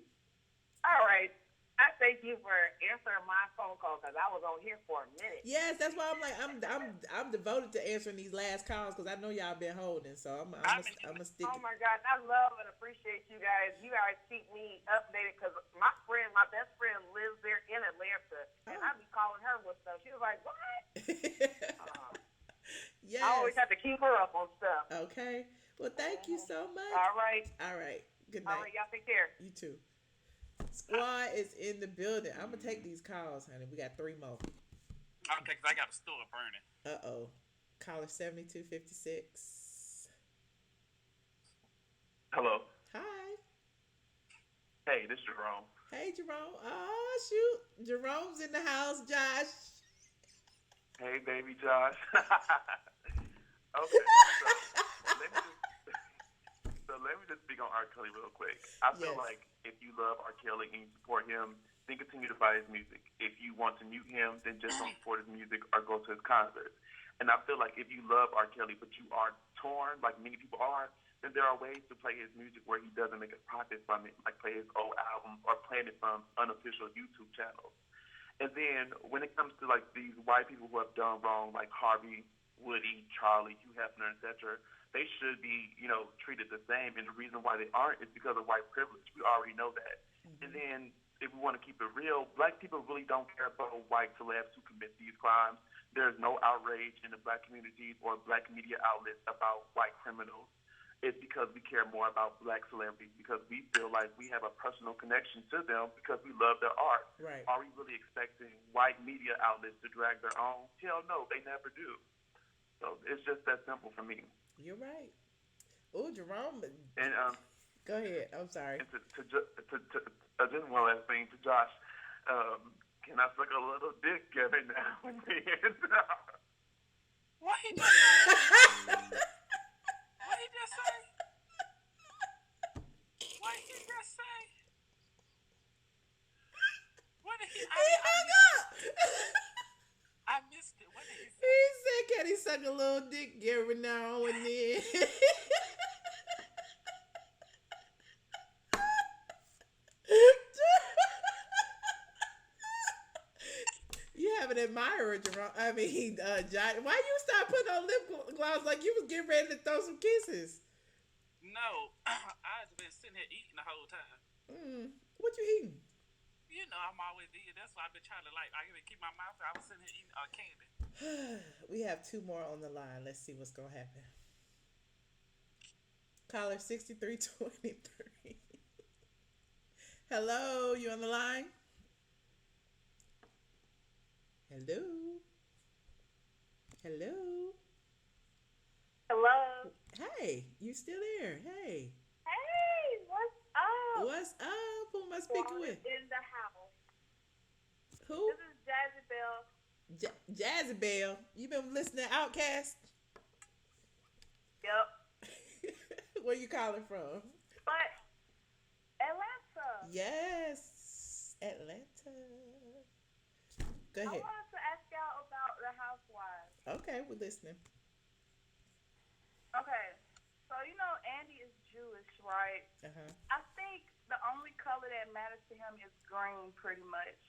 Speaker 6: All right. I thank you for answering my phone call because I was on here for a minute.
Speaker 1: Yes, that's why I'm like I'm devoted to answering these last calls because I know y'all been holding. So I'm gonna stick.
Speaker 6: Oh my God, I love and appreciate you guys. You guys keep me updated because my best friend, lives there in Atlanta, and I be calling her with stuff. She was like, "What?"
Speaker 1: Yes.
Speaker 6: I always have to keep her up on stuff.
Speaker 1: Okay. Well, thank you so much.
Speaker 6: All right.
Speaker 1: Good night.
Speaker 6: All right, y'all take care.
Speaker 1: You too. Squad is in the building. I'm gonna take these calls, honey. We got 3 more.
Speaker 2: Okay, because I got a store burning.
Speaker 1: Caller 7256.
Speaker 10: Hello.
Speaker 1: Hi.
Speaker 10: Hey, this is Jerome.
Speaker 1: Hey, Jerome. Oh, shoot. Jerome's in the house, Josh.
Speaker 10: Hey, baby Josh. Okay. So let me just speak on R. Kelly real quick. I feel like if you love R. Kelly and you support him, then continue to buy his music. If you want to mute him, then just don't support his music or go to his concerts. And I feel like if you love R. Kelly but you are torn, like many people are, then there are ways to play his music where he doesn't make a profit from it, like play his old albums or playing it from unofficial YouTube channels. And then when it comes to like these white people who have done wrong, like Harvey, Woody, Charlie, Hugh Hefner, etc., they should be, treated the same. And the reason why they aren't is because of white privilege. We already know that. Mm-hmm. And then if we want to keep it real, black people really don't care about white celebs who commit these crimes. there's no outrage in the black communities or black media outlets about white criminals. It's because we care more about black celebrities because we feel like we have a personal connection to them because we love their art.
Speaker 1: Right.
Speaker 10: Are we really expecting white media outlets to drag their own? Hell no, they never do. So it's just that simple for me.
Speaker 1: You're right. Oh, Jerome.
Speaker 10: And
Speaker 1: Go ahead. I'm sorry.
Speaker 10: and just one last thing to Josh. Can I suck a little dick every now and then?
Speaker 2: What he just say? What he just say? What he just say? What did he? I missed it. What did he say?
Speaker 1: He said, "Can he suck a little dick every now and then?" You have an admirer, Jerome. I mean, John. Why you stop putting on lip gloss like you was getting ready to throw some kisses?
Speaker 2: No, I've been sitting here eating the whole time.
Speaker 1: What you eating?
Speaker 2: You know, I'm always eating. That's why I've been trying to I gotta keep my mouth. I was sitting here eating candy.
Speaker 1: We have two more on the line. Let's see what's gonna happen. Caller 6323. Hello, you on the line? Hello. Hello.
Speaker 11: Hello.
Speaker 1: Hey, you still there? Hey.
Speaker 11: Hey, what's up?
Speaker 1: What's up? Who am I speaking with?
Speaker 11: In the house.
Speaker 1: Who?
Speaker 11: This is Jazzy Bell.
Speaker 1: Jazzy Bell. You been listening to Outkast?
Speaker 11: Yep.
Speaker 1: Where you calling from?
Speaker 11: But Atlanta.
Speaker 1: Yes, Atlanta. Go
Speaker 11: I
Speaker 1: ahead.
Speaker 11: wanted to ask y'all about the Housewives.
Speaker 1: Okay, we're listening.
Speaker 11: Okay, so you know Andy is Jewish, right? I think the only color that matters to him is green, pretty much.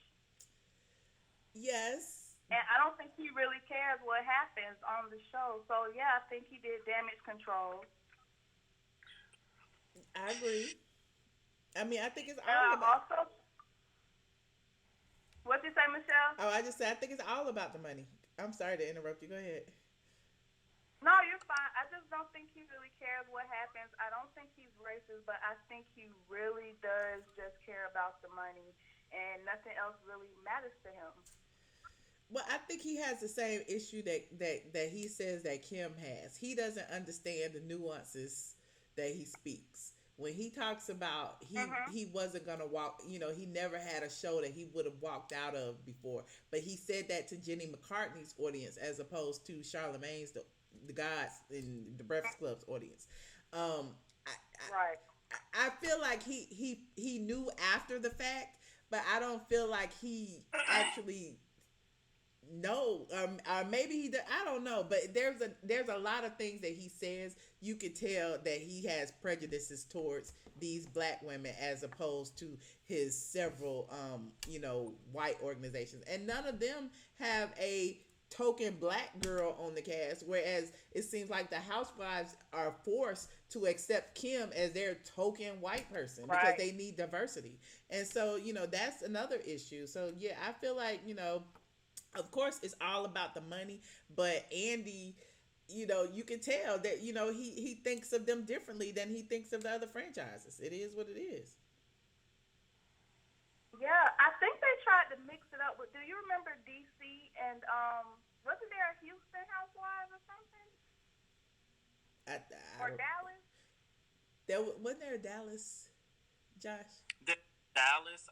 Speaker 1: Yes.
Speaker 11: And I don't think he really cares what happens on the show. So yeah, I think he did damage control.
Speaker 1: I agree. I mean, I think it's all about.
Speaker 11: Also, what you say, Michelle?
Speaker 1: Oh, I just said I think it's all about the money. I'm sorry to interrupt you. Go ahead.
Speaker 11: No, you're fine. I just don't think he really cares what happens. I don't think he's racist, but I think he really does just care about the money, and nothing else really matters to him.
Speaker 1: Well, I think he has the same issue that he says that Kim has. He doesn't understand the nuances that he speaks. When he talks about he wasn't gonna walk, he never had a show that he would have walked out of before. But he said that to Jenny McCartney's audience as opposed to Charlemagne's the Gods in the Breakfast Club's audience.
Speaker 11: Right.
Speaker 1: I feel like he knew after the fact, but I don't feel like he actually know. Maybe he did, I don't know, but there's a lot of things that he says you could tell that he has prejudices towards these black women as opposed to his several white organizations, and none of them have a token black girl on the cast, whereas it seems like the Housewives are forced to accept Kim as their token white person because they need diversity. And so that's another issue. So yeah, I feel like of course it's all about the money, but Andy, you can tell that he thinks of them differently than he thinks of the other franchises. It is what it is.
Speaker 11: Yeah, I think they tried to mix it up with. Do you remember DC and wasn't there a Houston Housewives or something? Or Dallas?
Speaker 1: Wasn't there a Dallas, Josh?
Speaker 2: Dallas,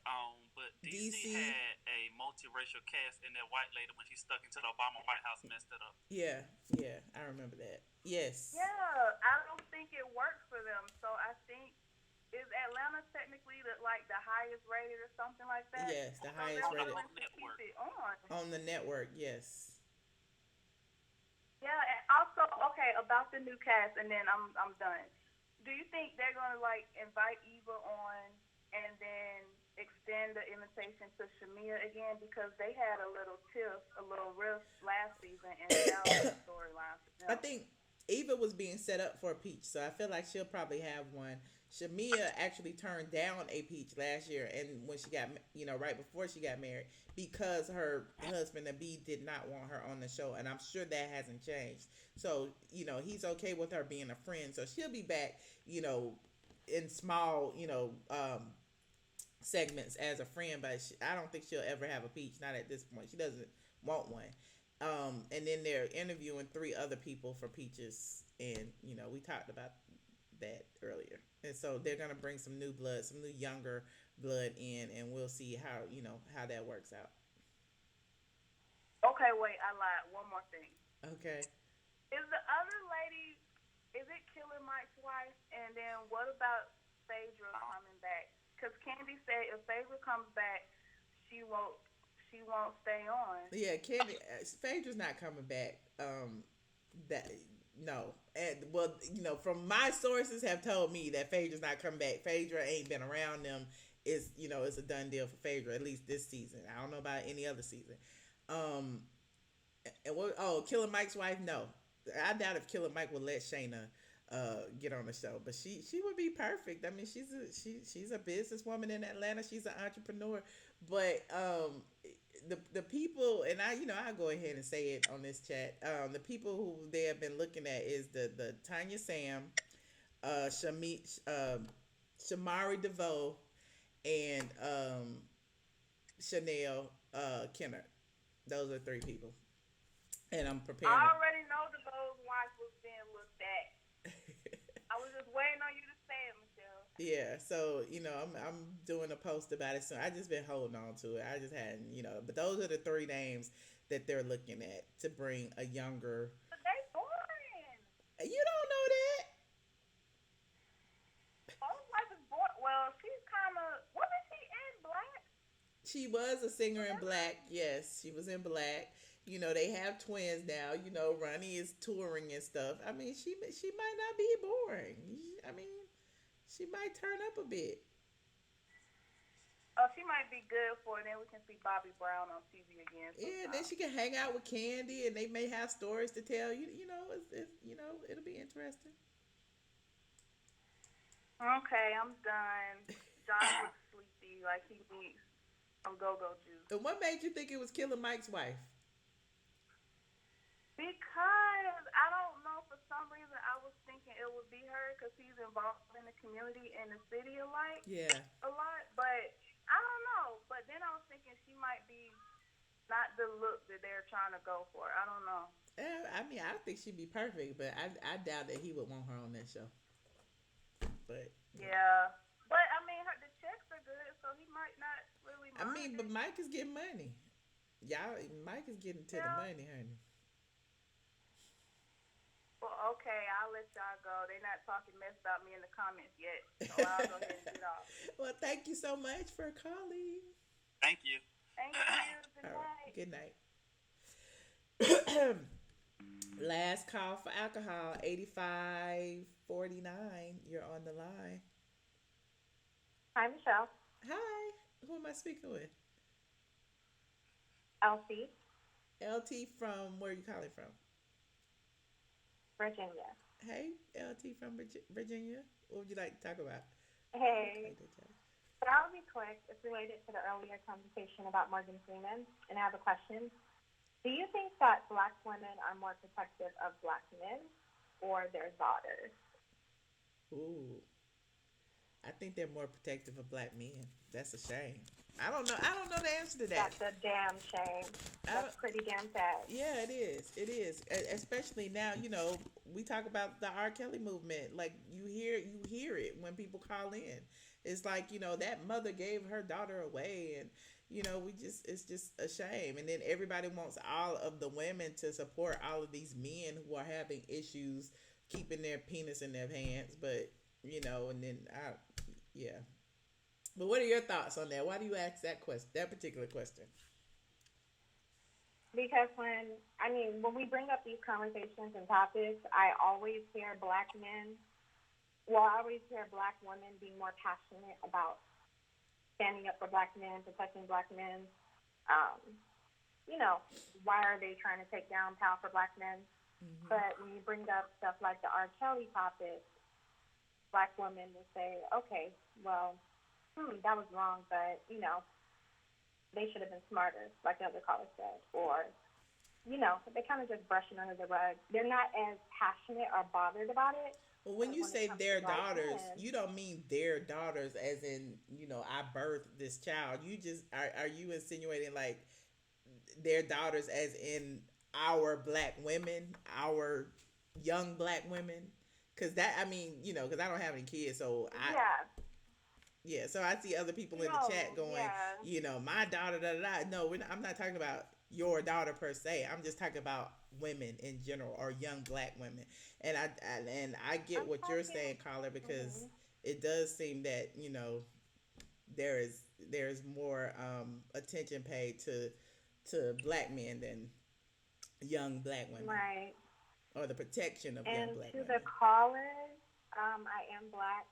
Speaker 2: but DC had a multiracial cast, and that white lady, when she stuck into the Obama White House, messed it up.
Speaker 1: Yeah, I remember that. Yes.
Speaker 11: Yeah, I don't think it worked for them. So I think is Atlanta technically the highest rated or something like that?
Speaker 1: Yes, the highest rated
Speaker 11: on the network.
Speaker 1: On the network, yes.
Speaker 11: Yeah, and also about the new cast, and then I'm done. Do you think they're gonna invite Eva on and then extend the invitation to Shamia again, because they had a little rift last season, and that was the storyline for them?
Speaker 1: Eva was being set up for a peach, so I feel like she'll probably have one. Shamia actually turned down a peach last year, and when she got, right before she got married, because her husband Nabi did not want her on the show, and I'm sure that hasn't changed. So he's okay with her being a friend, so she'll be back, in small, segments as a friend, but I don't think she'll ever have a peach. Not at this point. She doesn't want one. And then they're interviewing three other people for peaches, and we talked about that earlier. And so they're gonna bring some new blood, some new younger blood in, and we'll see how that works out.
Speaker 11: Okay, wait, I lied. One more thing.
Speaker 1: Okay.
Speaker 11: Is the other lady, is it Killer Mike's wife? And then what about Phaedra coming back? Because Candy said if Phaedra comes back, she won't she won't stay on.
Speaker 1: Yeah, Candy. Phaedra's not coming back. That no, and well, from my sources have told me that Phaedra's not coming back. Phaedra ain't been around them. It's a done deal for Phaedra, at least this season. I don't know about any other season. Um, and what? Oh, Killer Mike's wife? No, I doubt if Killer Mike would let Shayna get on the show, but she would be perfect. I mean, she's a businesswoman in Atlanta. She's an entrepreneur, but the people, and I'll go ahead and say it on this chat. The people who they have been looking at is the Tanya Sam, Shamari DeVoe, and Chanel Kennard. Those are three people, and I'm preparing.
Speaker 11: I already know the Vogue wife was being looked at. I was just waiting on you to say it, Michelle.
Speaker 1: Yeah, so I'm doing a post about it soon. I just been holding on to it. I just hadn't, but those are the three names that they're looking at to bring a younger.
Speaker 11: But they boring.
Speaker 1: You don't know that.
Speaker 11: Vogue's wife is boring. Well, she's kind of. Wasn't she in Black?
Speaker 1: She was a singer in Black. Yes, she was in Black. They have twins now. Ronnie is touring and stuff. I mean, she might not be boring. I mean, she might turn up a bit.
Speaker 11: Oh, she might be good for it. Then we can see Bobby Brown on TV again.
Speaker 1: Yeah, then she can hang out with Candy, and they may have stories to tell. It'll be interesting.
Speaker 11: Okay, I'm done. John looks sleepy, like he needs some go-go juice.
Speaker 1: And what made you think it was Killer Mike's wife?
Speaker 11: Because I don't know, for some reason I was thinking it would be her because he's involved in the community and the city a lot.
Speaker 1: Yeah.
Speaker 11: A lot, but I don't know. But then I was thinking she might be not the look that they're trying to go for. I don't know.
Speaker 1: I mean, I think she'd be perfect, but I doubt that he would want her on that show. But
Speaker 11: yeah, but I mean, the checks are good, so he might not really mind.
Speaker 1: I mean, but Mike is getting money. Mike is getting to the money, honey.
Speaker 11: Well, okay, I'll let y'all go. They're not talking mess about me in the comments yet, so I'll go ahead and get off.
Speaker 1: Well, thank you so much for calling.
Speaker 2: Thank you.
Speaker 11: Thank you. Good night.
Speaker 1: Good night. Last call for alcohol, 8549. You're on the line.
Speaker 12: Hi, Michelle.
Speaker 1: Hi. Who am I speaking with?
Speaker 12: LT.
Speaker 1: LT from, where are you calling from?
Speaker 12: Virginia.
Speaker 1: Hey, LT from Virginia. What would you like to talk about?
Speaker 12: Hey. So I'll be quick. It's related to the earlier conversation about Morgan Freeman, and I have a question. Do you think that Black women are more protective of Black men or their daughters?
Speaker 1: Ooh. I think they're more protective of Black men. That's a shame. I don't know the answer to that.
Speaker 12: That's a damn shame. That's pretty damn sad.
Speaker 1: Yeah, it is. It is. Especially now, we talk about the R. Kelly movement. Like you hear it when people call in. It's like, that mother gave her daughter away, and it's just a shame. And then everybody wants all of the women to support all of these men who are having issues keeping their penis in their pants, but and then yeah. But what are your thoughts on that? Why do you ask that particular question?
Speaker 12: Because when we bring up these conversations and topics, I always hear Black men. Well, I always hear Black women being more passionate about standing up for Black men, protecting Black men. Why are they trying to take down power for Black men?
Speaker 1: Mm-hmm.
Speaker 12: But when you bring up stuff like the R. Kelly topic, black women will say, okay, well, that was wrong, but, they should have been smarter, like the other caller said. Or, they kind of just brush it under the rug. They're not as passionate or bothered about it.
Speaker 1: Well, when
Speaker 12: But
Speaker 1: you
Speaker 12: when it
Speaker 1: say
Speaker 12: comes to
Speaker 1: their
Speaker 12: black
Speaker 1: daughters,
Speaker 12: men,
Speaker 1: you don't mean their daughters as in, I birthed this child. You just are you insinuating like their daughters as in our black women, our young black women? Cuz that I mean, cuz I don't have any kids, so I
Speaker 12: yeah,
Speaker 1: yeah, so I see other people in the chat
Speaker 12: no,
Speaker 1: going,
Speaker 12: yeah.
Speaker 1: my daughter, da da da. No, I'm not talking about your daughter per se. I'm just talking about women in general or young black women. And I get
Speaker 12: I'm
Speaker 1: what you're
Speaker 12: talking,
Speaker 1: saying, caller, because
Speaker 12: hmm
Speaker 1: it does seem that there is there's more attention paid to black men than young black women
Speaker 12: right.
Speaker 1: or the protection of young
Speaker 12: And
Speaker 1: black
Speaker 12: to the
Speaker 1: women.
Speaker 12: callers, I am black,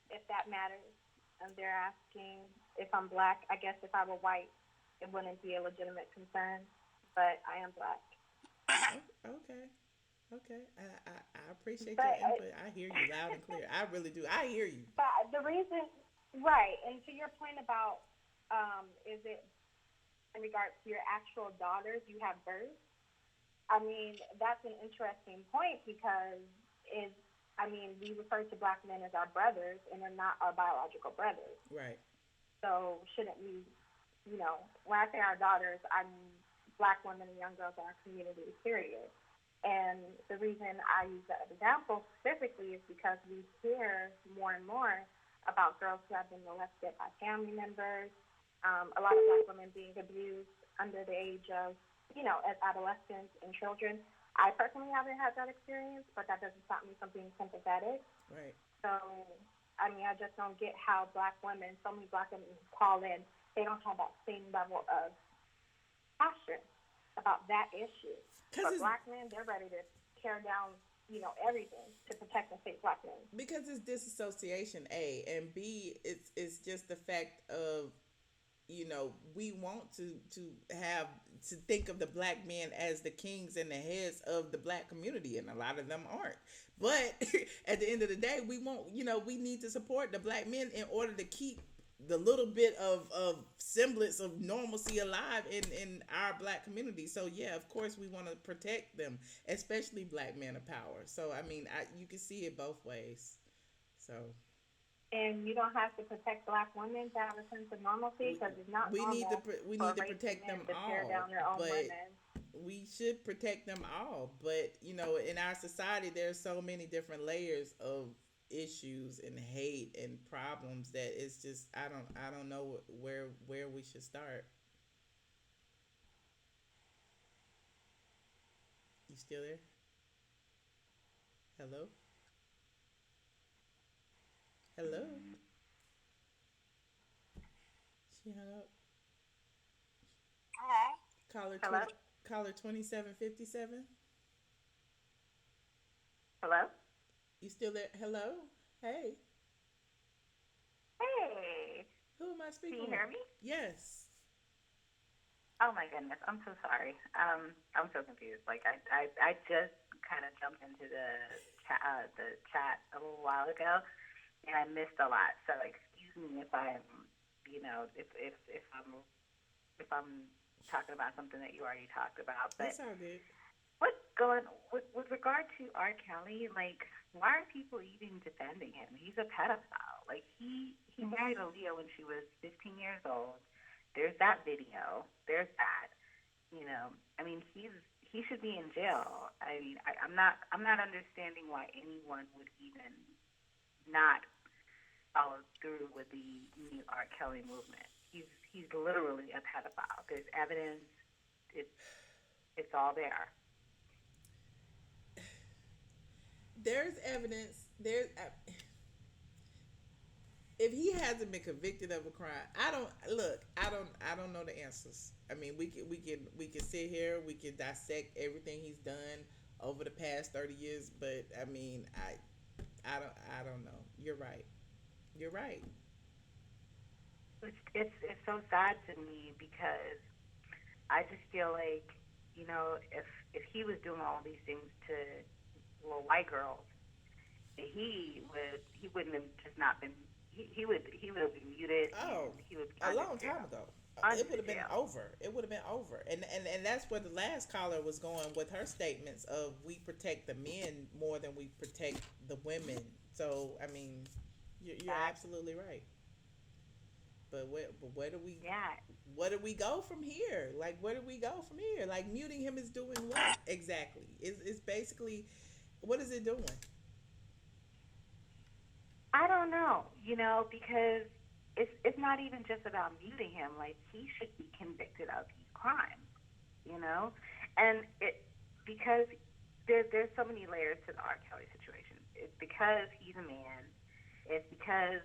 Speaker 12: if that matters. And they're asking if I'm black. I guess if I were white, it wouldn't be a legitimate concern. But I am black.
Speaker 1: Oh, okay. Okay, I appreciate your
Speaker 12: But
Speaker 1: input. I hear you loud and clear. I really do. I hear you.
Speaker 12: but the reason, right? And to your point about, is it in regards to your actual daughters you have birth? I mean, that's an interesting point because is we refer to black men as our brothers, and they're not our biological brothers.
Speaker 1: Right.
Speaker 12: So shouldn't we, when I say our daughters, I mean black women and young girls in our community, period. And the reason I use that example specifically is because we hear more and more about girls who have been molested by family members, a lot of black women being abused under the age of, as adolescents and children. I personally haven't had that experience, but that doesn't stop me from being sympathetic.
Speaker 1: Right.
Speaker 12: So, I just don't get how black women, so many black women who call in, they don't have that same level of passion about that issue.
Speaker 1: Cause
Speaker 12: But
Speaker 1: it's
Speaker 12: black men, they're ready to tear down, everything to protect and save black men.
Speaker 1: because it's disassociation, A, and B, it's just the fact of we want to have to think of the black men as the kings and the heads of the black community, and a lot of them aren't. But at the end of the day, we want we need to support the black men in order to keep the little bit of semblance of normalcy alive in our black community. So yeah, of course we want to protect them, especially black men of power. So I mean, you can see it both ways. So
Speaker 12: And you don't have to protect black women to have a sense of normalcy because it's not
Speaker 1: we need to
Speaker 12: normal
Speaker 1: we
Speaker 12: for
Speaker 1: need to
Speaker 12: racist
Speaker 1: protect
Speaker 12: men
Speaker 1: them
Speaker 12: to tear
Speaker 1: all,
Speaker 12: down their own
Speaker 1: but
Speaker 12: women.
Speaker 1: we should protect them all. But in our society, there's so many different layers of issues and hate and problems that it's just I don't know where we should start. You still there? Hello, hello. She hung up.
Speaker 12: Hello?
Speaker 1: Caller
Speaker 12: Hello?
Speaker 1: 2757.
Speaker 12: Hello?
Speaker 1: You still there? Hello. Hey.
Speaker 12: Hey.
Speaker 1: Who am I
Speaker 12: Can
Speaker 1: speaking
Speaker 12: you
Speaker 1: with?
Speaker 12: hear me?
Speaker 1: Yes.
Speaker 12: Oh my goodness, I'm so sorry. I'm so confused. Like I just kind of jumped into the chat a little while ago, and I missed a lot. So excuse me if I'm, if I'm talking about something that you already talked about. But
Speaker 1: It's all good.
Speaker 12: what's going with regard to R. Kelly? Like, why are people even defending him? He's a pedophile. Like he married Aaliyah when she was 15 years old. There's that video. There's that. I mean, he should be in jail. I mean, I'm not understanding why anyone would even not follow through with the new R. Kelly movement. He's literally a pedophile. There's evidence. It's all there.
Speaker 1: There's evidence. If he hasn't been convicted of a crime, I don't look. I don't know the answers. I mean, we can sit here. We can dissect everything he's done over the past 30 years. But I mean, I don't know. You're right. You're right.
Speaker 12: It's so sad to me because I just feel like
Speaker 13: if he was doing all these things to little white girls, he wouldn't have just not been he would have been muted.
Speaker 1: Oh,
Speaker 13: And he would be
Speaker 1: a
Speaker 13: under
Speaker 1: long
Speaker 13: jail.
Speaker 1: time ago.
Speaker 13: Under
Speaker 1: It would have been
Speaker 13: jail.
Speaker 1: over. It would have been over. And that's where the last caller was going with her statements of we protect the men more than we protect the women. So I mean, you're absolutely right. But where do we
Speaker 13: Yeah.
Speaker 1: where do we go from here? Like where do we go from here? Like muting him is doing what exactly? It's basically what is it doing?
Speaker 13: I don't know, because it's not even just about muting him. Like he should be convicted of these crimes, and it because there's so many layers to the R. Kelly situation. It's because he's a man. It's because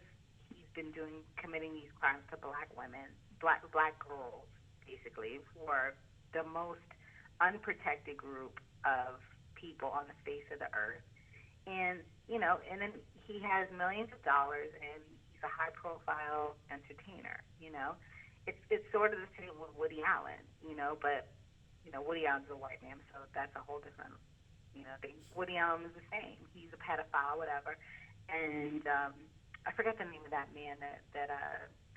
Speaker 13: he's been committing these crimes to black women, black girls, basically, for the most unprotected group of people on the face of the earth. And and then he has millions of dollars, and he's a high profile entertainer. It's sort of the same with Woody Allen, but Woody Allen's a white man, so that's a whole different thing. Woody Allen is the same. He's a pedophile, whatever. And I forget the name of that man that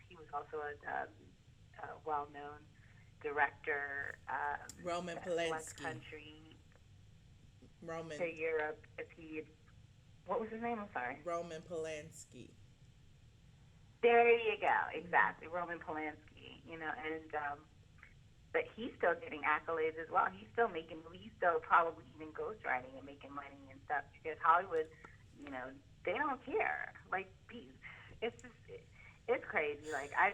Speaker 13: he was also a well-known director.
Speaker 1: Roman
Speaker 13: that left
Speaker 1: Polanski.
Speaker 13: country
Speaker 1: Roman
Speaker 13: to Europe. What was his name? I'm sorry.
Speaker 1: Roman Polanski.
Speaker 13: There you go. Exactly. Roman Polanski. And but he's still getting accolades as well. He's still making movies. He's still probably even ghostwriting and making money and stuff because Hollywood, they don't care. Like, it's just, it's crazy. Like, I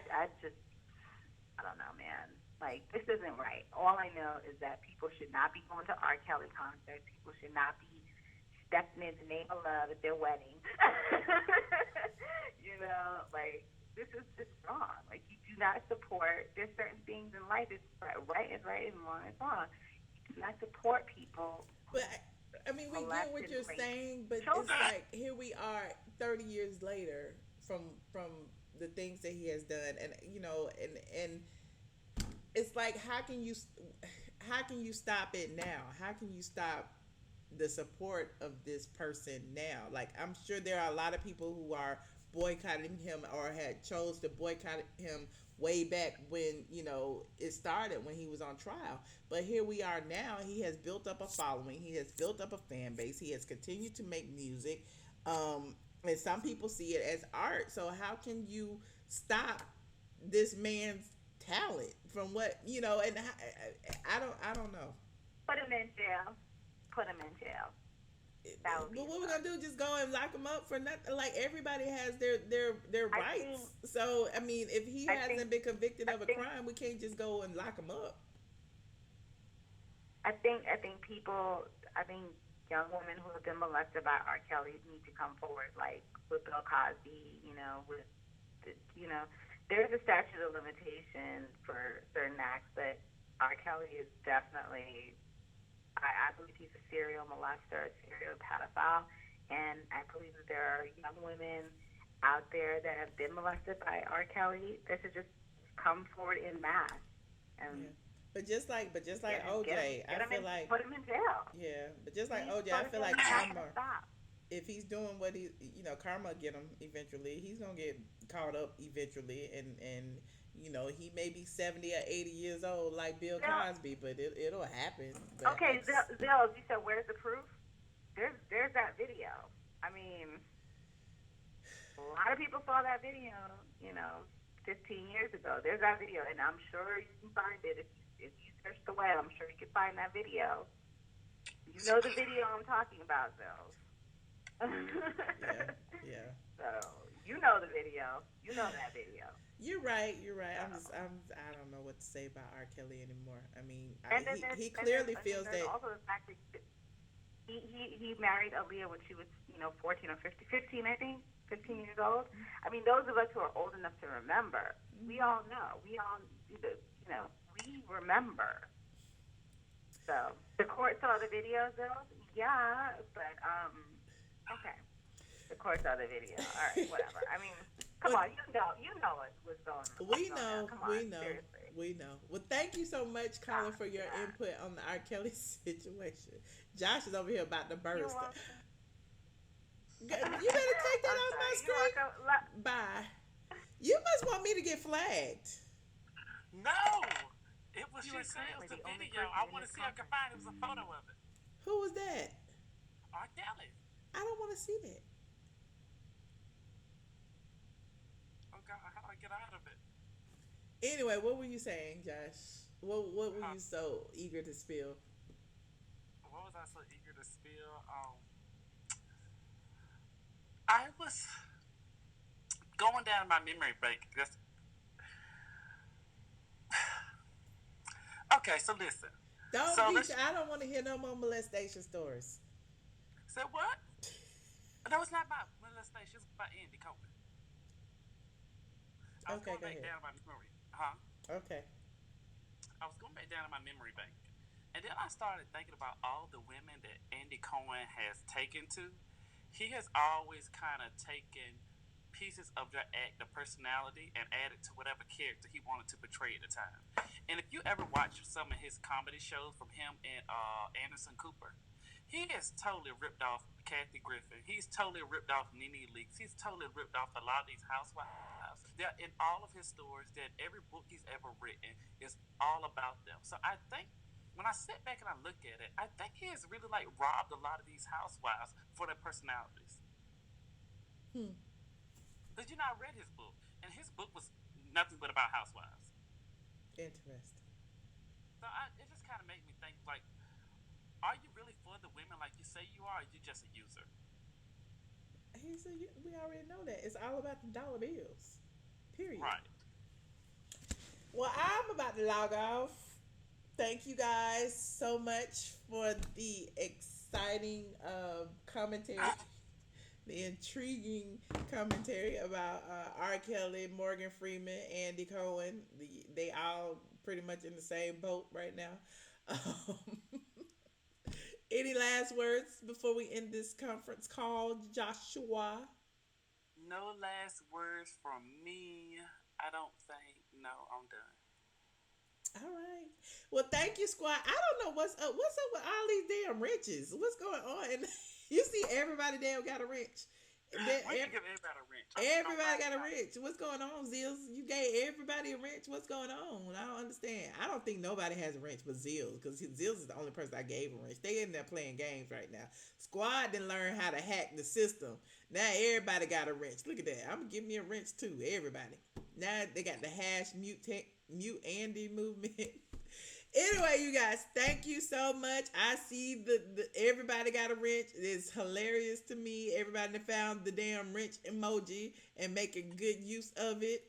Speaker 13: don't know, man. Like, this isn't right. All I know is that people should not be going to R. Kelly concerts. People should not be stepping in the name of love at their wedding. Like, this is just wrong. Like, you do not support, there's certain things in life, it's right is right and wrong is wrong. You do not support people.
Speaker 1: But I mean, we get what you're saying, but
Speaker 13: children.
Speaker 1: It's like here we are 30 years later from the things that he has done, and and it's like how can you stop it now? How can you stop the support of this person now? Like, I'm sure there are a lot of people who are boycotting him or had chose to boycott him way back when it started when he was on trial. But here we are now. He has built up a following. He has built up a fan base. He has continued to make music, and some people see it as art. So how can you stop this man's talent from what And I don't know.
Speaker 13: Put him in jail.
Speaker 1: But what we're gonna do? Just go and lock him up for nothing? Like, everybody has their rights. So I mean, if he hasn't been convicted of a crime, we can't just go and lock him up.
Speaker 13: I think young women who have been molested by R. Kelly need to come forward, like with Bill Cosby. There's a statute of limitation for certain acts, but R. Kelly is definitely. I believe he's a serial molester, a serial pedophile, and I believe that there are young women out there that have been molested by R. Kelly that should just come forward in mass. And
Speaker 1: But just like OJ, I feel like
Speaker 13: put him in jail.
Speaker 1: Yeah, but just like OJ, I feel like karma. If he's doing what karma get him eventually. He's gonna get caught up eventually, and he may be 70 or 80 years old like Bill Cosby, but it'll happen. But
Speaker 13: okay, Zills, you said where's the proof? There's that video. I mean, a lot of people saw that video, 15 years ago. There's that video, and I'm sure you can find it if you search the web. I'm sure you can find that video. You know the video I'm talking about, Zills.
Speaker 1: Yeah.
Speaker 13: So you know the video. You know that video.
Speaker 1: You're right. I don't know what to say about R. Kelly anymore. I mean, he clearly feels that.
Speaker 13: Also, the fact that he married Aaliyah when she was 14 or 15, I think, 15 years old. I mean, those of us who are old enough to remember, we all know. We all, we remember. So the court saw the video, though. Yeah, but okay. The court saw the video. All right, whatever. I mean. Come
Speaker 1: Well,
Speaker 13: on, you know what's going on.
Speaker 1: we
Speaker 13: Come on,
Speaker 1: know,
Speaker 13: come on,
Speaker 1: we know,
Speaker 13: seriously.
Speaker 1: we know. Well, thank you so much, Colin, for your
Speaker 13: Yeah.
Speaker 1: input on the R. Kelly situation. Josh is over here about to
Speaker 13: You're
Speaker 1: burst.
Speaker 13: welcome.
Speaker 1: You better take that
Speaker 13: I'm
Speaker 1: off my
Speaker 13: sorry. You're
Speaker 1: screen.
Speaker 13: welcome.
Speaker 1: Bye. You must want me to get flagged.
Speaker 2: No, it was
Speaker 13: You
Speaker 2: she
Speaker 13: are
Speaker 2: said it
Speaker 13: currently
Speaker 2: was a
Speaker 13: the only
Speaker 2: video.
Speaker 13: person
Speaker 2: I
Speaker 13: in
Speaker 2: want to
Speaker 13: this
Speaker 2: see if I can
Speaker 13: conference.
Speaker 2: find it. It was a photo of it.
Speaker 1: Who was that?
Speaker 2: R. Kelly.
Speaker 1: I don't want to see that.
Speaker 2: Oh God, how do I get out of it?
Speaker 1: Anyway, what were you saying, Josh? What were you so eager to spill?
Speaker 2: What was I so eager to spill? I was going down my memory bank. Okay, so listen.
Speaker 1: I don't want to hear no more molestation stories.
Speaker 2: Say what? No, it's not about molestation. It's about Andy Cohen. I was going back down my memory.
Speaker 1: Okay.
Speaker 2: I was going back down in my memory bank. And then I started thinking about all the women that Andy Cohen has taken to. He has always kind of taken pieces of their act, the personality, and added to whatever character he wanted to portray at the time. And if you ever watch some of his comedy shows from him and Anderson Cooper, he has totally ripped off Kathy Griffin. He's totally ripped off Nene Leakes. He's totally ripped off a lot of these housewives. They're in all of his stories, that every book he's ever written is all about them. So I think when I sit back and I look at it, I think he has really like robbed a lot of these housewives for their personalities. Because I read his book, and his book was nothing but about housewives.
Speaker 1: Interesting.
Speaker 2: So it just kind of made me think, like, are you really for the women like you say you are, or are you just a user?
Speaker 1: We already know that. It's all about the dollar bills. Period.
Speaker 2: Right.
Speaker 1: Well, I'm about to log off. Thank you guys so much for the exciting commentary, the intriguing commentary about R. Kelly, Morgan Freeman, Andy Cohen. They all pretty much in the same boat right now. Any last words before we end this conference call, Joshua?
Speaker 2: No last words from me. I don't think. No, I'm done.
Speaker 1: All right. Well, thank you, squad. I don't know what's up. What's up with all these damn wrenches? What's going on? And you see, everybody damn got a wrench.
Speaker 2: We can give everybody a wrench.
Speaker 1: Everybody got a wrench. What's going on, Zills? You gave everybody a wrench. What's going on? I don't understand. I don't think nobody has a wrench but Zills, because Zills is the only person I gave a wrench. They in there playing games right now. Squad didn't learn how to hack the system. Now everybody got a wrench. Look at that. I'm gonna give me a wrench too. Everybody. Now they got the hash mute Andy movement. Anyway, you guys, thank you so much. I see the everybody got a wrench. It's hilarious to me. Everybody that found the damn wrench emoji and making good use of it.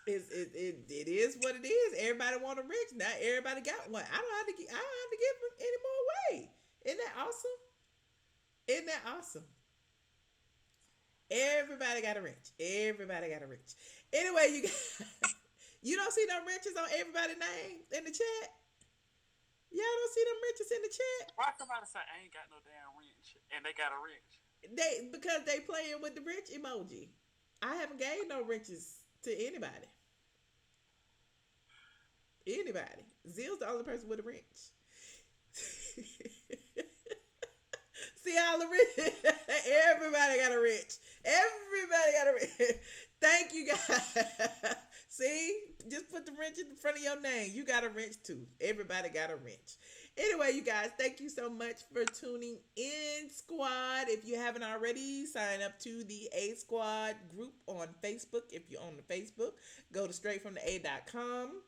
Speaker 1: It is what it is. Everybody want a wrench. Now everybody got one. I don't have to give them any more away. Isn't that awesome? Isn't that awesome? Everybody got a wrench. Everybody got a wrench. Anyway, you guys, you don't see no wrenches on everybody's name in the chat? Y'all don't see them wrenches in the chat?
Speaker 2: Why somebody say I ain't got no damn wrench and they got a wrench?
Speaker 1: Because they playing with the wrench emoji. I haven't gave no wrenches to anybody. Anybody. Zill's the only person with a wrench. See all the wrenches? Everybody got a wrench. Everybody got a wrench. Thank you guys. See? Just put the wrench in front of your name. You got a wrench too. Everybody got a wrench. Anyway, you guys, thank you so much for tuning in, squad. If you haven't already, sign up to the A Squad group on Facebook. If you're on the Facebook, go to straightfromtheA.com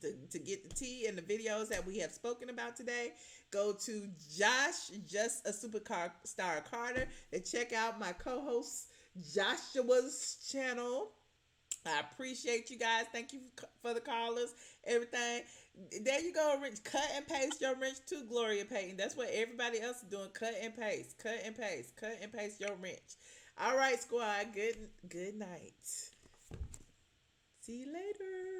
Speaker 1: to get the tea and the videos that we have spoken about today. Go to Josh, Just a Superstar Carter, and check out my co-host Joshua's channel. I appreciate you guys. Thank you for the callers, everything. There you go, Rich. Cut and paste your wrench to Gloria Payton. That's what everybody else is doing. Cut and paste. Cut and paste. Cut and paste your wrench. All right, squad. Good night. See you later.